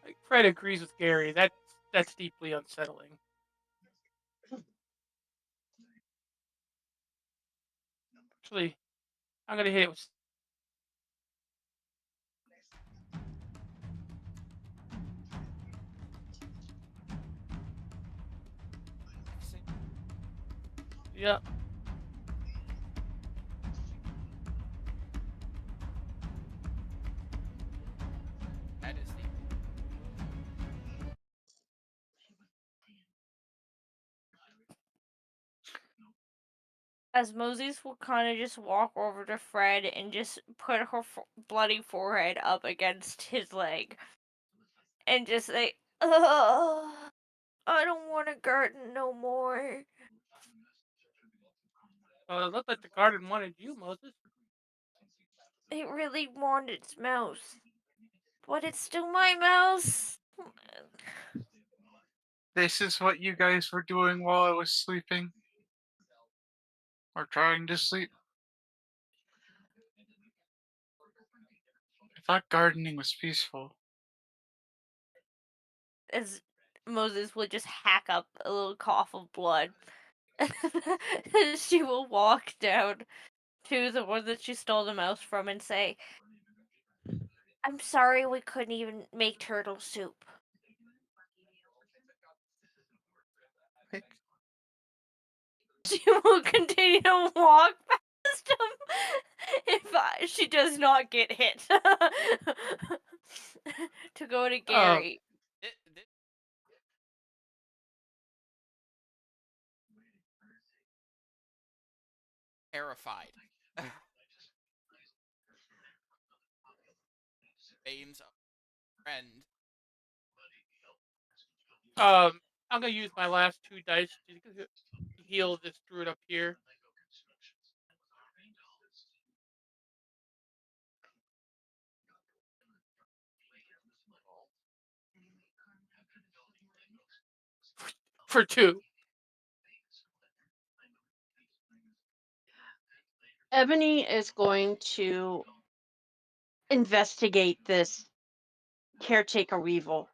Like Fred agrees with Gary. That's deeply unsettling. Actually, I'm gonna hit it with. Yep. That is the As Moses will kind of just walk over to Fred and just put her bloody forehead up against his leg and just say, "Ugh, I don't want to garden no more. Well, it looked like the garden wanted you, Moses. It really wanted its mouse, but it's still my mouse." This is what you guys were doing while I was sleeping. Or trying to sleep. I thought gardening was peaceful. As Moses would just hack up a little cough of blood. She will walk down to the one that she stole the mouse from and say, "I'm sorry we couldn't even make turtle soup." She will continue to walk past him if she does not get hit. To go to Oh, Gary. this terrified. Veins of friend. I'm gonna use my last 2 dice to heal this druid up here. For 2. Ebony is going to investigate this caretaker weevil.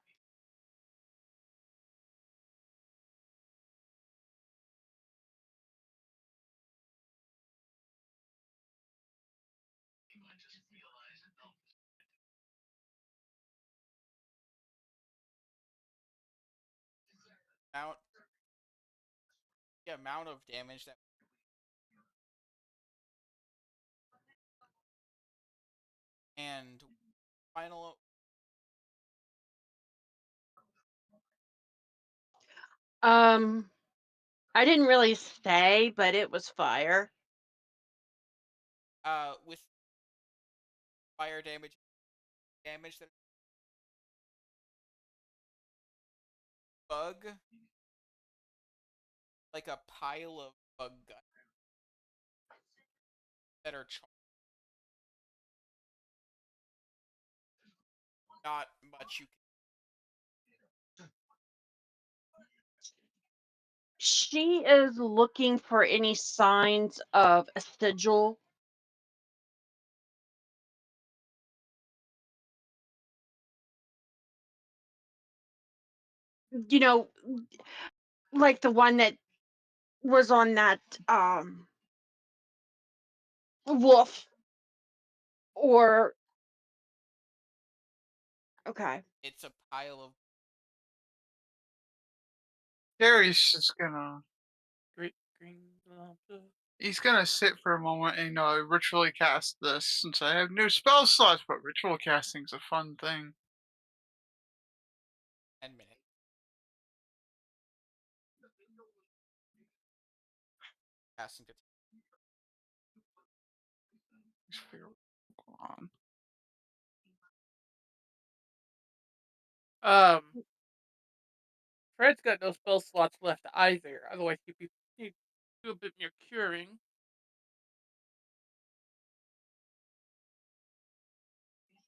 Amount the amount of damage that and final Um, I didn't really say, but it was fire. with fire damage that bug like a pile of bug guts that are not much you She is looking for any signs of a sigil. You know, like the one that was on that wolf or okay. it's a pile of Gary's just gonna. Great green lump of He's gonna sit for a moment and ritually cast this since I have new spell slots, but ritual casting's a fun thing. 10 minutes. Casting to Let's figure out what's going on. Fred's got no spell slots left either. Otherwise, he'd do a bit more curing.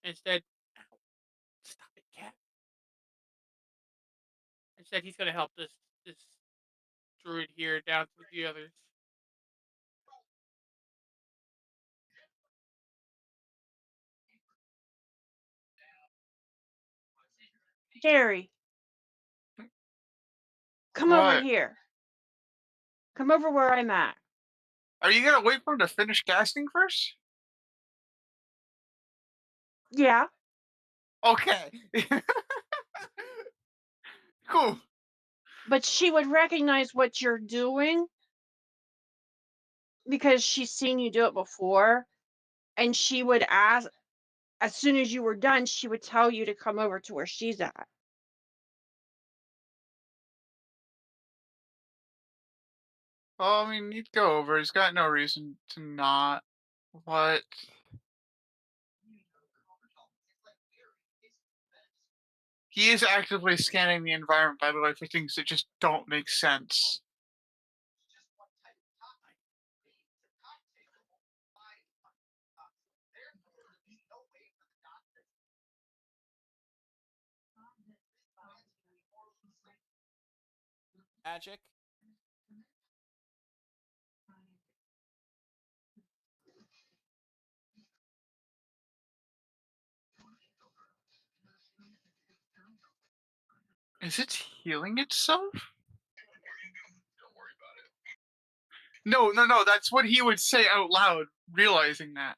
Instead, ow, stop it, cat. Instead, he's gonna help this druid here down to the others. Gary, come over What? here. Come over where I'm at. Are you gonna wait for him to finish casting first? Yeah, Okay. Cool. but she would recognize what you're doing because she's seen you do it before, and she would ask as soon as you were done, she would tell you to come over to where she's at. Well, I mean, he'd go over. He's got no reason to not. What? He is actively scanning the environment, by the way, for things that just don't make sense. magic. Is it healing itself? No, no, no. That's what he would say out loud, realizing that.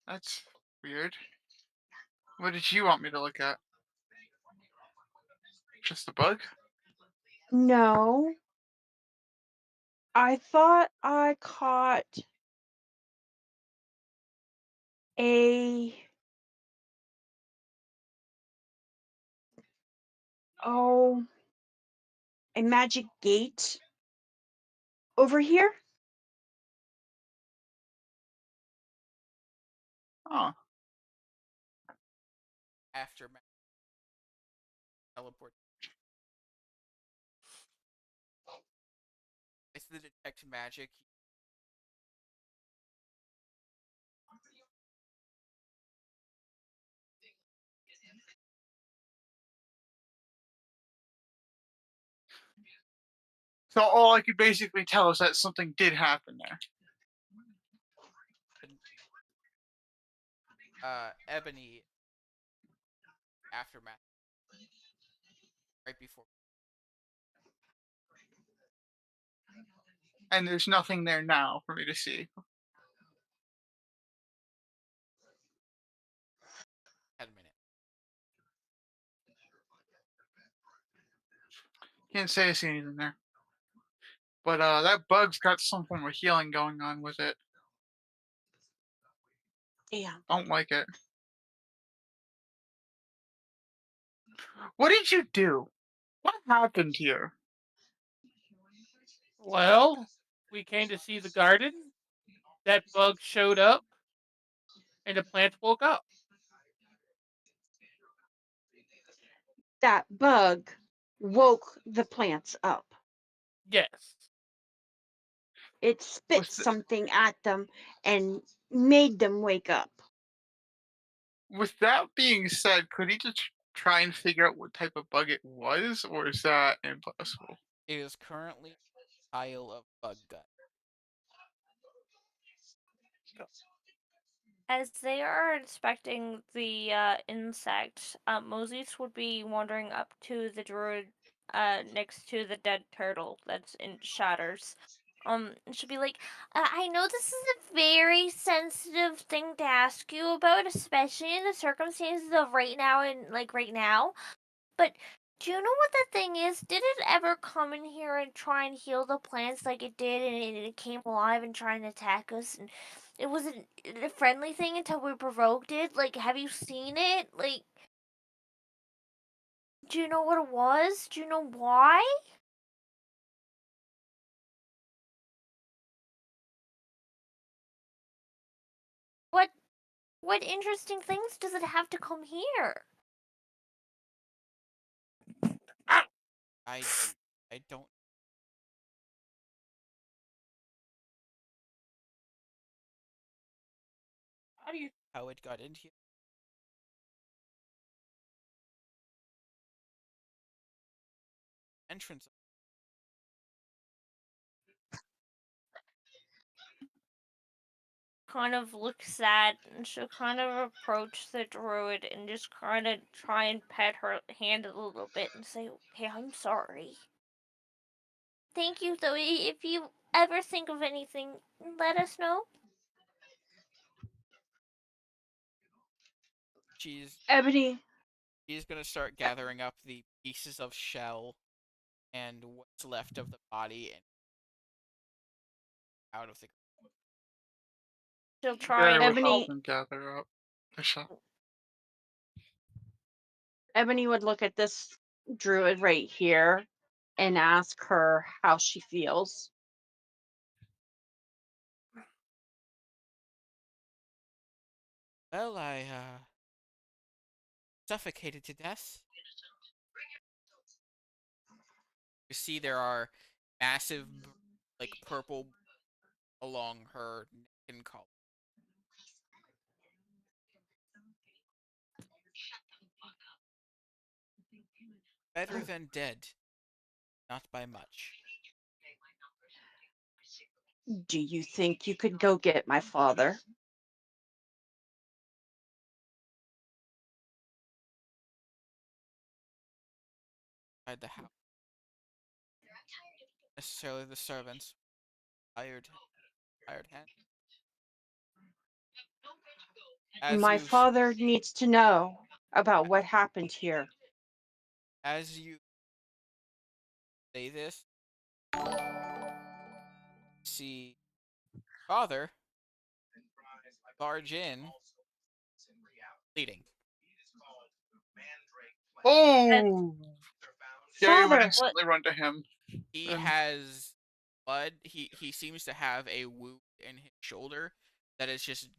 That's weird. What did you want me to look at? Just the bug? No, I thought I caught a oh a magic gate over here. Oh, Aftermath. Teleport. It's the detect magic. so all I could basically tell is that something did happen there. Ebony. Aftermath. Right before. And there's nothing there now for me to see. 10 minutes. Can't say I see anything there. But that bug's got some form of healing going on with it. Yeah. Don't like it. What did you do? What happened here? Well, we came to see the garden. That bug showed up, and the plants woke up. That bug woke the plants up. Yes. It spit With something at them and made them wake up. with that being said, could he just try and figure out what type of bug it was, or is that impossible? It is currently a pile of bug gut. As they are inspecting the insect, Moses would be wandering up to the druid next to the dead turtle that's in shatters. And she'll be like, I know this is a very sensitive thing to ask you about, especially in the circumstances of right now and like right now. But Do you know what the thing is? Did it ever come in here and try and heal the plants like it did, and it came alive and trying to attack us? And it wasn't a friendly thing until we provoked it. Like, have you seen it? Like, do you know what it was? Do you know why? What what interesting things does it have to come here? I I don't How do you? know how it got in here. Entrance. Kind of look sad, and she'll kind of approach the druid and just kind of try and pet her hand a little bit and say, "Okay, I'm sorry." Thank you, though. If you ever think of anything, let us know. She's Ebony, she's gonna start gathering up the pieces of shell and what's left of the body and out of the. She'll try Gary and would help help. Ebony, him gather up the shop. Ebony would look at this druid right here and ask her how she feels. Well, I suffocated to death. You see, there are massive, like purple along her neck and collar. Better than dead, not by much. Do you think you could go get my father? Inside the house, necessarily the servants, hired, hired hand. As My you, father needs to know about what happened here. as you say this, see father barge in, bleeding. Oh! Gary would Father, What instantly run to him. He And has blood. He seems to have a wound in his shoulder that is just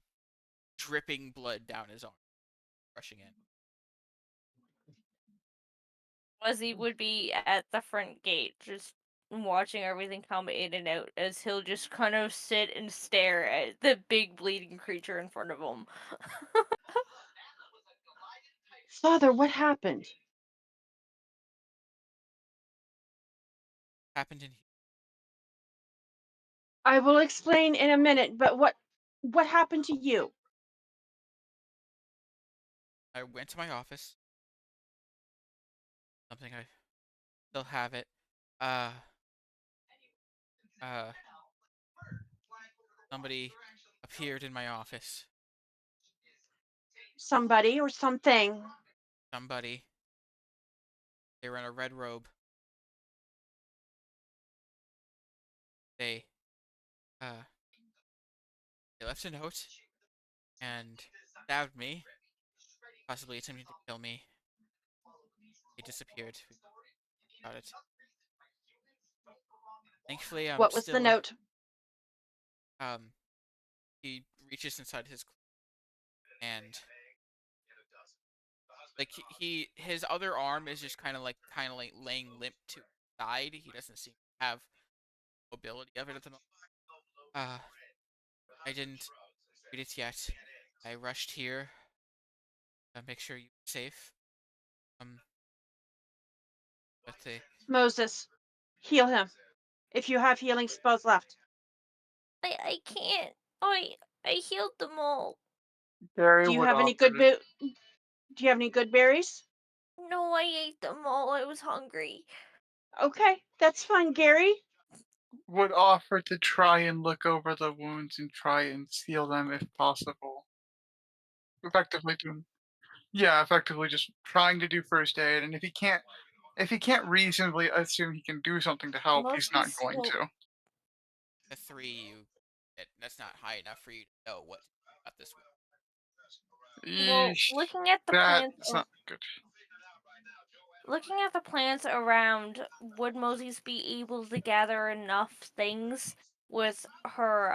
dripping blood down his arm, rushing in. Wuzzy would be at the front gate, just watching everything come in and out as he'll just kind of sit and stare at the big bleeding creature in front of him. Father, what happened? Happened in. I will explain in a minute, but what happened to you? I went to my office. Something I still have it. Uh, uh, somebody appeared in my office. Somebody or something? Somebody. They were in a red robe. They, uh, they left a note and stabbed me, possibly attempting to kill me. He disappeared without it. Thankfully, I'm What was the still. note? Um, he reaches inside his and like his other arm is just kind of like laying limp to his side. He doesn't seem to have mobility of it at the moment. Uh, I didn't read it yet. I rushed here to make sure you're safe. Um, but they Moses, heal him. If you have healing spells left. I can't. I healed them all. Gary Do you would have any offer good to do you have any good berries? No, I ate them all. I was hungry. Okay, that's fine, Gary. try and look over the wounds and try and seal them if possible. Effectively doing, yeah, effectively just trying to do first aid. And if he can't If he can't reasonably assume he can do something to help, he's not Moses going will. to. The three, that's not high enough for you to know what to do about this. Well, Yeesh. That's not good. looking at the plans around, would Moses be able to gather enough things with her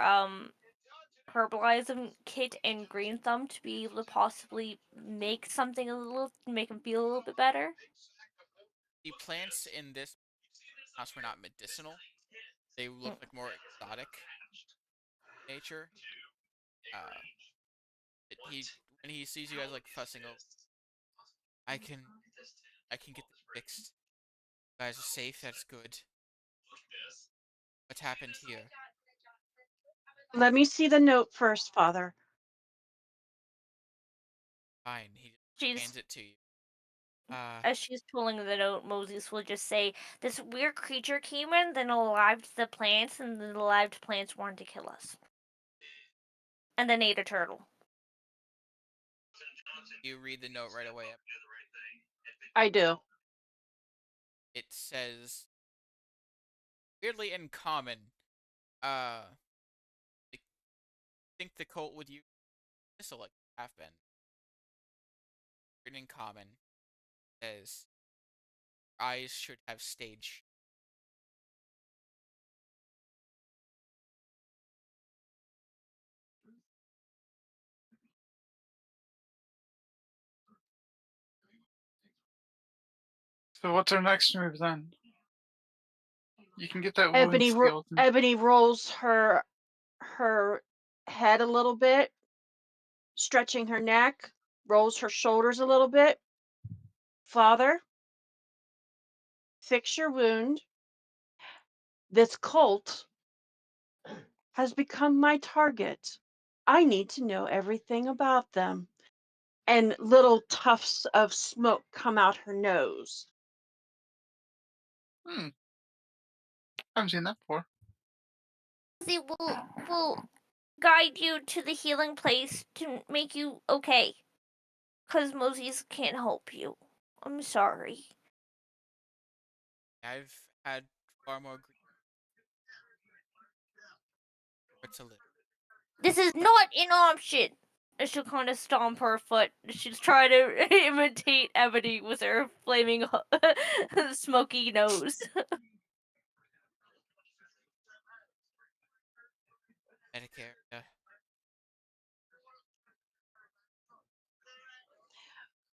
herbalism kit and green thumb to be able to possibly make something make him feel a little bit better? The plants in this house were not medicinal. They Mm. look like more exotic nature. Uh, he when he sees you guys like fussing over, I can I can get this fixed. You guys are safe. That's good. What happened here? Let me see the note first, Father. Fine. He just She's hands it to you. Uh, As she's pulling the note, Moses will just say, "This weird creature came in, then alive the plants, and the alive plants wanted to kill us, and then ate a turtle." you read the note right away. I do. It says weirdly in common. I think the cult would use missile like have been. Weird in common says eyes should have stage. So what's our next move then? You can get that wound sealed. Ebony rolls her head a little bit, stretching her neck, rolls her shoulders a little bit. Father, fix your wound. This cult has become my target. I need to know everything about them. And little tufts of smoke come out her nose. Hmm. I haven't seen that before. They will guide you to the healing place to make you okay. Cause Moses can't help you. I'm sorry. I've had far more grief to live. This is not an option. And she'll kind of stomp her foot. She's trying to imitate Ebony with her flaming, smoky nose. Medicare.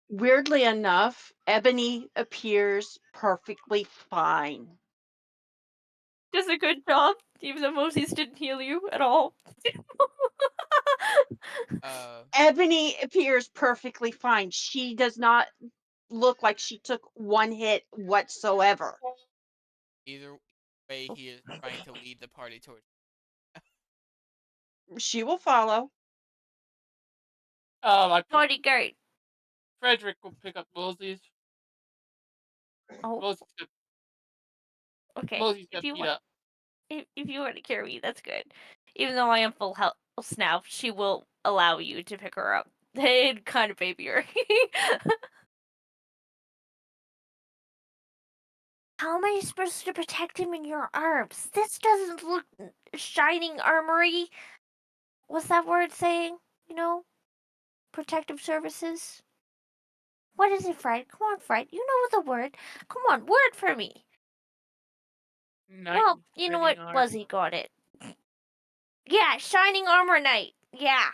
Weirdly enough, Ebony appears perfectly fine. Does a good job, even though Moses didn't heal you at all. Uh, Ebony appears perfectly fine. She does not look like she took one hit whatsoever. either way, he is trying to lead the party towards. She will follow. I Bodyguard. Frederick will pick up Moses. Oh, Moses got, okay. Moses got beat up. If you want to carry me, that's good. Even though I am full health now, she will allow you to pick her up. They'd kind of baby her. How am I supposed to protect him in your arms? This doesn't look shining armory. What's that word saying? You know? Protective services? What is it, Fred? Come on, Fred. You know the word. Come on, word for me. Knight Well, in you know shining what? armor. Buzzy got it. Yeah, shining armor knight. Yeah.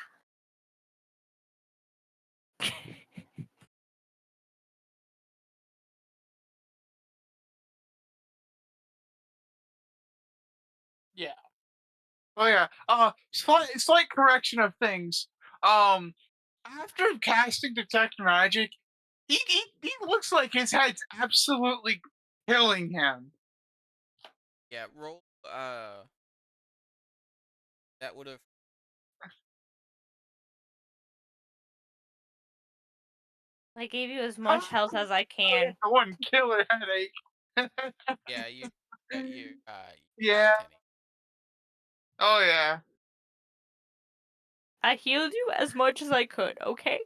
Yeah. Oh yeah. Slight correction of things. After casting detect magic, he looks like his head's absolutely killing him. Yeah, roll. That would have. I gave you as Oh, much health as I can. the one killer headache. Yeah, you Yeah. fine, Tenny. Oh yeah. I healed you as much as I could, okay?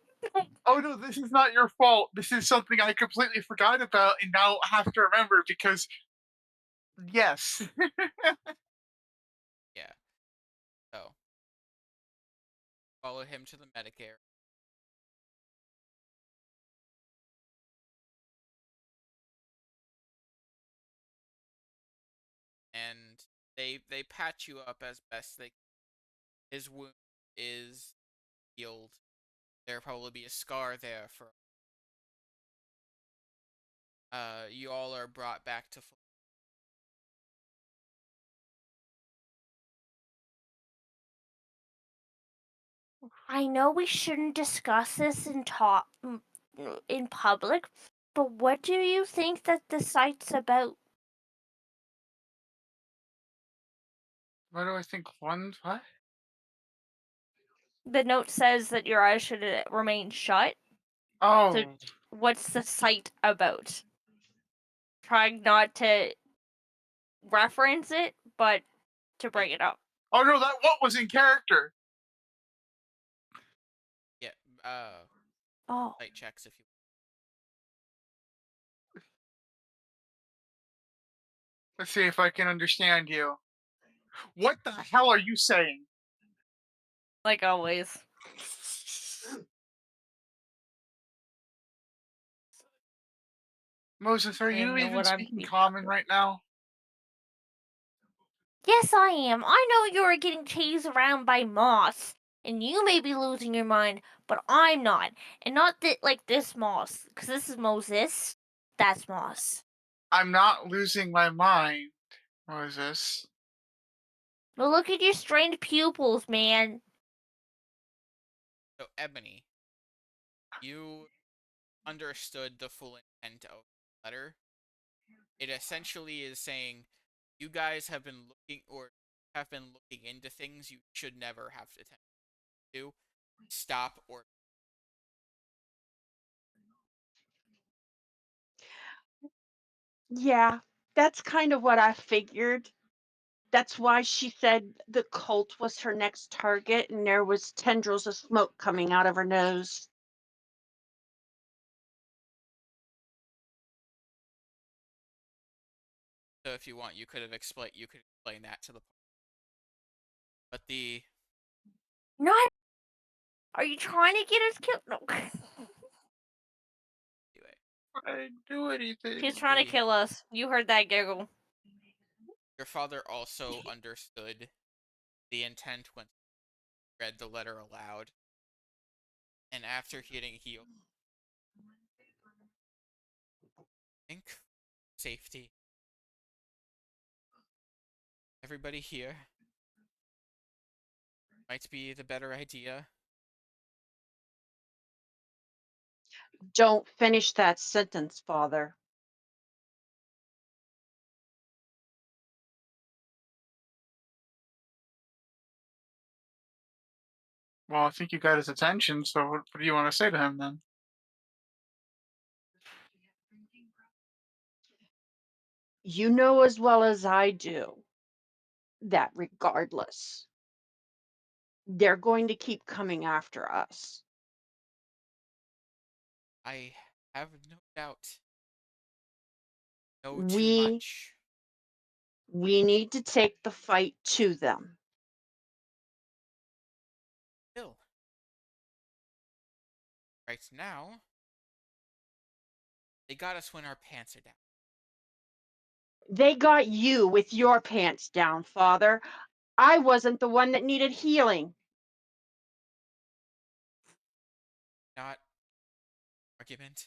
Oh no, this is not your fault. This is something I completely forgot about and now have to remember because yes. Yeah. So follow him to the medic area, and they patch you up as best they. His wound is healed. There'll probably be a scar there for. You all are brought back to full. I know we shouldn't discuss this in public, but what do you think that the site's about? Why do I think one what? The note says that your eyes should remain shut. So, Oh. what's the site about? Trying not to reference it, but to Uh, bring it up. Oh no, that what was in character. yeah. Uh, Oh, Light checks if you. Let's see if I can understand you. What the hell are you saying? like always. Moses, are I don't you even know even what I'm speaking keep. common right now? Yes, I am. I know you're getting chased around by moss, and you may be losing your mind, but I'm not. And not like this moss, because this is Moses. That's moss. I'm not losing my mind, Moses. But look at your strained pupils, man. So Ebony, you understood the full intent of the letter. It essentially is saying you guys have been looking into things you should never have to do. Stop or Yeah, that's kind of what I figured. That's why she said the cult was her next target and there was tendrils of smoke coming out of her nose. so if you want you could explain that to the but the Not. Are you trying to get us killed? No. anyway I didn't do anything. She's trying to the kill us. You heard that giggle. your father also understood the intent when he read the letter aloud, and after getting healed, I think safety. Everybody here might be the better idea. Don't finish that sentence, Father. Well, I think you got his attention, so what do you want to say to him then? You know as well as I do that regardless, they're going to keep coming after us. I have no doubt. Know too We much. we need to take the fight to them. Still, right now, they got us when our pants are down. They got you with your pants down, Father. I wasn't the one that needed healing. Not argument.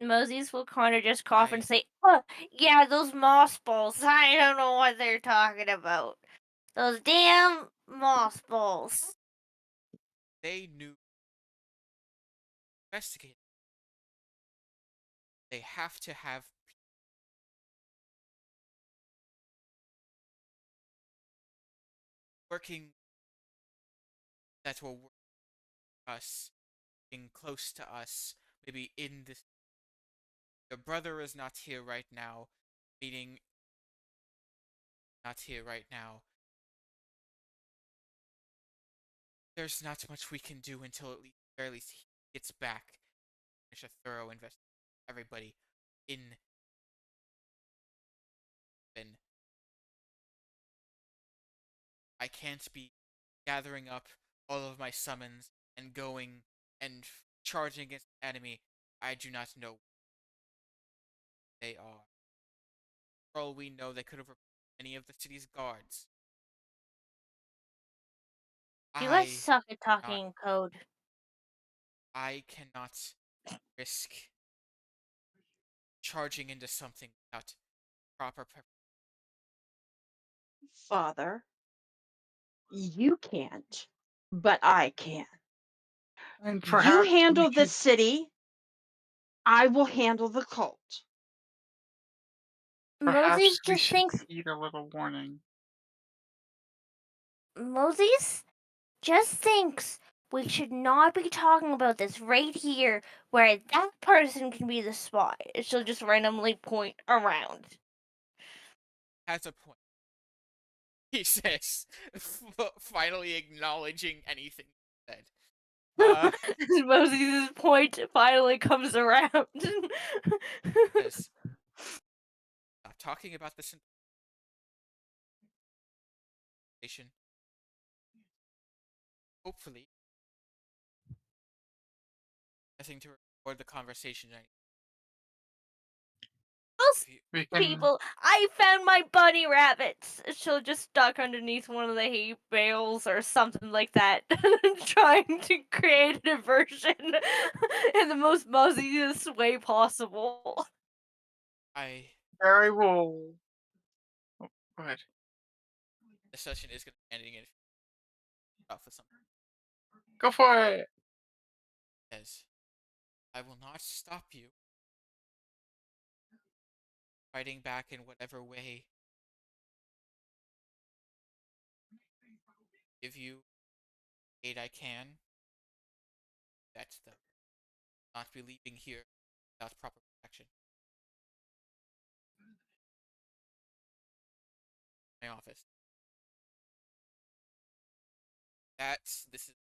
Moses will kind of just cough and I say, oh, yeah, those moss balls. I don't know what they're talking about. Those damn moss balls. they knew investigated. They have to have working that will work us, being close to us, maybe in this. Your brother is not here right now, meaning not here right now. There's not much we can do until at least very least he gets back, finish a thorough investigation. Everybody in Ben. I can't be gathering up all of my summons and going and charging against the enemy. I do not know where they are. For all we know, they could have recruited any of the city's guards. You guys I suck at not talking in code. I cannot risk charging into something without proper preparation. Father, you can't, but I can. And You perhaps we handle the should city, I will handle the cult. Moses just should thinks heed a little warning. Moses just thinks we should not be talking about this right here where that person can be the spy. She'll just randomly point around. Has a point. He says, finally acknowledging anything he said. Moses' point finally comes around. Says, stop talking about this information. Hopefully, nothing to record the conversation. Most If you, We can people, I found my bunny rabbits. She'll just duck underneath one of the hay bales or something like that, trying to create a diversion in the most muzziest way possible. Barry will. Oh, go ahead. the session is going to be ending in off with something. Go for it. Says, I will not stop you fighting back in whatever way. Give you aid I can. That's the not be leaving here without proper protection. My office. This is